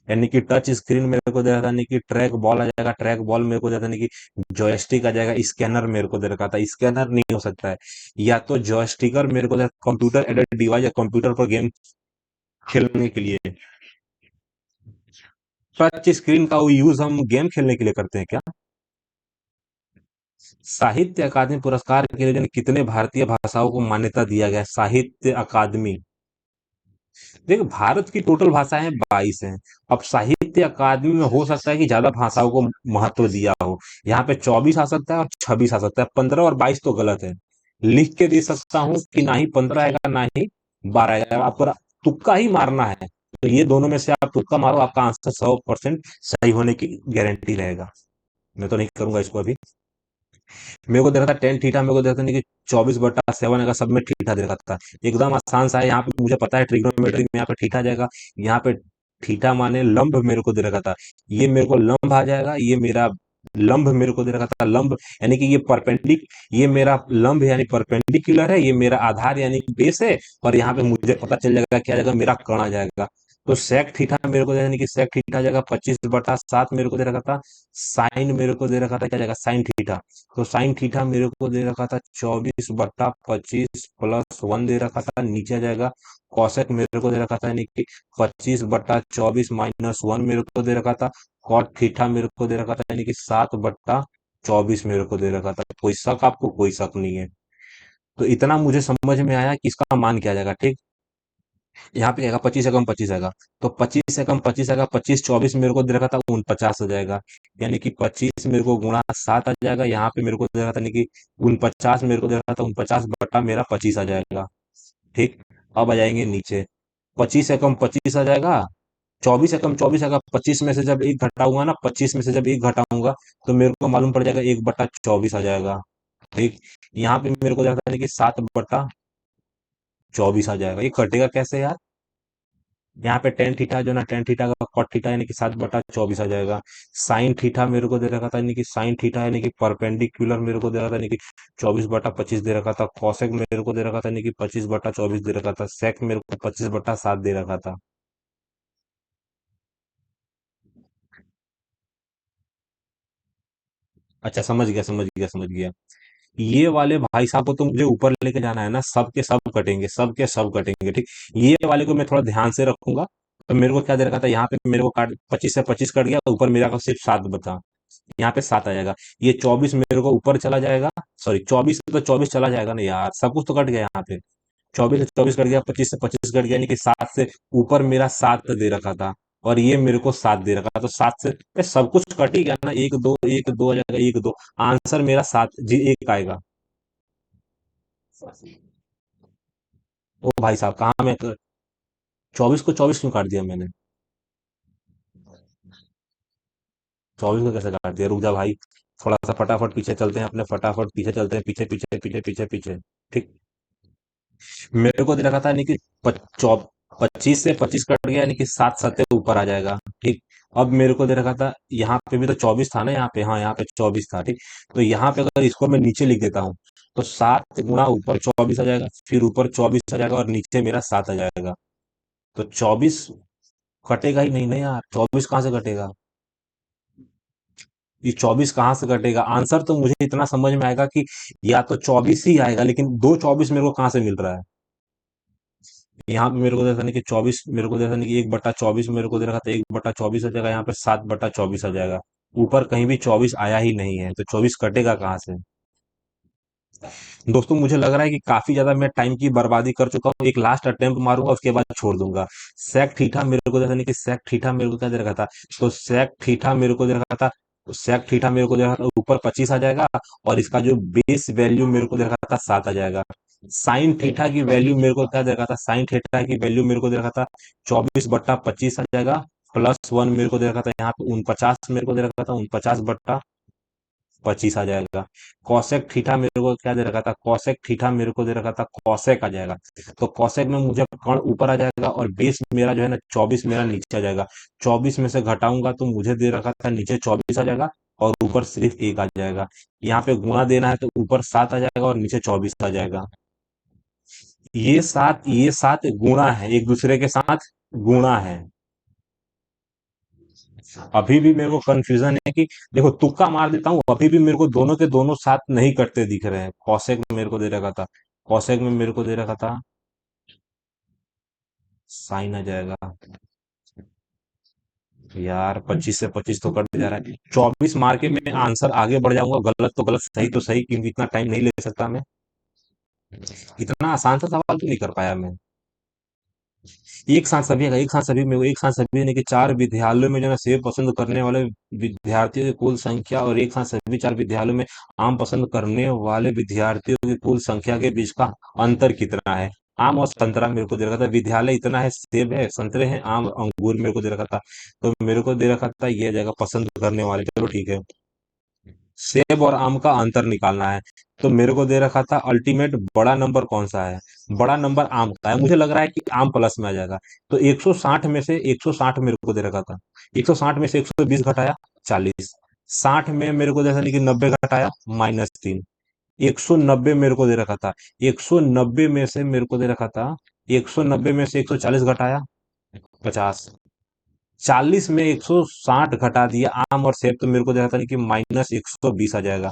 यानी कि टच स्क्रीन मेरे को दे रहा था, यानी कि ट्रैक बॉल आ जाएगा, ट्रैक बॉल मेरे को दे रहा था, यानी कि जॉयस्टिक आ जाएगा, स्कैनर मेरे को दे रखा था, स्कैनर नहीं हो सकता है। या तो जॉयस्टिकर मेरे को कंप्यूटर एडेड डिवाइस या कंप्यूटर पर गेम खेलने के लिए। टच स्क्रीन का यूज हम गेम खेलने के लिए करते हैं क्या? साहित्य अकादमी पुरस्कार के लिए जो है कितने भारतीय भाषाओं को मान्यता दिया गया है? साहित्य अकादमी, देखो भारत की टोटल भाषाएं 22 हैं। अब साहित्य अकादमी में हो सकता है कि ज्यादा भाषाओं को महत्व दिया हो। यहाँ पे 24 आ सकता है और 26 आ सकता है, 15 और 22 तो गलत है। लिख के दे सकता हूँ कि ना ही 15 आएगा ना ही 12 आएगा। आपको तुक्का ही मारना है तो ये दोनों में से आप तुक्का मारो, आपका आंसर 100% सही होने की गारंटी रहेगा। मैं तो नहीं करूंगा इसको अभी। मेरे को दे रखा था टेन थीटा, मेरे को दे रखा था नहीं कि 24/7 का, सब में थीटा दे रखा था। एकदम आसान सा है, यहाँ पे मुझे पता है ट्रिग्नोमेट्री में यहाँ पे थीटा जाएगा। यहाँ पे थीटा माने लंब मेरे को दे रखा था। ये मेरे को लंब आ जाएगा, ये मेरा लंब मेरे को दे रखा था, लंब यानी कि ये मेरा लंब यानी परपेंडिकुलर है, ये मेरा आधार यानी कि बेस है। और यहाँ पे मुझे पता चल जाएगा क्या आ जाएगा, मेरा कण आ जाएगा। तो सेक थीटा मेरे को यानी कि सेक थीटा आ जाएगा 25/7 मेरे को दे रखा था। साइन मेरे को दे रखा था क्या आ जाएगा, साइन थीटा। तो साइन थीटा मेरे को दे रखा था 24/25 +1 दे रखा था, नीचे आ जाएगा। कॉसेक मेरे को दे रखा था यानी कि 25/24 -1 मेरे को दे रखा था। कॉट थीटा मेरे को दे रखा था यानी कि 7/24 मेरे को दे रखा था। कोई शक आपको? कोई शक नहीं है। तो इतना मुझे समझ में आया कि इसका मान क्या आ जाएगा, ठीक। यहाँ पे आएगा 25 एकम 25 आएगा। तो 25 एकम 25 आएगा, 25/24 मेरे को दे रखा था 49 आ जाएगा। यानी कि 25 मेरे को गुणा 7 आ जाएगा। यहाँ पे मेरे को दे रखा था यानी कि 49 मेरे को दे रखा था, 49/मेरा 25 आ जाएगा। ठीक। अब आ जाएंगे नीचे। 25 एकम 25 आ जाएगा। 24 एकम 24 आएगा। 25 में से जब एक घटाऊंगा ना, 25 में से जब एक घटाऊंगा तो मेरे को मालूम पड़ जाएगा 1/24 आ जाएगा। ठीक। यहाँ पे मेरे को दे रखा था कि 7/24 आ जाएगा। ये कटेगा कैसे यार? यहाँ पे टेन थीटा जो ना, टेन थीटा का कॉट थीटा यानी कि 7/24 आ जाएगा। साइन थीटा मेरे को दे रखा था यानी कि साइन थीटा यानी कि परपेंडिकुलर मेरे को दे रखा था यानी कि 24/25 दे रखा था। कॉसेक मेरे को दे रखा था यानी कि 25/24 दे रखा था। सेक मेरे को 25/7 दे रखा था। अच्छा, समझ गया समझ गया समझ गया। ये वाले भाई साहब को तो मुझे ऊपर लेके जाना है ना, सब के सब कटेंगे, सब के सब कटेंगे, ठीक। ये वाले को मैं थोड़ा ध्यान से रखूंगा। तो मेरे को क्या दे रखा था, यहाँ पे मेरे को काट 25 से 25 कट गया, ऊपर मेरा का सिर्फ 7 बचा। यहाँ पे 7 आ जाएगा। ये 24 मेरे को ऊपर चला जाएगा। सॉरी, 24 से तो 24 चला जाएगा ना यार, सब कुछ तो कट गया यहाँ पे। 24 से 24 कट गया, 25 से 25 कट गया, यानी कि 7 से ऊपर मेरा 7 दे रखा था। और ये मेरे को 7 दे रखा था, तो 7 से सब कुछ कट ही गया ना। एक दो आ जाएगा, एक दो। आंसर मेरा 7 जी, एक आएगा। ओ भाई साहब, कहाँ मैं 24 को 24 क्यों काट दिया मैंने? 24 को कैसे काट दिया? रुक जा भाई। थोड़ा सा फटाफट पीछे चलते हैं, अपने फटाफट पीछे चलते हैं, पीछे पीछे पीछे पीछे पीछे। ठीक। मेरे को दे रखा था यानी कि 25 से 25 कट गया, यानी कि 7 सत्ते ऊपर आ जाएगा। ठीक। अब मेरे को दे रखा था, यहाँ पे भी तो 24 था ना, यहाँ पे, हाँ यहाँ पे 24 था, ठीक। तो यहाँ पे अगर इसको मैं नीचे लिख देता हूँ, तो 7 गुणा ऊपर 24 आ जाएगा, फिर ऊपर 24 आ जाएगा और नीचे मेरा 7 आ जाएगा। तो 24 कटेगा ही नहीं ना यार, 24 कहाँ से कटेगा? ये 24 कहाँ से कटेगा? आंसर तो मुझे इतना समझ में आएगा कि या तो 24 ही आएगा, लेकिन दो 24 मेरे को कहाँ से मिल रहा है? यहाँ पे मेरे को देखा नहीं कि 24 मेरे को देखा नहीं कि 1/24 मेरे को दे रखा था, 1/24 आ जाएगा। यहाँ पे 7/24 आ जाएगा। ऊपर कहीं भी 24 आया ही नहीं है, तो 24 कटेगा कहाँ से? दोस्तों, मुझे लग रहा है कि काफी ज्यादा मैं टाइम की बर्बादी कर चुका हूँ। एक लास्ट अटेम्प्ट मारूंगा, उसके बाद छोड़ दूंगा। सेक थीटा मेरे को देखा नहीं कि सेक थीटा मेरे को क्या दे रखा था। तो सेक थीटा मेरे को दे रखा था। तो सेक थीटा मेरे को दे रखा था, ऊपर 25 आ जाएगा। और इसका जो बेस वैल्यू मेरे को दे रखा था, 7 आ जाएगा। साइन थीटा की वैल्यू मेरे को क्या दे रखा था, साइन थीटा की वैल्यू मेरे को दे रखा था 24/25 आ जाएगा। +1 मेरे को दे रखा था, यहाँ पे 49 मेरे को दे रखा था, 49/25 आ जाएगा। कॉसेक थीटा मेरे को क्या दे रखा था, कॉसेक थीटा मेरे को दे रखा था, कॉसेक आ जाएगा। तो कॉसेक में मुझे कण ऊपर आ जाएगा और बेस मेरा जो है ना 24 मेरा नीचे आ जाएगा। 24 में से घटाऊंगा तो मुझे दे रखा था नीचे 24 आ जाएगा और ऊपर सिर्फ एक आ जाएगा। यहाँ पे गुणा देना है तो ऊपर 7 आ जाएगा और नीचे 24 आ जाएगा। ये सात गुणा है, एक दूसरे के साथ गुणा है। अभी भी मेरे को कंफ्यूजन है कि देखो, तुक्का मार देता हूँ, अभी भी मेरे को दोनों के दोनों साथ नहीं कटते दिख रहे हैं। कौशिक में मेरे को दे रखा था, कौशिक में मेरे को दे रखा था साइन आ जाएगा। यार 25 से 25 तो कट जा रहा है। 24 मार के मैं आंसर आगे बढ़ जाऊंगा, गलत तो गलत, सही तो सही, क्योंकि इतना टाइम नहीं ले सकता मैं। इतना आसान सा सवाल तो नहीं कर पाया मैं। एक साथ सभी ने कि चार विद्यालयों में जो है सेब पसंद करने वाले विद्यार्थियों की कुल संख्या और एक साथ सभी चार विद्यालयों में आम पसंद करने वाले विद्यार्थियों की कुल संख्या के बीच का अंतर कितना है? आम और संतरा मेरे को दे रखा था, विद्यालय इतना है, सेब है, संतरे हैं, आम अंगूर मेरे को दे रखा था। तो मेरे को दे रखा था ये जगह पसंद करने वाले, चलो ठीक है। सेब और आम का अंतर निकालना है। तो मेरे को दे रखा था अल्टीमेट बड़ा नंबर कौन सा है। बड़ा नंबर आम का है, मुझे लग रहा है कि आम प्लस में आ जाएगा। तो 160 में से 160 मेरे को दे रखा था, 160 में से 120 घटाया 40, 60 में मेरे को जैसा नहीं कि 90 घटाया -3, 190 मेरे को दे रखा था, 190 में से मेरे को दे रखा था, 190 में से 140 घटाया 50, 40 में 160 घटा दिया आम और सेब, तो मेरे को दे रहा था कि -120 आ जाएगा,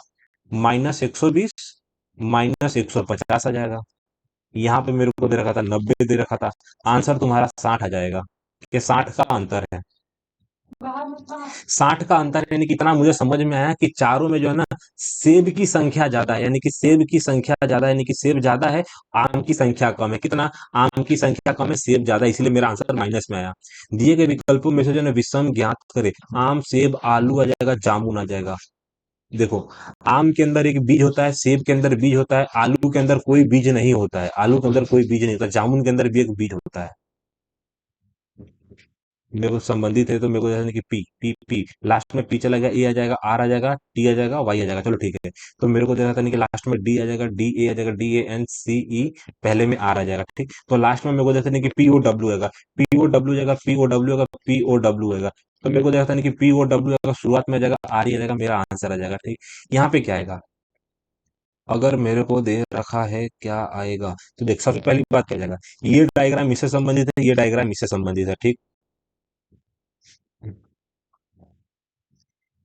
-120 -150 आ जाएगा। यहाँ पे मेरे को दे रखा था 90 दे रखा था, आंसर तुम्हारा 60 आ जाएगा। ये 60 का अंतर है, 60 का अंतर है, यानी कि इतना मुझे समझ में आया कि चारों में जो है ना सेब की संख्या ज्यादा है, यानी कि सेब की संख्या ज्यादा है, यानी कि सेब ज्यादा है, आम की संख्या कम है। कितना? आम की संख्या कम है, सेब ज्यादा है, इसलिए मेरा आंसर माइनस में आया। दिए गए विकल्पों में से जो है ना विषम ज्ञात करे, आम सेब आलू आ जाएगा, जामुन आ जाएगा। देखो, आम के अंदर एक बीज होता है, सेब के अंदर बीज होता है, आलू के अंदर कोई बीज नहीं होता है, आलू के अंदर कोई बीज नहीं होता, जामुन के अंदर भी एक बीज होता है। मेरे को संबंधित है तो मेरे को जैसे कि पी पी पी लास्ट में पी चला गया, ए आ जाएगा, आर आ जाएगा, टी आ जाएगा, वाई आ जाएगा, चलो ठीक है। तो मेरे को देखा था नहीं कि लास्ट में डी आ जाएगा, डी ए आ जाएगा, डी ए एन सी ई, पहले में आर आ जाएगा, ठीक। तो लास्ट में मेरे को देखा नहीं कि पी ओ डब्ल्यू आएगा, पी ओ डब्ल्यू जाएगा, पी ओ डब्ल्यू आएगा, पी ओ डब्ल्यू आएगा। तो मेरे को देखा था नहीं कि पी ओ डब्ल्यू आएगा, शुरुआत में आ जाएगा, आर ही आ जाएगा, मेरा आंसर आ जाएगा, ठीक। यहाँ पे क्या आएगा? अगर मेरे को दे रखा है क्या आएगा, तो देख सबसे पहली बात क्या जाएगा, ये डायग्राम इससे संबंधित है, ये डायग्राम इससे संबंधित है, ठीक।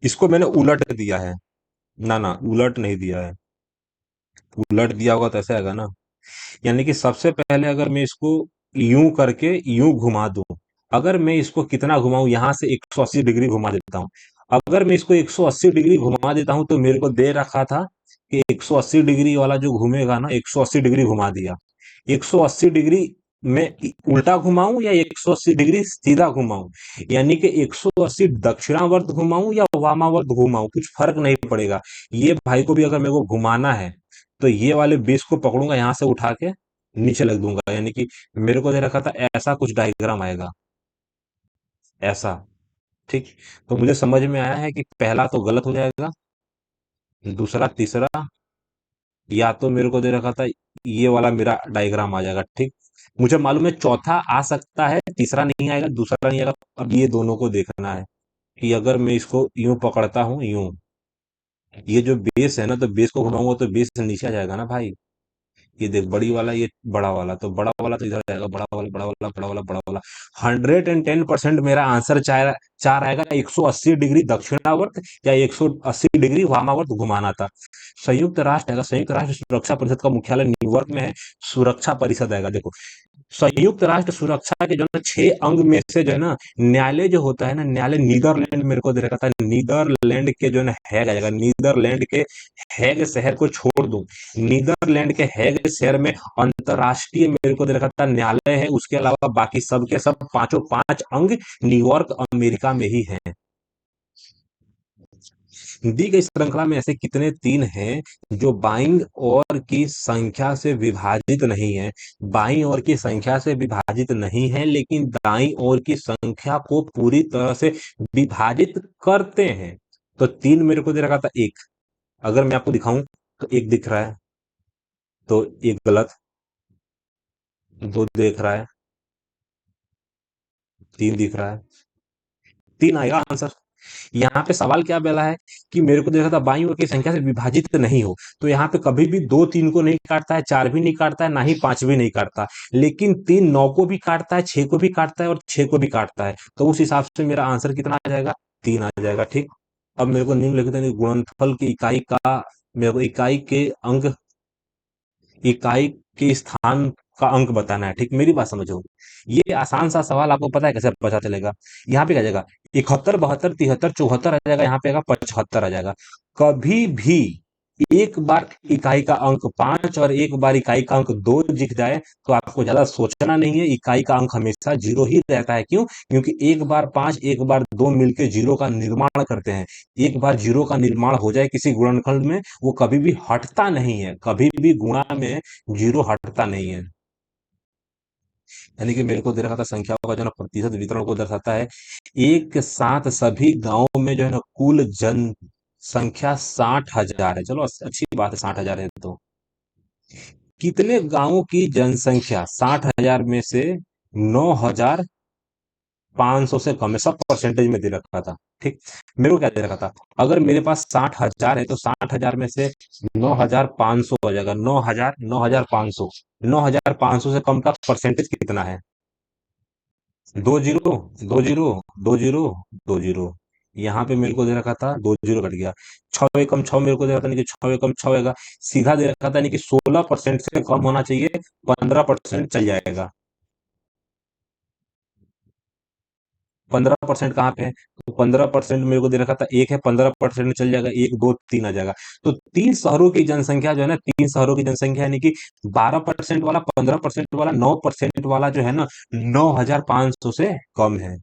इसको मैंने उलट दिया है। ना ना, उलट नहीं दिया है। उलट दिया होगा तो ऐसे आएगा ना। यानी कि सबसे पहले अगर मैं इसको यूं करके यूं घुमा दूं, अगर मैं इसको कितना घुमाऊं, यहां से 180 डिग्री घुमा देता हूं। अगर मैं इसको 180 डिग्री घुमा देता हूं तो मेरे को दे रखा था कि 180 डिग्री वाला जो घूमेगा ना, 180 डिग्री घुमा दिया। 180 डिग्री मैं उल्टा घुमाऊं या 180 डिग्री सीधा घुमाऊं, यानी कि 180 दक्षिणावर्त घुमाऊं या वामावर्त घुमाऊं, कुछ फर्क नहीं पड़ेगा। ये भाई को भी अगर मेरे को घुमाना है तो ये वाले बेस को पकड़ूंगा, यहां से उठा के नीचे लग दूंगा, यानी कि मेरे को दे रखा था ऐसा कुछ डायग्राम आएगा, ऐसा, ठीक। तो मुझे समझ में आया है कि पहला तो गलत हो जाएगा, दूसरा तीसरा, या तो मेरे को दे रखा था ये वाला मेरा डायग्राम आ जाएगा, ठीक। मुझे मालूम है चौथा आ सकता है, तीसरा नहीं आएगा, दूसरा नहीं आएगा। अब ये दोनों को देखना है कि अगर मैं इसको यूं पकड़ता हूं, यूं, ये जो बेस है ना, तो बेस को घुमाऊंगा तो बेस नीचे आ जाएगा ना भाई। ये देख बड़ी वाला, ये बड़ा वाला, तो बड़ा वाला तो इधर जाएगा, बड़ा वाला, बड़ा वाला, बड़ा वाला, बड़ा वाला। 110% मेरा आंसर चार चार आएगा। 180 डिग्री दक्षिणावर्त या 180 डिग्री वामावर्त घुमाना था। संयुक्त राष्ट्र आएगा, संयुक्त राष्ट्र सुरक्षा परिषद का मुख्यालय न्यूयॉर्क में है, सुरक्षा परिषद आएगा। देखो, संयुक्त राष्ट्र सुरक्षा के जो है ना 6 अंग में से जो है ना न्यायालय जो होता है ना, न्यायालय नीदरलैंड मेरे को दे रखा था, नीदरलैंड के जो है ना हैग आ जाएगा, नीदरलैंड के हैग शहर को छोड़ दूं, नीदरलैंड के हैग शहर में अंतरराष्ट्रीय मेरे को दे रखा था न्यायालय है, उसके अलावा बाकी सब के सब पांचों पांच अंग न्यूयॉर्क अमेरिका में ही हैं। दी गई श्रृंखला में ऐसे कितने तीन हैं जो बाईं ओर की संख्या से विभाजित नहीं है, बाईं ओर की संख्या से विभाजित नहीं है, लेकिन दाईं ओर की संख्या को पूरी तरह से विभाजित करते हैं। तो तीन मेरे को दे रखा था, एक, अगर मैं आपको दिखाऊं तो एक दिख रहा है, तो एक गलत, दो दिख रहा है, तीन दिख रहा है, तीन आएगा आंसर। यहाँ पे सवाल क्या बोला है कि मेरे को देखा था बाईं ओर की संख्या से विभाजित नहीं हो, तो यहाँ पे कभी भी दो तीन को नहीं काटता है, चार भी नहीं काटता है, ना ही पांच भी नहीं काटता, लेकिन तीन नौ को भी काटता है, छह को भी काटता है और छह को भी काटता है। तो उस हिसाब से मेरा आंसर कितना आ जाएगा? तीन आ जाएगा, ठीक। अब मेरे को निम्नलिखित में गुणनफल की इकाई का, मेरे को इकाई के अंक, इकाई के स्थान का अंक बताना है, ठीक। मेरी बात समझो, ये आसान सा सवाल, आपको पता है कैसे पता चलेगा। यहाँ पे क्या जाएगा, 71 72 73 74 आ जाएगा, यहाँ पे आएगा 75 आ जाएगा। कभी भी एक बार इकाई का अंक 5 और एक बार इकाई का अंक 2 दिख जाए तो आपको ज्यादा सोचना नहीं है, इकाई का अंक हमेशा जीरो ही रहता है। क्यों? क्योंकि एक बार 5 एक बार 2 मिलके जीरो का निर्माण करते हैं। एक बार जीरो का निर्माण हो जाए किसी गुणनखंड में, वो कभी भी हटता नहीं है, कभी भी गुणा में जीरो हटता नहीं है। यानी कि मेरे को दे रखा था संख्याओं का जो है ना प्रतिशत वितरण को दर्शाता है, एक साथ सभी गांवों में जो है ना कुल जन संख्या 60,000 है, चलो अच्छी बात है, 60,000 है तो कितने गांवों की जनसंख्या 60,000 में से 9,500 से कम है? सब परसेंटेज में दे रखा था। ठीक, मेरे को क्या दे रखा था, अगर मेरे पास 60,000 है तो 60,000 में से 9,500 हो जाएगा, 9,000, 9,500, 9,500 से कम का परसेंटेज कितना है? 2 जीरो, 2 जीरो, 2 जीरो, 2 जीरो। यहाँ पे मेरे को दे रखा था, 2 जीरो कट गया। 6 एकम 6 मेरे को दे रखा था, नहीं कि 6 एकम 6 होगा। सीधा दे रखा था, नहीं कि 16% से कम होना चाहिए, 15% चल जाएगा। 15% कहाँ पे है? तो 15% मेरे को दे रखा था, एक है, 15% में चल जाएगा, एक, दो, तीन आ जाएगा। तो 3 शहरों की जनसंख्या जो है ना, 3 शहरों की जनसंख्या यानी कि 12% वाला, 15% वाला, 9% वाला जो है ना, 9,500 से कम है।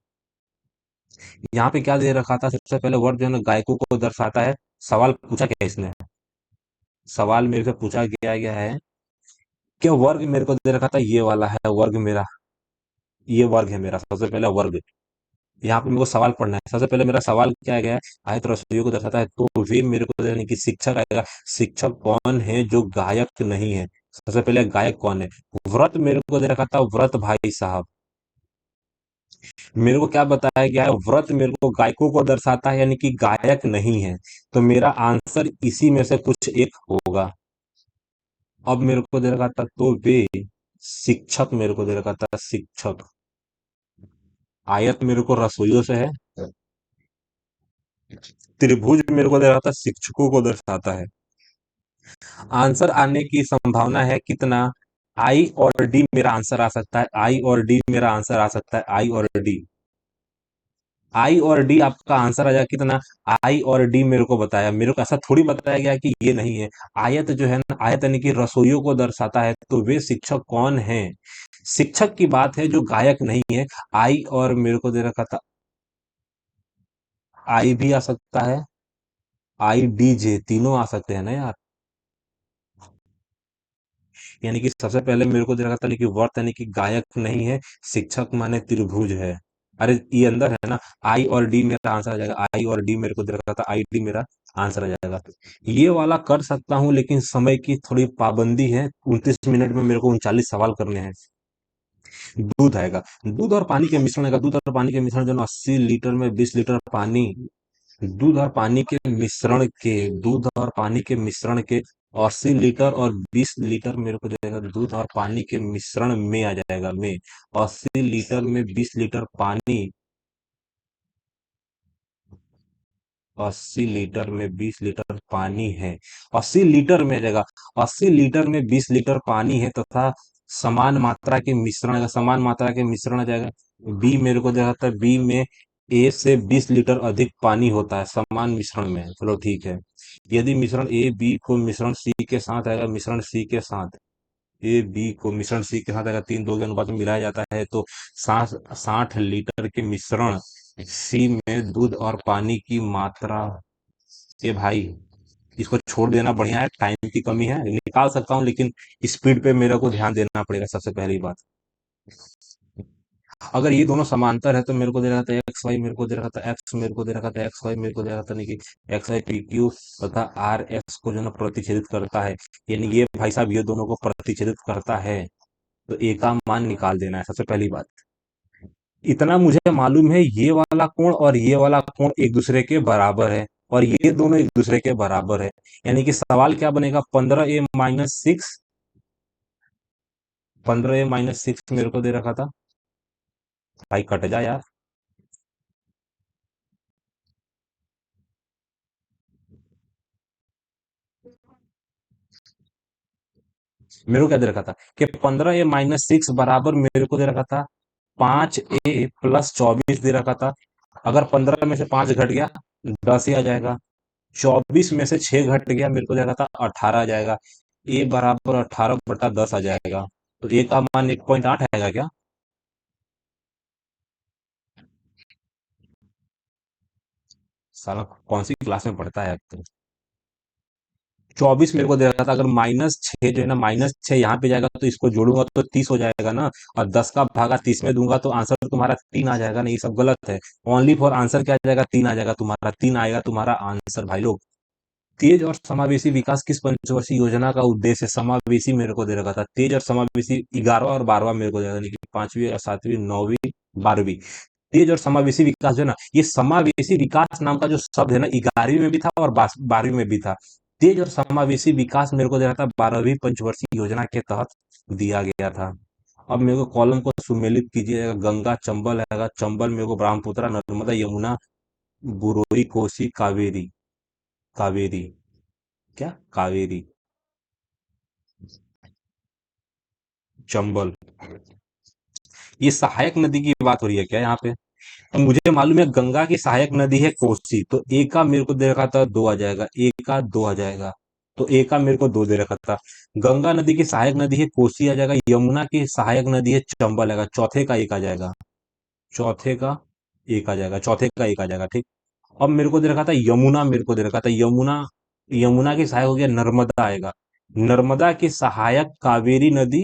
यहाँ पे क्या दे रखा था, सबसे पहले वर्ड जो है ना गायकों को दर्शाता है। सवाल पूछा क्या इसने? सवाल मेरे से पूछा गया है कि वर्ग मेरे को दे रखा था, ये वाला है वर्ग मेरा, ये वर्ग है मेरा, सबसे पहला वर्ग। यहाँ पे मेरे को सवाल पढ़ना है। सबसे पहले मेरा सवाल क्या गया है, आयत रसोइयों को दर्शाता है, तो वे मेरे को यानी कि शिक्षक आएगा। शिक्षक कौन है जो गायक नहीं है? सबसे पहले गायक कौन है? व्रत मेरे को दे रखा था, व्रत भाई साहब। मेरे को क्या बताया गया है, व्रत मेरे को गायकों को दर्शाता है, यानी कि गायक नहीं है। तो मेरा आंसर इसी में से कुछ एक होगा। अब मेरे को दे रखा था, तो वे शिक्षक मेरे को दे रखा था, शिक्षक। आयत मेरे को रसोइयों से है। त्रिभुज मेरे को दे रहा था, शिक्षकों को दर्शाता है। आंसर आने की संभावना है कितना? आई और डी मेरा आंसर आ सकता है, आई और डी मेरा आंसर आ सकता है, आई और डी। आई और डी आपका आंसर आ जाएगा कितना? आई और डी मेरे को बताया, मेरे को ऐसा थोड़ी बताया गया कि ये नहीं है। आयत जो है ना, आयत यानी कि रसोइयों को दर्शाता है, तो वे शिक्षक कौन है? शिक्षक की बात है जो गायक नहीं है। आई और मेरे को दे रखा था, आई भी आ सकता है, आई डी जे तीनों आ सकते हैं ना यार। यानी कि सबसे पहले मेरे को दे रखा था, लेकिन वर्त यानी कि गायक नहीं है, शिक्षक माने त्रिभुज है। अरे ये अंदर है ना, आई और डी मेरा आंसर आ जाएगा, आई और डी मेरे को दे रखा था, आई डी मेरा आंसर आ जाएगा। ये वाला कर सकता हूँ, लेकिन समय की थोड़ी पाबंदी है, 29 मिनट में मेरे को 39 सवाल करने हैं। दूध आएगा, दूध और पानी के मिश्रण आएगा, दूध और पानी के मिश्रण जो 80 लीटर में 20 लीटर पानी, दूध और पानी के मिश्रण के, दूध और पानी के मिश्रण के 80 लीटर और 20 लीटर मेरे को जाएगा, दूध और पानी के मिश्रण में आ जाएगा, में 80 लीटर में 20 लीटर पानी, 80 लीटर में 20 लीटर पानी है, 80 लीटर में आ जाएगा, 80 लीटर में 20 लीटर पानी है तथा समान मात्रा के मिश्रण आएगा, समान मात्रा के मिश्रण आ जाएगा। बी मेरे को देखा था, बी में ए से 20 लीटर अधिक पानी होता है समान मिश्रण में, चलो ठीक है। यदि मिश्रण ए बी को मिश्रण सी के साथ आएगा, मिश्रण सी के साथ, ए बी को मिश्रण सी के साथ अगर 3-2 के अनुपात में मिलाया जाता है तो 60 लीटर के मिश्रण सी में दूध और पानी की मात्रा, ये भाई इसको छोड़ देना बढ़िया है, टाइम की कमी है, निकाल सकता हूँ लेकिन स्पीड पे मेरे को ध्यान देना पड़ेगा, सबसे पहली बात। अगर ये दोनों समांतर है तो मेरे को दे रहा था एक्स वाई, मेरे को दे रहा था एक्स, मेरे को दे रहा था एक्स वाई, मेरे को दे रहा था नहीं कि एक्स वाई पी क्यू तथा आर एक्स को जो ना प्रतिच्छेदित करता है, यानी ये भाई साहब ये दोनों को प्रतिच्छेदित करता है, तो ए का मान निकाल देना है, सबसे पहली बात। इतना मुझे मालूम है, ये वाला कोण और ये वाला कोण एक दूसरे के बराबर है, और ये दोनों एक दूसरे के बराबर है, यानी कि सवाल क्या बनेगा, 15a-6, 15a-6 मेरे को दे रखा था। भाई कट जा यार। मेरे को क्या दे रखा था कि 15a-6 बराबर मेरे को दे रखा था 5a+24 दे रखा था। अगर 15 में से 5 घट गया, 10 ही आ जाएगा। 24 में से 6 घट गया, मेरे को दे रखा था 18 आ जाएगा। ए बराबर 18/10 आ जाएगा। तो ए का मान 1.8 आएगा क्या? साला कौन सी क्लास में पढ़ता है अब तो। 24 मेरे को दे रहा था, अगर -6 जो है ना, -6 यहाँ पे जाएगा तो इसको जोड़ूंगा तो 30 हो जाएगा ना, और 10 का भागा 30 में दूंगा तो आंसर तुम्हारा 3 आ जाएगा ना, ये सब गलत है। ओनली फॉर आंसर क्या आ जाएगा, 3 आ जाएगा तुम्हारा, 3 आएगा तुम्हारा आंसर भाई लोग। तेज और समावेशी विकास किस पंचवर्षीय योजना का उद्देश्य है? समावेशी मेरे को दे रखा था, तेज और समावेशी 11वां और 12वां मेरे को दे रखा था, यानी कि 5वीं और 7वीं 9वीं 12वीं। तेज और समावेशी विकास जो है ना, ये समावेशी विकास नाम का जो शब्द है ना, 11वीं में भी था और 12वीं में भी था। तेज और समावेशी विकास मेरे को दे रहा था 12वीं पंचवर्षीय योजना के तहत दिया गया था। अब मेरे को कॉलम को सुमेलित कीजिएगा। गंगा चंबल है, चंबल मेरे को ब्रह्मपुत्र नर्मदा यमुना बुरोई कोसी कावेरी। कावेरी, क्या कावेरी, चंबल। ये सहायक नदी की बात हो रही है क्या यहाँ पे? अब मुझे मालूम है गंगा की सहायक नदी है कोसी, तो ए का मेरे को दे रखा था दो आ जाएगा, ए का दो आ जाएगा, तो ए का मेरे को दो दे रखा था। गंगा नदी की सहायक नदी है कोसी आ जाएगा, यमुना की सहायक नदी है चंबल आएगा, चौथे का एक आ जाएगा, चौथे का एक आ जाएगा, चौथे का एक आ जाएगा, ठीक। अब मेरे को दे रखा था यमुना, मेरे को दे रखा था यमुना, यमुना की सहायक हो गया नर्मदा आएगा, नर्मदा की सहायक कावेरी नदी,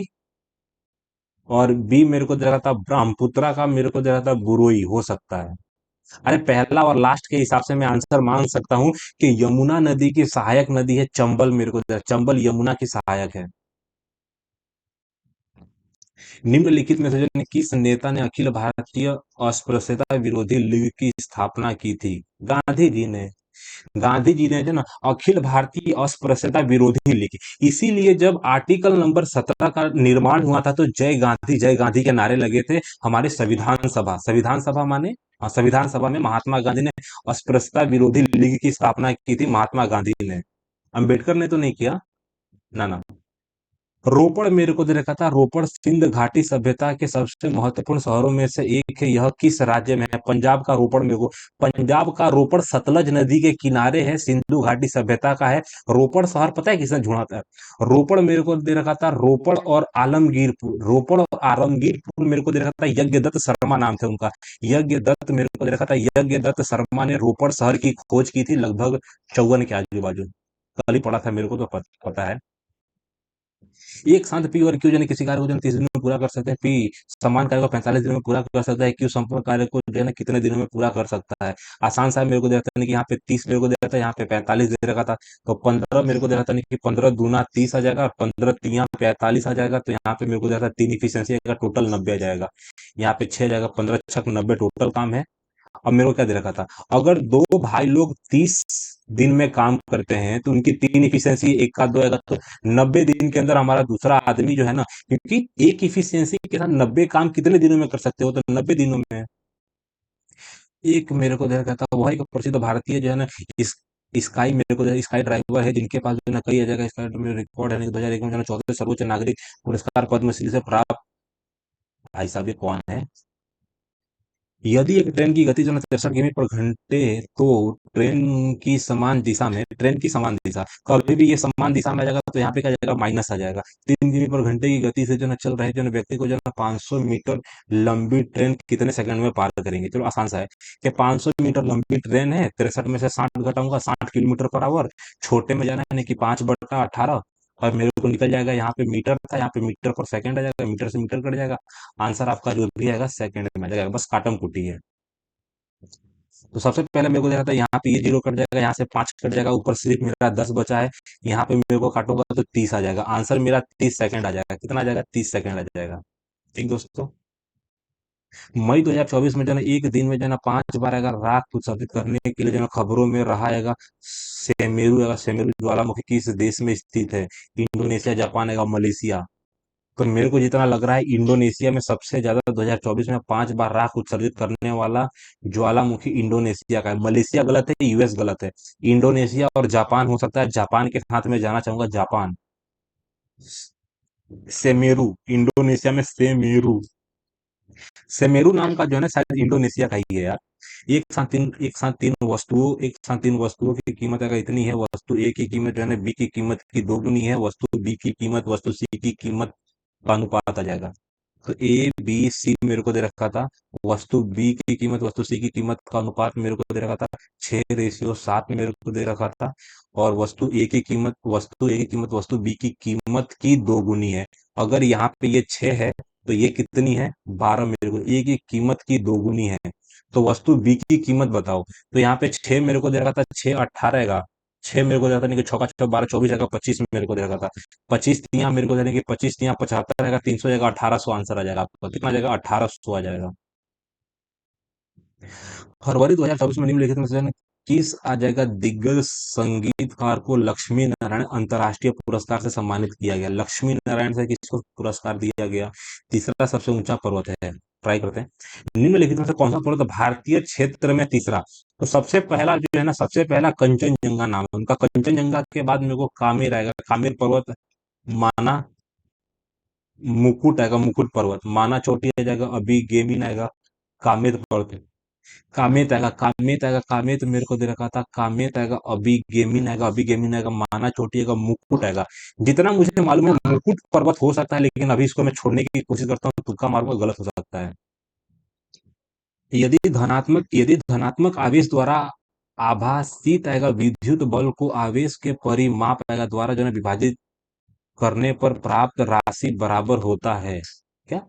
और बी मेरे को दे रहा था ब्रह्मपुत्रा का मेरे को दे रहा था बुरोई हो सकता है। अरे पहला और लास्ट के हिसाब से मैं आंसर मान सकता हूँ कि यमुना नदी की सहायक नदी है चंबल, मेरे को चंबल यमुना की सहायक है। निम्नलिखित में से जो किस नेता ने अखिल भारतीय अस्पृश्यता विरोधी लीग की स्थापना की थी? गांधी जी ने। गांधी जी ने जो ना अखिल भारतीय अस्पृश्यता विरोधी लीग, इसीलिए जब आर्टिकल नंबर 17 का निर्माण हुआ था तो जय गांधी के नारे लगे थे हमारे संविधान सभा, संविधान सभा माने, हाँ, संविधान सभा में महात्मा गांधी ने अस्पृश्यता विरोधी लीग की स्थापना की थी, महात्मा गांधी ने। अंबेडकर ने तो नहीं किया ना, ना। रोपड़ मेरे को दे रखा था, रोपड़ सिंध घाटी सभ्यता के सबसे महत्वपूर्ण शहरों में से एक है, यह किस राज्य में है? पंजाब का रोपड़ मेरे को, पंजाब का रोपड़ सतलज नदी के किनारे है, सिंधु घाटी सभ्यता का है। रोपड़ शहर पता है किसने ढूंढा था? रोपड़ मेरे को दे रखा था, रोपड़ और आलमगीरपुर, रोपड़ और आलमगीरपुर मेरे को दे रखा था, यज्ञ दत्त शर्मा नाम थे उनका, यज्ञ दत्त मेरे को दे रखा था, यज्ञ दत्त शर्मा ने रोपड़ शहर की खोज की थी लगभग 54 के आजू बाजू, कल ही पढ़ा था, मेरे को तो पता है। एक साथ पी और क्यू यानी किसी कार्य को जो है 30 दिनों में पूरा कर सकते हैं, पी समान कार्य को 45 दिनों में पूरा कर सकता है, क्यू संपूर्ण कार्य को जो है ना कितने दिनों में पूरा कर सकता है? आसान सा मेरे को दे रखा था कि यहाँ पे 30 मेरे को दे रखा था, यहाँ पे 45 दे रखा था, तो 15 मेरे को दे रहा था कि 15 दूना 30 आ जाएगा और 15 तिया 45 आ जाएगा, तो यहाँ पे मेरे को दे रहा था 3 इफिशियंसी आएगा, टोटल 90 आ जाएगा। यहाँ पे 6 जाएगा, 15 छक 90 टोटल काम है। अब मेरे को क्या दे रखा था? अगर दो भाई लोग 30 दिन में काम करते हैं तो उनकी 3 इफिशियंसी, एक का दो आएगा, तो 90 दिन के अंदर हमारा दूसरा आदमी जो है ना, क्योंकि एक इफिशियंसी के साथ 90 काम कितने दिनों में कर सकते हो? तो 90 दिनों में। एक मेरे को दे रखा था, वह एक प्रसिद्ध भारतीय जो है ना, इस स्काई मेरे को स्काई ड्राइवर है, जिनके पास जो है ना कई जगह स्काई में रिकॉर्ड है, 2001 में जो है ना 14 सर्वोच्च नागरिक पुरस्कार पद्मश्री से प्राप्त। भाई साहब ये कौन है? यदि एक ट्रेन की गति जो है 63 किमी पर घंटे, तो ट्रेन की समान दिशा कभी भी ये समान दिशा में आ जाएगा, तो यहाँ पे क्या जाएगा? माइनस आ जाएगा। 3 किमी पर घंटे की गति से जो है चल रहे जो है व्यक्ति को जो है 500 मीटर लंबी ट्रेन कितने सेकंड में पार करेंगे? चलो आसान सा है कि 500 मीटर लंबी ट्रेन है, 63 में से 60 घटाऊंगा, 60 किलोमीटर पर आवर, छोटे में जाना है यानी कि 5/18, और मेरे को निकल जाएगा, यहाँ पे मीटर था, यहाँ पे मीटर पर सेकंड आ जाएगा, मीटर से मीटर कट जाएगा, आंसर आपका जो भी आएगा सेकंड में आ जाएगा, बस काटम कुटी है। तो सबसे पहले मेरे को देखा था यहाँ पे ये जीरो कट जाएगा, यहाँ से 5 कट जाएगा, ऊपर सिर्फ मेरा 10 बचा है, यहाँ पे मेरे को काटूंगा तो 30 आ जाएगा, आंसर मेरा 30 सेकंड आ जाएगा। कितना आ जाएगा? 30 सेकंड आ जाएगा। ठीक दोस्तों, मई 2024 में जो है ना, एक दिन में जो है ना 5 बार अगर राख उत्सर्जित करने के लिए जो है ना खबरों में रहा है, सेमेरू ज्वालामुखी किस देश में स्थित है? इंडोनेशिया, जापान है, मलेशिया। तो मेरे को जितना लग रहा है इंडोनेशिया में सबसे ज्यादा 2024 में 5 बार राख उत्सर्जित करने वाला ज्वालामुखी इंडोनेशिया का है। मलेशिया गलत है, यूएस गलत है, इंडोनेशिया और जापान हो सकता है, जापान के साथ में जाना चाहूंगा, जापान। सेमेरू, इंडोनेशिया में सेमेरू, सेमेरू नाम का जो है ना शायद इंडोनेशिया का ही है यार। एक साथ तीन वस्तुओं की कीमत अगर इतनी है, वस्तु ए की कीमत जो है ना बी की कीमत की दोगुनी है, वस्तु बी की कीमत वस्तु सी की कीमत का अनुपात आ जाएगा। तो ए बी सी मेरे को दे रखा था, वस्तु बी की कीमत वस्तु सी की कीमत का अनुपात मेरे को दे रखा था 6:7 मेरे को दे रखा था, और वस्तु ए की कीमत वस्तु बी की कीमत की दोगुनी है। अगर यहाँ पे ये 6 है तो ये कितनी है? 12 मेरे को, ए की कीमत की दोगुनी है, तो वस्तु बी की कीमत बताओ। तो यहाँ पे 6 मेरे को दे रखा था, 6 18 आएगा, छह मेरे को देता नहीं कि छक्का छक्का 12 24 आएगा, 25 मेरे को दे रखा था। 25 तियां मेरे को देने की, 25 तियां 75 आएगा, 300 जाएगा, 1800 आंसर आ जाएगा आपका। कितना आ जाएगा? 1800 आ जाएगा। फरवरी 2024 में निम्नलिखित में से किस आ जाएगा दिग्गज संगीतकार को लक्ष्मी नारायण अंतर्राष्ट्रीय पुरस्कार से सम्मानित किया गया? लक्ष्मी नारायण से किसको पुरस्कार दिया गया? तीसरा सबसे ऊंचा पर्वत है, ट्राई करते हैं। निम्नलिखित में से कौन सा पर्वत भारतीय क्षेत्र में तीसरा? तो सबसे पहला जो है ना, सबसे पहला कंचनजंगा नाम है उनका। कंचनजंगा के बाद मेरे को कामेर आएगा, कामेर पर्वत। माना, मुकुट आएगा, मुकुट पर्वत। माना चोटी आ जाएगा, अभी गेमिन आएगा। कामेर पर्वत, कामेत आएगा, कामेत आएगा, कामेत मेरे को दे रखा था। कामेत आएगा, अभी गेमिन आएगा, अभी गेमिन आएगा, माना चोटी आएगा, मुकुट आएगा। जितना मुझे मालूम है मुकुट पर्वत हो सकता है, लेकिन अभी इसको मैं छोड़ने की कोशिश करता हूँ, तुक्का मारूंगा, गलत हो सकता है। यदि धनात्मक आवेश द्वारा आभासित आएगा विद्युत बल को आवेश के परिमाप आएगा द्वारा जो है विभाजित करने पर प्राप्त राशि बराबर होता है क्या?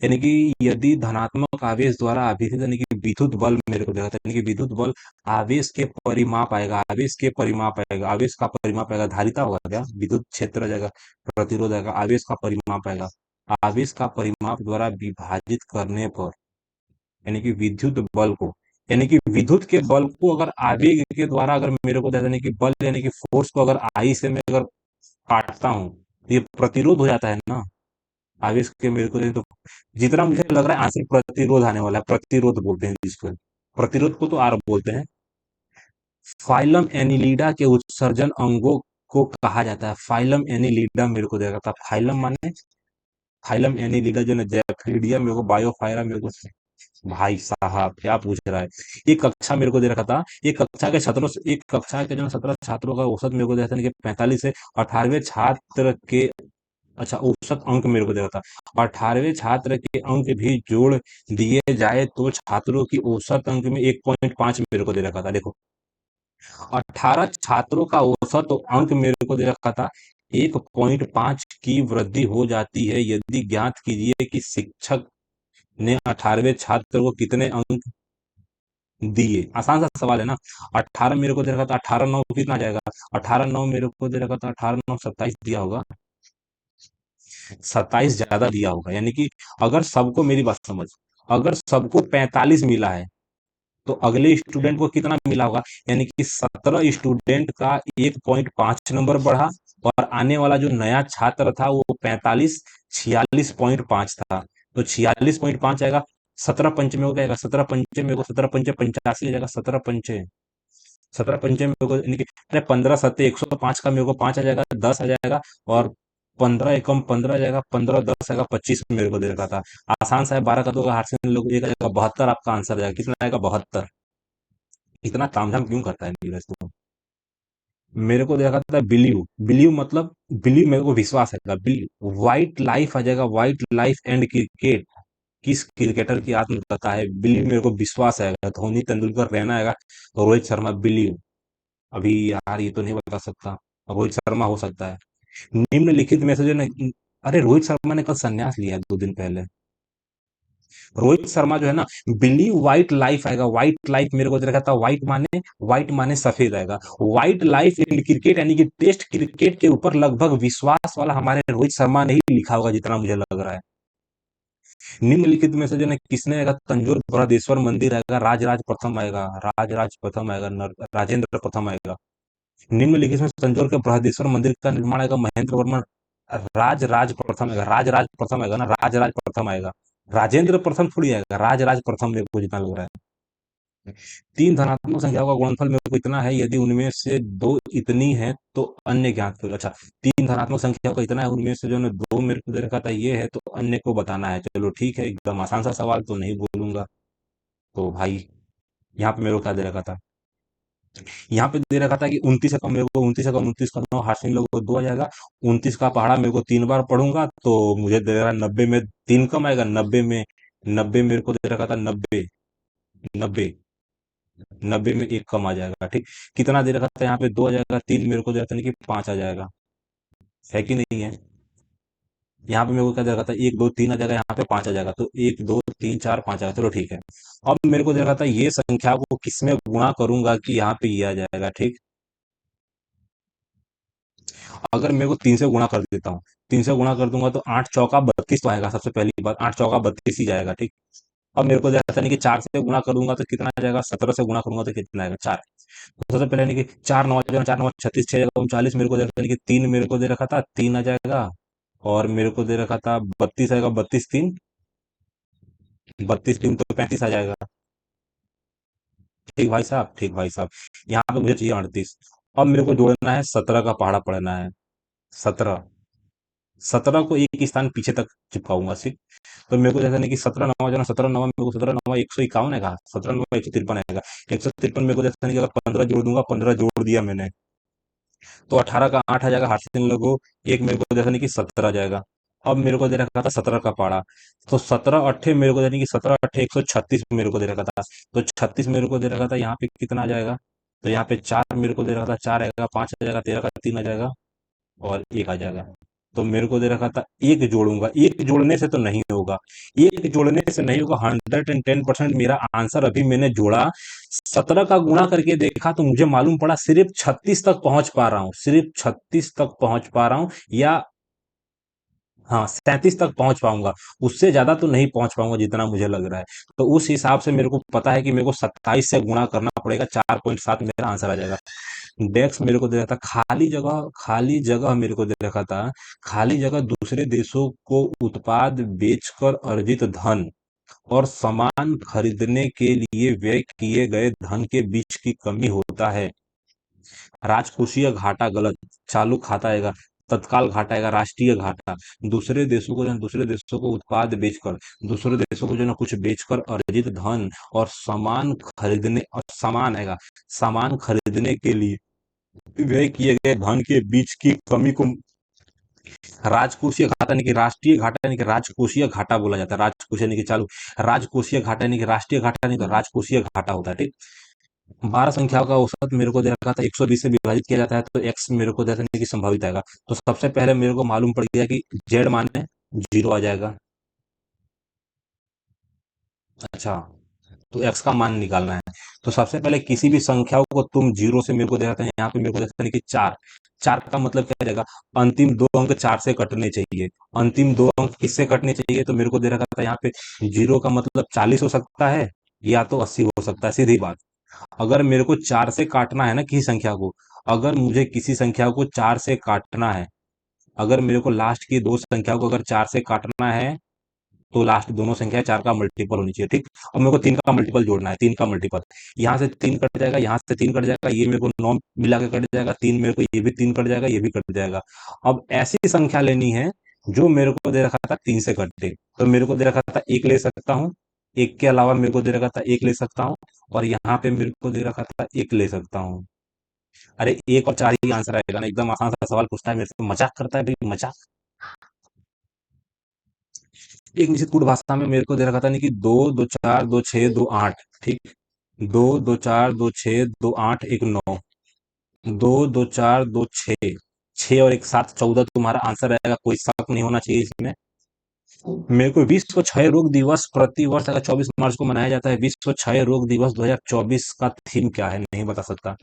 यानी कि यदि धनात्मक आवेश द्वारा आवेशित यानी कि विद्युत बल मेरे को देखा था, यानी कि विद्युत बल आवेश के परिमाप आएगा, आवेश के परिमाप आएगा, आवेश का परिमाप आएगा, धारिता होगा क्या, विद्युत क्षेत्र आ जाएगा, प्रतिरोध आएगा, आवेश का परिमाप आएगा। आवेश का परिमाप द्वारा विभाजित करने पर यानी कि विद्युत बल को, यानी कि विद्युत के बल को अगर आवेग के द्वारा अगर मेरे को यानी कि बल यानी कि फोर्स को अगर आई से मैं अगर काटता हूँ, तो ये प्रतिरोध हो जाता है ना। आवेश के मेरे को तो जितना मुझे लग रहा है आंसर प्रतिरोध आने वाला है, प्रतिरोध बोलते हैं जिसको, प्रतिरोध को तो आर बोलते हैं। फाइलम एनिलिडा के उत्सर्जन अंगों को कहा जाता है? फाइलम एनिलिडा मेरे को देखा था, फाइलम माने, फाइलम एनिलिडा जो ना जैफिडिया मेरे को, बायोफायरा मेरे को। भाई साहब क्या पूछ रहा है? एक कक्षा मेरे को दे रखा था, एक कक्षा के छात्रों से, एक कक्षा के जो 17 छात्रों का औसत मेरे को दे रहा था कि 45 से 18वें छात्र के, अच्छा औसत अंक मेरे को दे रहा था, 18वें छात्र के अंक भी जोड़ दिए जाए तो छात्रों की औसत अंक में 1.5 मेरे को दे रखा था। देखो, 18 छात्रों का औसत अंक मेरे को दे रखा था, 1.5 की वृद्धि हो जाती है यदि ज्ञात कीजिए कि शिक्षक ने 18वें छात्र को कितने अंक दिए। आसान सा सवाल है ना। 18 मेरे को दे रखा था, 18 9 कितना आ जाएगा? 18 9 मेरे को दे रखा था, 18 9 27 दिया होगा, 27 ज्यादा दिया होगा। यानी कि अगर सबको, मेरी बात समझ, अगर सबको 45 मिला है तो अगले स्टूडेंट को कितना मिला होगा? यानी कि 17 स्टूडेंट का 1.5 नंबर बढ़ा, और आने वाला जो नया छात्र था वो 45, 46.5 था, तो 46.5 आएगा। 17 पंचे में हो जाएगा, 17 पंचे में को, 17 पंचे 85 आ जाएगा, 17 पंचे मेरे को यानी कि, अरे 15 7 105 का मेरे को 5 आ जाएगा, 10 आ जाएगा, और 15 एकम 15 आ जाएगा, 15 10 आएगा, 25 मेरे को दे रखा था। आसान सा है, 12 का 2 का हाथ से लोग एक आ जाएगा, 72 आपका आंसर आ जाएगा। कितना आएगा? 72। इतना तामझाम क्यों करता है नीरज तू? मेरे को देखा था बिलीव, बिलीव मतलब, बिलीव मेरे को विश्वास है, बिलीव। व्हाइट लाइफ आ जाएगा, व्हाइट लाइफ एंड क्रिकेट किस क्रिकेटर की आत्मकथा है? बिलीव मेरे को विश्वास आएगा, धोनी, तेंदुलकर, रैना आएगा, रोहित शर्मा, बिलीव। अभी यार ये तो नहीं बता सकता, रोहित शर्मा हो सकता है। निम्नलिखित में से जो ना, अरे रोहित शर्मा ने कल संन्यास लिया है 2 दिन पहले। रोहित शर्मा जो है ना, बिलीव व्हाइट लाइफ आएगा, व्हाइट लाइफ मेरे को देखा था, व्हाइट माने सफेद आएगा, व्हाइट लाइफ इन क्रिकेट यानी कि टेस्ट क्रिकेट के ऊपर लगभग विश्वास वाला हमारे रोहित शर्मा ने ही लिखा होगा जितना मुझे लग रहा है। निम्नलिखित में से जो है किसने आएगा? तंजौर बृहदेश्वर मंदिर आएगा, राजराज प्रथम आएगा, राजराज प्रथम आएगा, राजेंद्र प्रथम आएगा। निम्नलिखित में तंजौर के बृहदेश्वर मंदिर का निर्माण आएगा, महेंद्र वर्मन, राजराज प्रथम आएगा, राजराज प्रथम आएगा ना, राजराज प्रथम आएगा, राजेंद्र प्रथम थोड़ी आएगा, राजराज प्रथम मेरे को जितना लग रहा है। तीन धनात्मक संख्याओं का गुणनफल मेरे को इतना है, यदि उनमें से दो इतनी है तो अन्य ज्ञात करो। अच्छा, तीन धनात्मक संख्याओं का इतना है, उनमें से जो ने दो मेरे को दे रखा था ये है, तो अन्य को बताना है। चलो ठीक है, एकदम आसान सा सवाल तो नहीं बोलूंगा। तो भाई यहाँ पे मेरे को क्या दे रखा था? यहाँ पे दे रखा था कि 29 का मेरे को, 29 का 29 का 9, हासिल लोगों को 2 आ जाएगा। 29 का पहाड़ा मेरे को 3 बार पढ़ूंगा तो मुझे दे रहा 90 में 3 कम आएगा, 90 में, 90 मेरे को दे रखा था 90, 90, 90 में 1 कम आ जाएगा। ठीक, कितना दे रखा था यहाँ पे? 2 आ जाएगा, 3 मेरे को दे रखा था कि 5 आ जाएगा, है कि नहीं है? यहाँ पे मेरे को क्या दे रखा था? 1 2 3 आ जाएगा, यहाँ पे 5 आ जाएगा, तो 1 2 3 4 5 आएगा। चलो ठीक है। अब मेरे को दे रखा था ये संख्या को किसमें गुणा करूंगा कि यहाँ पे ये आ जाएगा। ठीक, अगर मेरे को 3 से गुणा कर देता हूँ, 3 से गुणा कर दूंगा तो 8 चौका 32 तो आएगा। सबसे पहली बात 8 चौका 32 ही जाएगा, ठीक। अब मेरे को जैसा नहीं कि 4 से गुणा करूंगा तो कितना आ जाएगा, 17 से गुणा करूंगा तो कितना आएगा, 4। तो सबसे पहले नहीं कि 4 9 जो है, 4 9 36, 6 39 मेरे को जैसा नहीं कि 3 मेरे को दे रखा था, 3 आ जाएगा। और मेरे को दे रखा था 32 आएगा, 32 3 तो 35 आ जाएगा। ठीक भाई साहब, ठीक भाई साहब। यहाँ पे मुझे चाहिए 38। अब मेरे को जोड़ना है 17 का पहाड़ा पढ़ना है। 17, 17 को एक स्थान पीछे तक चिपकाऊंगा सिर्फ। तो मेरे को जैसा नहीं कि 17 9 जो ना, 17 9 मेरे को 17 9 151 है, 17 9 153 है। 153 मेरे को जैसा नहीं कि अगर 15 जोड़ दूंगा, 15 जोड़ दिया मैंने तो 18 का 8 आ जाएगा, हाथ से इन लोगों एक मेरे को जैसा नहीं कि 17 आ जाएगा। अब मेरे को दे रखा था 17 का पारा। तो 17 अट्ठे मेरे को देने की 17 अट्ठे 136 मेरे को दे रखा था। तो 36 मेरे को दे रखा था, यहाँ पे कितना आ जाएगा। तो यहाँ पे 4 मेरे को दे रखा था, 4 आएगा, 5 आ जाएगा, 13 का 3 आ जाएगा और 1 आ जाएगा। तो मेरे को दे रखा था एक जोड़ूंगा, एक जोड़ने से तो नहीं होगा, एक जोड़ने से नहीं होगा। 110% मेरा आंसर अभी मैंने जोड़ा, 17 का गुणा करके देखा तो मुझे मालूम पड़ा सिर्फ 36 तक पहुंच पा रहा हूँ, सिर्फ 36 तक पहुंच पा रहा हूँ, या हाँ 37 तक पहुंच पाऊंगा। उससे ज्यादा तो नहीं पहुंच पाऊंगा जितना मुझे लग रहा है। तो उस हिसाब से मेरे को पता है कि मेरे को 27 से गुणा करना पड़ेगा, 4.7 मेरा आंसर आ जाएगा। डेस्क मेरे को दे रहा था खाली जगह, खाली जगह मेरे को दे रखा था। खाली जगह दूसरे देशों को उत्पाद बेचकर अर्जित धन और सामान खरीदने के लिए व्यय किए गए धन के बीच की कमी होता है। राजकोषीय घाटा गलत, चालू खाता आएगा, तत्काल घाटा आएगा, राष्ट्रीय घाटा। दूसरे देशों को जो है, दूसरे देशों को उत्पाद बेचकर, दूसरे देशों को जो है ना कुछ बेचकर अर्जित धन और सामान खरीदने, और सामान आएगा, सामान खरीदने के लिए व्यय किए गए धन के बीच की कमी को राजकोषीय घाटा यानी कि राष्ट्रीय घाटा यानी कि राजकोषीय घाटा बोला जाता है। राजकोषीय यानी कि चालू, राजकोषीय घाटा यानी कि राष्ट्रीय घाटा नहीं तो राजकोषीय घाटा होता है, ठीक। 12 संख्याओं का औसत मेरे को दे रखा था, 120 से विभाजित किया जाता है तो एक्स मेरे को देने की संभावित आएगा। तो सबसे पहले मेरे को मालूम पड़ गया कि जेड माने 0 आ जाएगा। अच्छा, तो एक्स का मान निकालना है। तो सबसे पहले किसी भी संख्या को तुम 0 से मेरे को दे रखा है, यहाँ पे मेरे को देता है कि 4। 4 का मतलब क्या जाएगा, अंतिम 2 अंक 4 से कटने चाहिए। अंतिम 2 अंक किससे कटने चाहिए, तो मेरे को दे रखा था यहाँ पे 0 का मतलब 40 हो सकता है या तो 80 हो सकता है, सीधी बात। अगर मेरे को 4 से काटना है ना किसी संख्या को, अगर मुझे किसी संख्या को 4 से काटना है, अगर मेरे को लास्ट की दो संख्याओं को अगर 4 से काटना है, तो लास्ट दोनों संख्या 4 का मल्टीपल होनी चाहिए, ठीक। अब मेरे को 3 का मल्टीपल जोड़ना है, 3 का मल्टीपल, यहाँ से 3 कट जाएगा, यहाँ से 3 कट जाएगा, ये मेरे को 9 मिला के कट जाएगा, 3 मेरे को ये भी 3 कट जाएगा, ये भी कट जाएगा। अब ऐसी संख्या लेनी है जो मेरे को दे रखा था 3 से कटे। तो मेरे को दे रखा था 1 ले सकता हूँ, 1 के अलावा मेरे को दे रखा था 1 ले सकता हूँ, और यहाँ पे मेरे को दे रखा था 1 ले सकता हूँ। अरे 1 और 4 ही आंसर आएगा ना, एकदम आसान सा सवाल पूछता है मेरे से, मजाक करता है भाई, मजाक। एक निश्चित कूट भाषा में मेरे को दे रखा था नहीं कि 2 2 4 2 6 2 8, ठीक। 2 2 4 2 6 2 8 1 9, 2 2 4 2 6, 6 और 1 7 14 तुम्हारा आंसर रहेगा, कोई शक नहीं होना चाहिए इसमें। मेरे को विश्व क्षय रोग दिवस प्रति वर्ष अगर 24 मार्च को मनाया जाता है, विश्व क्षय रोग दिवस 2024 का थीम क्या है, नहीं बता सकता।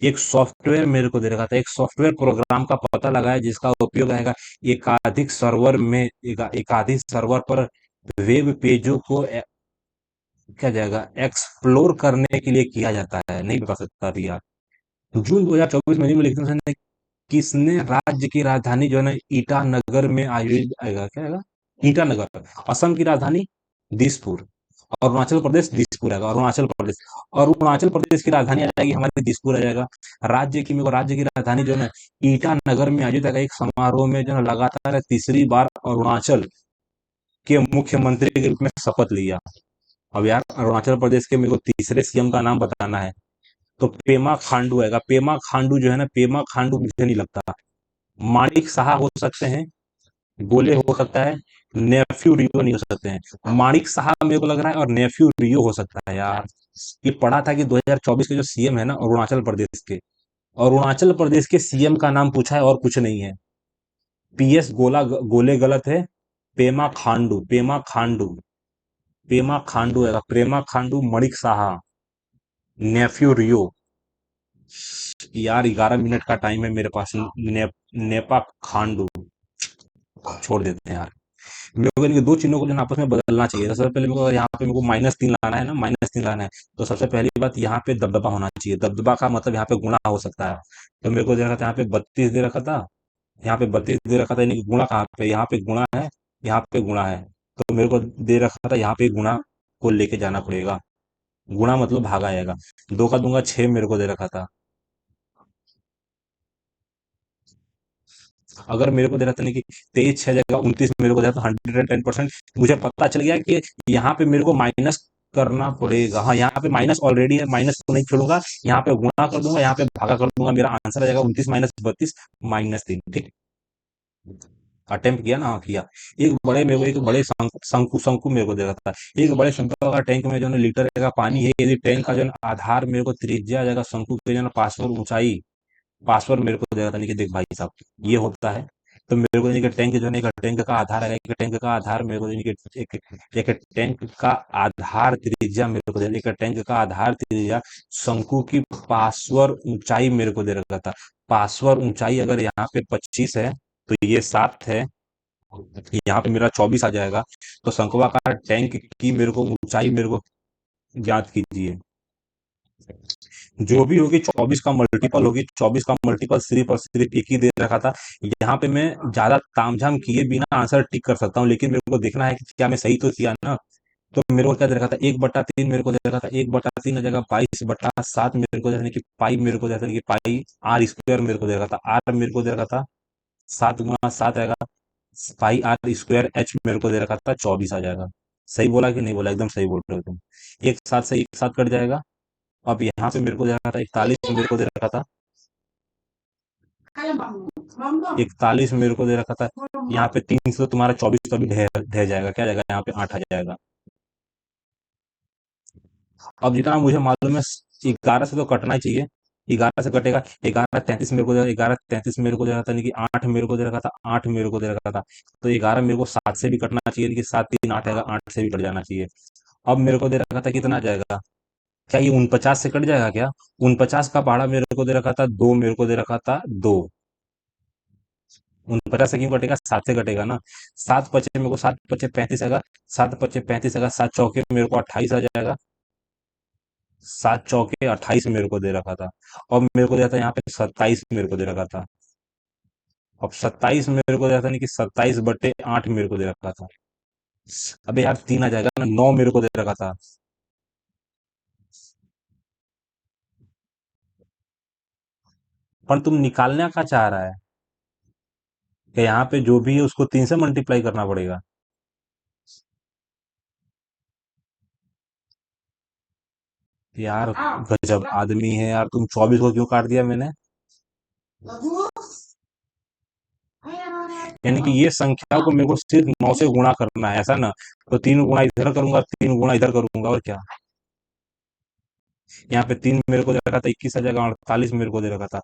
एक सॉफ्टवेयर मेरे को दे रखा था, एक सॉफ्टवेयर प्रोग्राम का पता लगाया जिसका उपयोग आएगा एकाधिक सर्वर में, एकाधिक सर्वर पर वेब पेजों को क्या जाएगा एक्सप्लोर करने के लिए किया जाता है, नहीं बता सकता अभी यार। जून 2024 में निम्नलिखित में से किसने राज्य की राजधानी जो है ना ईटानगर में आयोजित आएगा, क्या आएगा, ईटानगर। असम की राजधानी दिसपुर। अरुणाचल प्रदेश दिसपुर आएगा, अरुणाचल प्रदेश। और अरुणाचल प्रदेश की राजधानी आ जाएगी हमारी दिसपुर आ जाएगा। राज्य की, मेरे को राज्य की राजधानी जो है ना ईटानगर में आयोजित आएगा। एक समारोह में जो है ना लगातार तीसरी बार अरुणाचल के मुख्यमंत्री के रूप में शपथ लिया। अब यार अरुणाचल प्रदेश के मेरे को तीसरे सीएम का नाम बताना है, तो पेमा खांडू आएगा। पेमा खांडू जो है ना, पेमा खांडू मुझे नहीं लगता। माणिक साहा हो सकते हैं, गोले हो सकता है, नेफ्यू रियो नहीं हो सकते हैं। माणिक साहा मेरे को लग रहा है और नेफ्यू रियो हो सकता है यार। ये पढ़ा था कि 2024 के जो सीएम है ना अरुणाचल प्रदेश के, अरुणाचल प्रदेश के सीएम का नाम पूछा है और कुछ नहीं है। पीएस गोले गलत है। पेमा खांडू, पेमा खांडू, पेमा खांडू है, प्रेमा खांडू, मणिक साहा, नेफ्यू रियो। यार 11 मिनट का टाइम है मेरे पास। नेपा खांडू, छोड़ देते हैं यार। मेरे को इनके दो चिन्हों को जो है ना आपस में बदलना चाहिए। तो सबसे पहले मेरे को यहाँ पे मेरे को -3 लाना है ना, -3 लाना है। तो सबसे पहली बात यहाँ पे दबदबा होना चाहिए। दबदबा का मतलब यहाँ पे गुणा हो सकता है। तो मेरे को दे रखा था यहाँ पे 32 दे रखा था, यहाँ पे 32 दे रखा था, यानी कि गुणा कहाँ पे, यहाँ पे गुणा है, यहाँ पे गुणा है। तो मेरे को दे रखा था यहाँ पे गुणा को लेके जाना पड़ेगा। गुणा मतलब भागा आएगा। दो का दूंगा 6 मेरे को दे रखा था। अगर मेरे को दे रहा था नहीं कि 23 6 जगह 29 मेरे को दे रहा था, 110%। मुझे पता चल गया कि यहाँ पे मेरे को माइनस करना पड़ेगा। हाँ, यहाँ पे माइनस ऑलरेडी है, माइनस को नहीं छोड़ूंगा, यहाँ पे गुणा कर दूंगा, यहाँ पे भागा कर दूंगा। मेरा आंसर आ जाएगा 29 - 32 -3। ठीक, अटेम्प्ट किया ना, हाँ किया। एक बड़े मेरे को एक बड़े शंकु शंकु मेरे को दे रखा था। एक बड़े शंकु का टैंक में जो है ना लीटर का पानी है। यदि टैंक का जो है ना आधार मेरे को त्रिज्या आ जाएगा, शंकु के जो है ना पार्श्व ऊंचाई, पासवर्ड मेरे को देगा था नहीं कि देख भाई साहब ये होता है। तो मेरे को यानी कि टैंक जो है ना, एक टैंक का आधार है, एक टैंक का आधार मेरे को यानी कि एक टैंक का आधार त्रिज्या मेरे को दे, एक टैंक का आधार त्रिज्या शंकु की पार्श्व ऊंचाई मेरे को दे रखा था। पार्श्व ऊंचाई अगर यहाँ पे 25 है तो ये 7 है, यहाँ पे मेरा 24 आ जाएगा। तो शंक्वाकार टैंक की मेरे को ऊंचाई मेरे को ज्ञात कीजिए। जो भी होगी 24 का मल्टीपल होगी, 24 का मल्टीपल सिर्फ और सिर्फ एक ही दे रखा था। यहाँ पे मैं ज्यादा तामझाम किए बिना आंसर टिक कर सकता हूँ, लेकिन मेरे को देखना है कि क्या मैं सही तो किया ना। तो मेरे को क्या दे रखा था, 1/3 मेरे को दे रखा था, 1/3 जगह 22/7 मेरे को दे रखा, कि पाई मेरे को दे रखा था, कि पाई आर स्क्वायर मेरे को दे रखा था। आर मेरे को दे रखा था 7 × 7 आएगा, पाई आर स्क्वायर। एच मेरे को दे रखा था 24 आ जाएगा। सही बोला कि नहीं बोला? एकदम सही बोल रहे हो तुम। एक साथ से एक साथ कट जाएगा। अब यहाँ पे मेरे को दे रखा था 41 मेरे को दे रखा था, 41 मेरे को दे रखा था। यहाँ पे 3 से तुम्हारा 24 का भी ढह ढह जाएगा, क्या जाएगा यहाँ पे 8 आ जाएगा। अब जितना मुझे मालूम है 11 से तो कटना ही चाहिए। 11 से कटेगा, 11 33 मेरे को दे, 11 33 मेरे को दे रहा था, नहीं कि 8 मेरे को दे रखा था, 8 मेरे को दे रखा था। तो 11 मेरे को 7 से भी कटना चाहिए, लेकिन 7 3 8 आएगा, 8 से भी कट जाना चाहिए। अब मेरे को दे रखा था कितना आ जाएगा, क्या ये 49 से कट जाएगा क्या? 49 का पहाड़ा मेरे को दे रखा था 2, मेरे को दे रखा था 2। 49 से क्यों कटेगा? 7 से कटेगा ना। 7 पचे मेरे को, 7 पचे 35 आएगा, 7 पचे 35 आएगा, 7 चौके मेरे को 28 आ जाएगा, 7 चौके 28 मेरे को दे रखा था। और मेरे को दिया था यहाँ पे 27 मेरे को दे रखा था। अब 27 मेरे को दिया था, नहीं कि 27/8 मेरे को दे रखा था। अबे यार 3 आ जाएगा ना, 9 मेरे को दे रखा था। पर तुम निकालना क्या चाह रहा है, कि यहाँ पे जो भी है उसको 3 से मल्टीप्लाई करना पड़ेगा? यार गजब आदमी है यार तुम। 24 को क्यों काट दिया मैंने? यानी कि ये संख्या को मेरे को सिर्फ 9 से गुणा करना है, ऐसा ना? तो 3 गुणा इधर करूंगा, 3 गुणा इधर करूंगा, और क्या। यहाँ पे 3 मेरे को दे रखा था, 21 आ जाएगा, 48 मेरे को दे रखा था।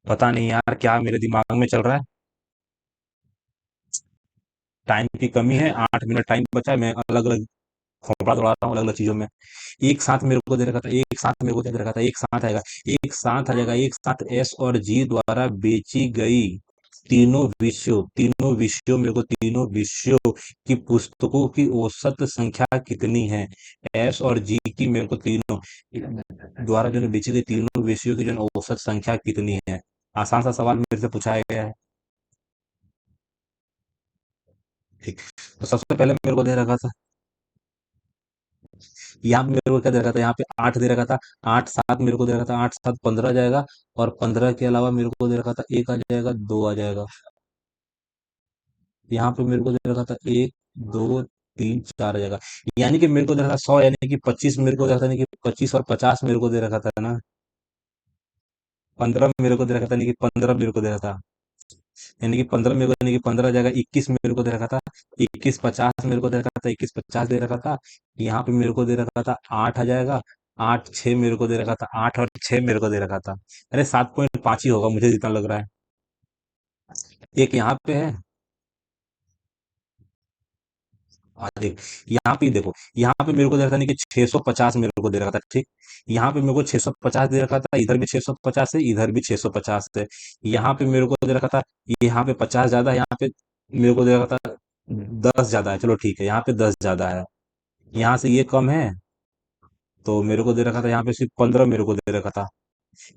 पता नहीं यार क्या मेरे दिमाग में चल रहा है। टाइम की कमी है, 8 मिनट टाइम बचा है, मैं अलग अलग खोपड़ा दौड़ा रहा हूँ अलग अलग चीजों में। एक साथ मेरे को दे रखा था, एक साथ मेरे को दे रखा था, एक साथ आएगा, एक साथ आ जाएगा, एक साथ एस और जी द्वारा बेची गई तीनों विषयों मेरे को, तीनों विषयों की पुस्तकों की औसत संख्या कितनी है? एस और जी की मेरे को तीनों द्वारा जो है बेची गई तीनों विषयों की जो है औसत संख्या कितनी है? आसान सा सवाल मेरे से पूछा गया है। ठीक, तो सबसे पहले मेरे को दे रखा था, यहाँ पे मेरे को क्या दे रखा था, यहाँ पे 8 दे रखा था। 8 7 मेरे को दे रखा था, 8 7 15 जाएगा। और 15 के अलावा मेरे को दे रखा था, एक आ जाएगा, दो आ जाएगा। यहाँ पे मेरे को दे रखा था, एक, दो, तीन, चार आ जाएगा। यानी कि मेरे को दे रखा था 100, यानी कि 25 मेरे को दे रखा था, यानी कि 25 और 50 मेरे को दे रखा था ना। 15 मेरे को दे रखा था, यानी कि 15 मेरे को दे रखा था, यानी कि 15 मेरे को, यानी कि 15 जाएगा, 21 मेरे को दे रखा था, 21 50 मेरे को दे रखा था, 21 50 दे रखा था। यहाँ पे मेरे को दे रखा था 8 आ जाएगा, 8 6 मेरे को दे रखा था, 8 और 6 मेरे को दे रखा था। अरे 7.5 ही होगा मुझे जितना लग रहा है। एक यहाँ पे है देख, यहाँ पे देखो, यहाँ पे मेरे को दे रखा था नहीं कि 650 मेरे को दे रखा था, ठीक। यहाँ पे मेरे को 650 दे रखा था, इधर भी 650 है, इधर भी 650 है। यहाँ पे मेरे को दे रखा था, यहाँ पे 50 ज्यादा है, यहाँ पे मेरे को दे रखा था 10 ज्यादा है। चलो ठीक है, यहाँ पे 10 ज्यादा है, यहाँ से ये कम है, तो मेरे को दे रखा था यहाँ पे सिर्फ 15 मेरे को दे रखा था।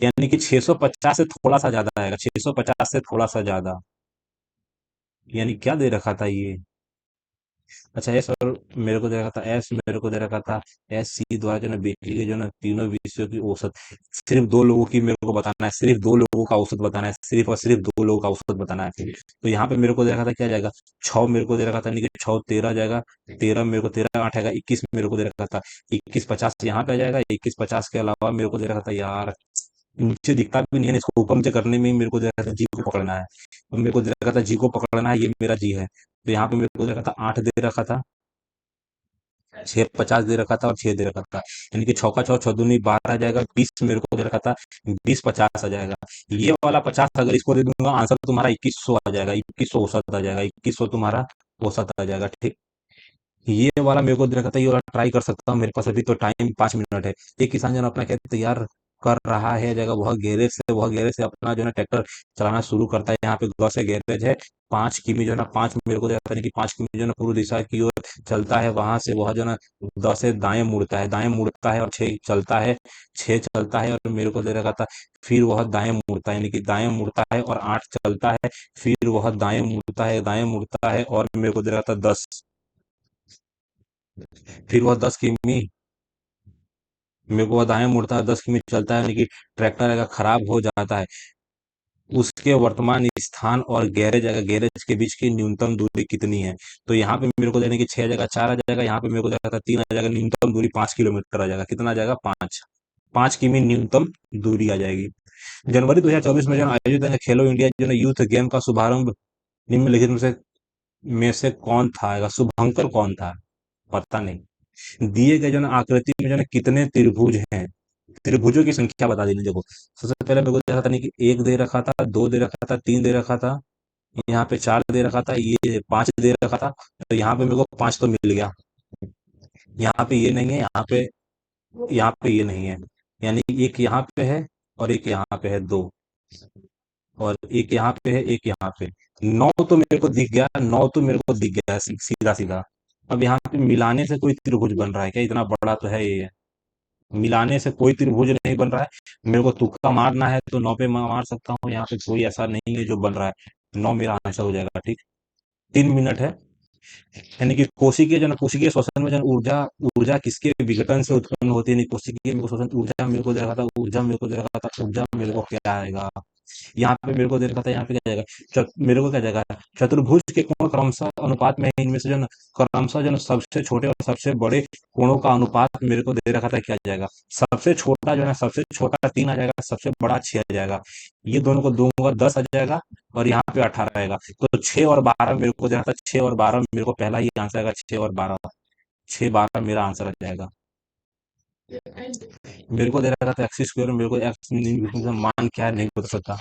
यानी कि 650 से थोड़ा सा ज्यादा आएगा, 650 से थोड़ा सा ज्यादा। यानी क्या दे रखा था ये? अच्छा, एस और मेरे को दे रखा था, एस मेरे को दे रखा था, एस सी द्वारा जो है बेटी के जो है ना तीनों विषयों की औसत। सिर्फ दो लोगों की मेरे को बताना है, सिर्फ दो लोगों का औसत बताना है, सिर्फ और सिर्फ दो लोगों का औसत बताना है। तो यहाँ पे मेरे को दे रखा था क्या जाएगा, 6 मेरे को दे रखा था, नहीं कि 6 13 जाएगा, 13 मेरे को 13 8 आएगा, 21 मेरे को दे रखा था, 21 50 यहाँ पे आ जाएगा, 21 50 के अलावा मेरे को दे रखा था यार, नीचे दिखता भी नहीं है, इसको ऊपर नीचे करने में ही मेरे को दे रखा था जी को पकड़ना है। तो मेरे को दे रखा था जी को पकड़ना है, ये मेरा जी है। तो यहाँ पे मेरे को दे रखा था 8 दे रखा था, 650 दे रखा था और 6 दे रखा था। यानी कि छौका छौ चौदुनी 12 आ जाएगा, 20 मेरे को दे रखा था, 20 50 आ जाएगा। ये वाला 50 अगर इसको दे दूंगा, आंसर तुम्हारा 2100 आ जाएगा, 2100 औसत आ जाएगा, 2100 तुम्हारा औसत आ जाएगा, ठीक। ये वाला मेरे को दे रखा था, ये वाला ट्राई कर सकता हूँ, मेरे पास अभी तो टाइम 5 मिनट है। एक किसान जन अपना खेत तैयार कर रहा है, जगह वह गैरेज से अपना जो है ना ट्रैक्टर चलाना शुरू करता है। यहाँ पे ग से गैरेज है, 5 किमी जो है ना, 5 मेरे को दे रखा था कि 5 किमी जो है ना पूर्व दिशा की ओर चलता है, वहां से वह जो है ना 10 से दाएं मुड़ता है और 6 चलता है और मेरे को दे रखा था, फिर वह दाएं मुड़ता है, यानी कि दाएं मुड़ता है और 8 चलता है, फिर वह दाएं मुड़ता है और मेरे को दे रहा था 10, फिर वह 10 किमी मेरे को दाएं मुड़ता है, 10 किमी चलता है, यानी कि ट्रैक्टर अगर खराब हो जाता है, उसके वर्तमान स्थान और गैरेज के बीच की न्यूनतम दूरी कितनी है? तो यहाँ पे मेरे को देने की 6 आ जाएगा, 4 आ जाएगा, यहाँ पे मेरे को जाएगा 3 आ जाएगा, न्यूनतम दूरी 5 किलोमीटर आ जाएगा। कितना आ जाएगा? 5 5 किमी न्यूनतम दूरी आ जाएगी। जनवरी 2024 में जो आयोजित खेलो इंडिया जो है यूथ गेम का शुभारंभ निम्नलिखित में से कौन था? शुभंकर कौन था? पता नहीं। दिए गए जो है आकृति में जो है कितने त्रिभुज हैं? त्रिभुजों की संख्या बता देनी। देखो, सबसे पहले मेरे को देखा था नहीं कि एक दे रखा था, दो दे रखा था, तीन दे रखा था, यहाँ पे 4 दे रखा था, ये 5 दे रखा था। तो यहाँ पे मेरे को 5 तो मिल गया। यहाँ पे ये नहीं है, यहाँ पे ये नहीं है, यानी एक यहाँ पे है और एक यहाँ पे है, दो, और एक यहाँ पे है, एक यहाँ पे। 9 तो मेरे को दिख गया, 9 तो मेरे को दिख गया सीधा सीधा। अब यहाँ पे मिलाने से कोई त्रिभुज बन रहा है क्या? इतना बड़ा तो है ये। मिलाने से कोई त्रिभुज नहीं बन रहा है। मेरे को तुक्का मारना है तो 9 पे मैं मार सकता हूँ, यहाँ पे कोई ऐसा नहीं है जो बन रहा है। 9 मेरा आंसर हो जाएगा, ठीक। 3 मिनट है। यानी कि कोशिकीय श्वसन में जो ऊर्जा ऊर्जा किसके विघटन से उत्पन्न होती है? कोशिकीय में श्वसन ऊर्जा मेरे को दे रखा था, ऊर्जा मेरे को क्या आएगा? यहाँ पे मेरे को दे रखा था, यहाँ पे क्या जाएगा? मेरे को क्या जाएगा? चतुर्भुज के कोण क्रमशः अनुपात में है, इनमें से जो है क्रमशः जो है सबसे छोटे और सबसे बड़े कोणों का अनुपात मेरे को दे रखा था, क्या जाएगा? सबसे छोटा जो है, सबसे छोटा 3 आ जाएगा, सबसे बड़ा 6 आ जाएगा। ये दोनों को दूंगा, 10 आ जाएगा, और यहाँ पे 18 आएगा। तो 6 और 12 मेरे को दे रहा था, 6 और 12 मेरे को पहला ही आंसर आएगा, 6 और 12, 6 12 मेरा आंसर आ जाएगा। मेरे को दे रखा था एक्स स्क्वायर, मेरे को एक्स मान क्या है नहीं बता सकता,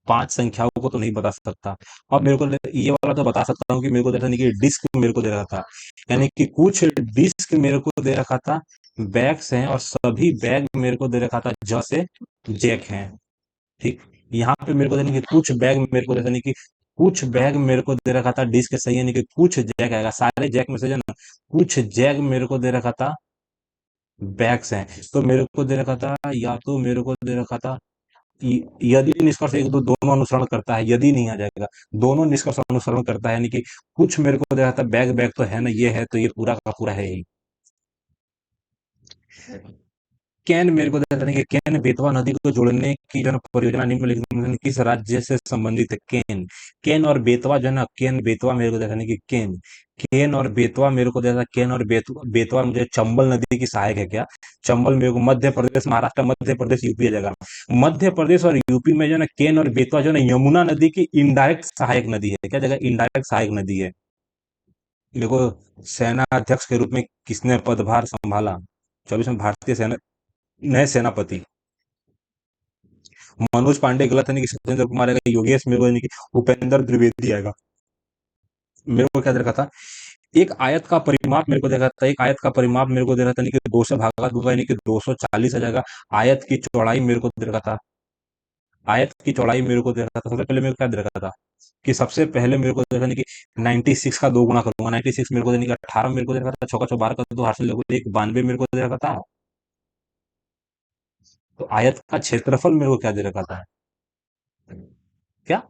5 संख्याओं को तो नहीं बता सकता। अब मेरे को ये वाला तो बता सकता हूँ कि मेरे को दे रखा था नहीं कि डिस्क मेरे को दे रखा था, यानी कि कुछ डिस्क मेरे को दे रखा था बैग्स हैं, और सभी बैग मेरे को दे रखा था से जैक हैं, ठीक। यहाँ पे मेरे को देने कि कुछ बैग मेरे को देने कि कुछ बैग मेरे को दे रखा था डिस्क सही है, यानी कि कुछ जैक आएगा, सारे जैक में से जो है ना कुछ जैक मेरे को दे रखा था बैग्स हैं। तो मेरे को दे रखा था, या तो मेरे को दे रखा था, यदि निष्कर्ष एक दो दोनों अनुसरण करता है, यदि नहीं आ जाएगा, दोनों निष्कर्ष अनुसरण करता है, यानी कि कुछ मेरे को दे रहा था बैग बैग तो है ना, ये है, तो ये पूरा का पूरा है ही। कैन मेरे को देता नहीं कि कैन बेतवा नदी को जोड़ने की जो है ना परियोजना निम्नलिखित में किस राज्य से संबंधित है? कैन, कैन और बेतवा जो है ना, कैन बेतवा मेरे को देखा नहीं कि कैन, कैन और बेतवा मेरे को देता, कैन और बेतवा मुझे चंबल नदी की सहायक है क्या? चंबल मेरे को मध्य प्रदेश, महाराष्ट्र, मध्य प्रदेश, यूपी आ जाएगा। मध्य प्रदेश और यूपी में जो है ना कैन और बेतवा जो है ना यमुना नदी की इनडायरेक्ट सहायक नदी है, क्या जगह इनडायरेक्ट सहायक नदी है। देखो, सेना अध्यक्ष के रूप में किसने पदभार संभाला? 24 में भारतीय सेना नए सेनापति मनोज पांडे गलत है, नहीं कि सत्येंद्र कुमार आएगा, योगेश मेरे को नहीं कि उपेंद्र द्विवेदी आएगा। मेरे को क्या रखा था, एक आयत का परिमाप मेरे को दे रखा था, एक आयत का परिमाप मेरे को दे रहा था, यानी कि 2 से भागा दूंगा, यानी कि 240 आ जाएगा। आयत की चौड़ाई मेरे को दे रखा था, आयत की चौड़ाई मेरे को दे रखा था। सबसे पहले मेरे को क्या दे रखा था कि सबसे पहले मेरे को दे रखा था कि 96 का 2 गुना करूंगा, 96 मेरे को देने का 18 मेरे को दे रखा था, चौका 12 का 2 हासिल लगभग एक 92 मेरे को दे रखा था। तो आयत का क्षेत्रफल मेरे को क्या दे रखा था, क्या,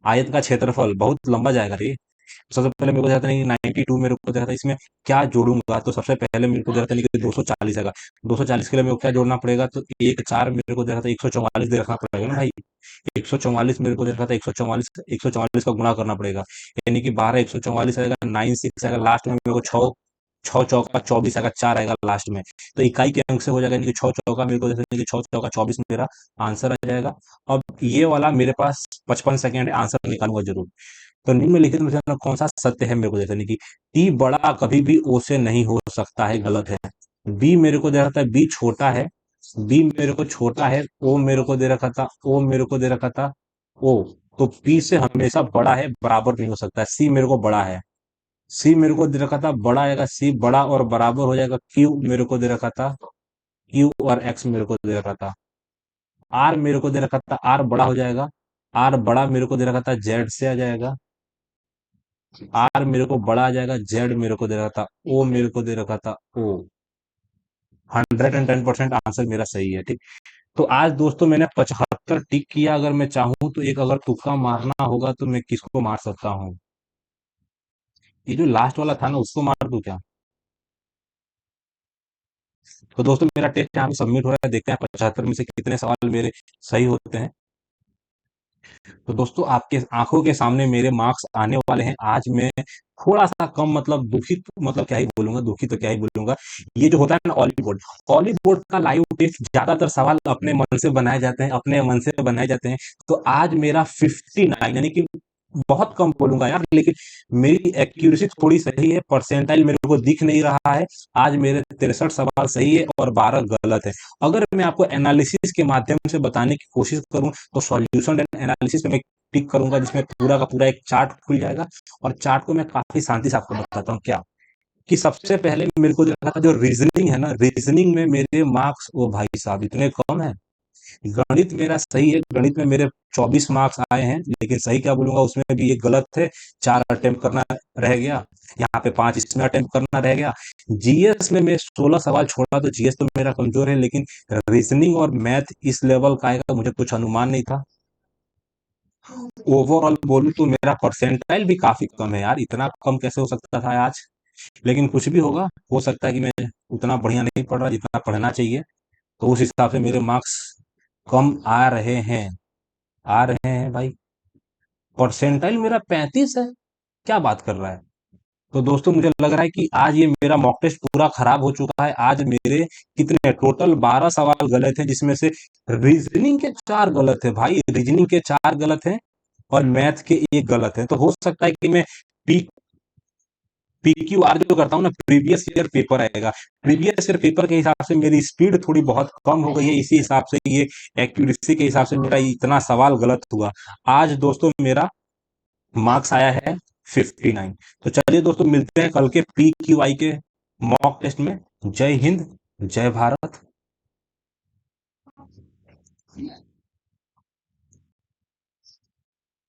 आयत का क्षेत्रफल बहुत लंबा जाएगा रे। सबसे पहले मेरे को जाता नहीं 92 मेरे को जाता, इसमें क्या जोड़ूंगा, तो सबसे पहले मेरे को जाता नहीं कि 240 आएगा। 240 के लिए मेरे को क्या जोड़ना पड़ेगा, तो एक चार मेरे को देखा था 144 दे रखना पड़ेगा ना भाई। 144 मेरे को देखा था, 144 का गुणा करना पड़ेगा, यानी कि 12 144 आएगा, 96 आएगा, लास्ट में मेरे को छः, छः चौका 24 आएगा, चार आएगा लास्ट में। तो इकाई के अंक से हो जाएगा, यानी कि छः चौका मेरे को जैसे कि 6 चौका 24 मेरा आंसर आ जाएगा। अब ये वाला मेरे पास 55 सेकेंड आंसर निकालूंगा जरूर। तो निम्नलिखित में से ना कौन सा सत्य है मेरे को देखने की। टी बड़ा कभी भी ओ से नहीं हो सकता है, गलत है। बी मेरे को दे रखा था, बी छोटा है, बी मेरे को छोटा है। ओ मेरे को दे रखा था, ओ मेरे को दे रखा था, ओ, तो पी से हमेशा बड़ा है, बराबर नहीं हो सकता है। सी मेरे को बड़ा है, सी मेरे को दे रखा था बड़ा आएगा, सी बड़ा और बराबर हो जाएगा। क्यू मेरे को दे रखा था, क्यू और एक्स मेरे को दे रखा था। आर मेरे को दे रखा था, आर बड़ा हो जाएगा, आर बड़ा मेरे को दे रखा था, जेड से आ जाएगा। आर मेरे को बड़ा आ जाएगा, जेड मेरे को दे रखा था, ओ मेरे को दे रखा था, ओ। 110% आंसर मेरा सही है, ठीक। तो आज दोस्तों मैंने 75 टिक किया। अगर मैं चाहूं तो एक अगर तुक्का मारना होगा तो मैं किसको मार सकता हूँ, ये जो लास्ट वाला था ना उसको मार दूं क्या। तो दोस्तों मेरा टेस्ट यहाँ पे सबमिट हो रहा है, देखते हैं 75 में से कितने सवाल मेरे सही होते हैं। तो दोस्तों आपके आंखों के सामने मेरे मार्क्स आने वाले हैं। आज मैं थोड़ा सा कम मतलब दुखित, मतलब क्या ही बोलूंगा, दुखी तो क्या ही बोलूंगा। ये जो होता है ना ऑलीवुड, हॉलीवुड का लाइव टेस्ट ज्यादातर सवाल अपने मन से बनाए जाते हैं, अपने मन से बनाए जाते हैं। तो आज मेरा 59, यानी कि बहुत कम बोलूंगा यार, लेकिन मेरी एक्यूरेसी थोड़ी सही है, परसेंटाइल मेरे को दिख नहीं रहा है। आज मेरे 63 सवाल सही है और 12 गलत है। अगर मैं आपको एनालिसिस के माध्यम से बताने की कोशिश करूं तो सॉल्यूशन एंड एनालिसिस में मैं टिक करूंगा, जिसमें पूरा का पूरा एक चार्ट खुल जाएगा, और चार्ट को मैं काफी शांति से आपको बताता हूँ क्या, कि सबसे पहले मेरे को देखा था जो रीजनिंग है ना, रीजनिंग में मेरे मार्क्स, ओ भाई साहब इतने कम है। गणित मेरा सही है, गणित में मेरे 24 मार्क्स आए हैं, लेकिन सही क्या बोलूंगा उसमें भी एक गलत थे, 4 अटेम्प्ट करना रह गया, यहाँ पे 5 इसमें अटेम्प्ट करना रह गया। जीएस में मैं 16 सवाल छोड़ा, तो जीएस तो मेरा कमजोर है, लेकिन रीजनिंग और मैथ इस लेवल का आएगा मुझे कुछ अनुमान नहीं था। ओवरऑल बोलूं तो मेरा परसेंटाइल भी काफी कम है यार, इतना कम कैसे हो सकता था आज। लेकिन कुछ भी होगा, हो सकता है कि मैं उतना बढ़िया नहीं पढ़ रहा जितना पढ़ना चाहिए, तो उस हिसाब से मेरे मार्क्स कम आ रहे हैं, आ रहे हैं भाई। परसेंटाइल मेरा 35 है, क्या बात कर रहा है। तो दोस्तों मुझे लग रहा है कि आज ये मेरा मॉक टेस्ट पूरा खराब हो चुका है। आज मेरे कितने टोटल 12 सवाल गलत हैं, जिसमें से रीजनिंग के 4 गलत है भाई, रीजनिंग के 4 गलत हैं और मैथ के एक गलत है। तो हो सकता है कि मैं पी पीक्यूआर जो करता हूँ ना, प्रीवियस ईयर पेपर आएगा, प्रीवियस ईयर पेपर के हिसाब से मेरी स्पीड थोड़ी बहुत कम हो गई है, इसी हिसाब से ये एक्यूरेसी के हिसाब से मेरा इतना सवाल गलत हुआ। आज दोस्तों मेरा मार्क्स आया है 59। तो चलिए दोस्तों मिलते हैं कल के पीक्यूआई के मॉक टेस्ट में। जय हिंद, जय भारत।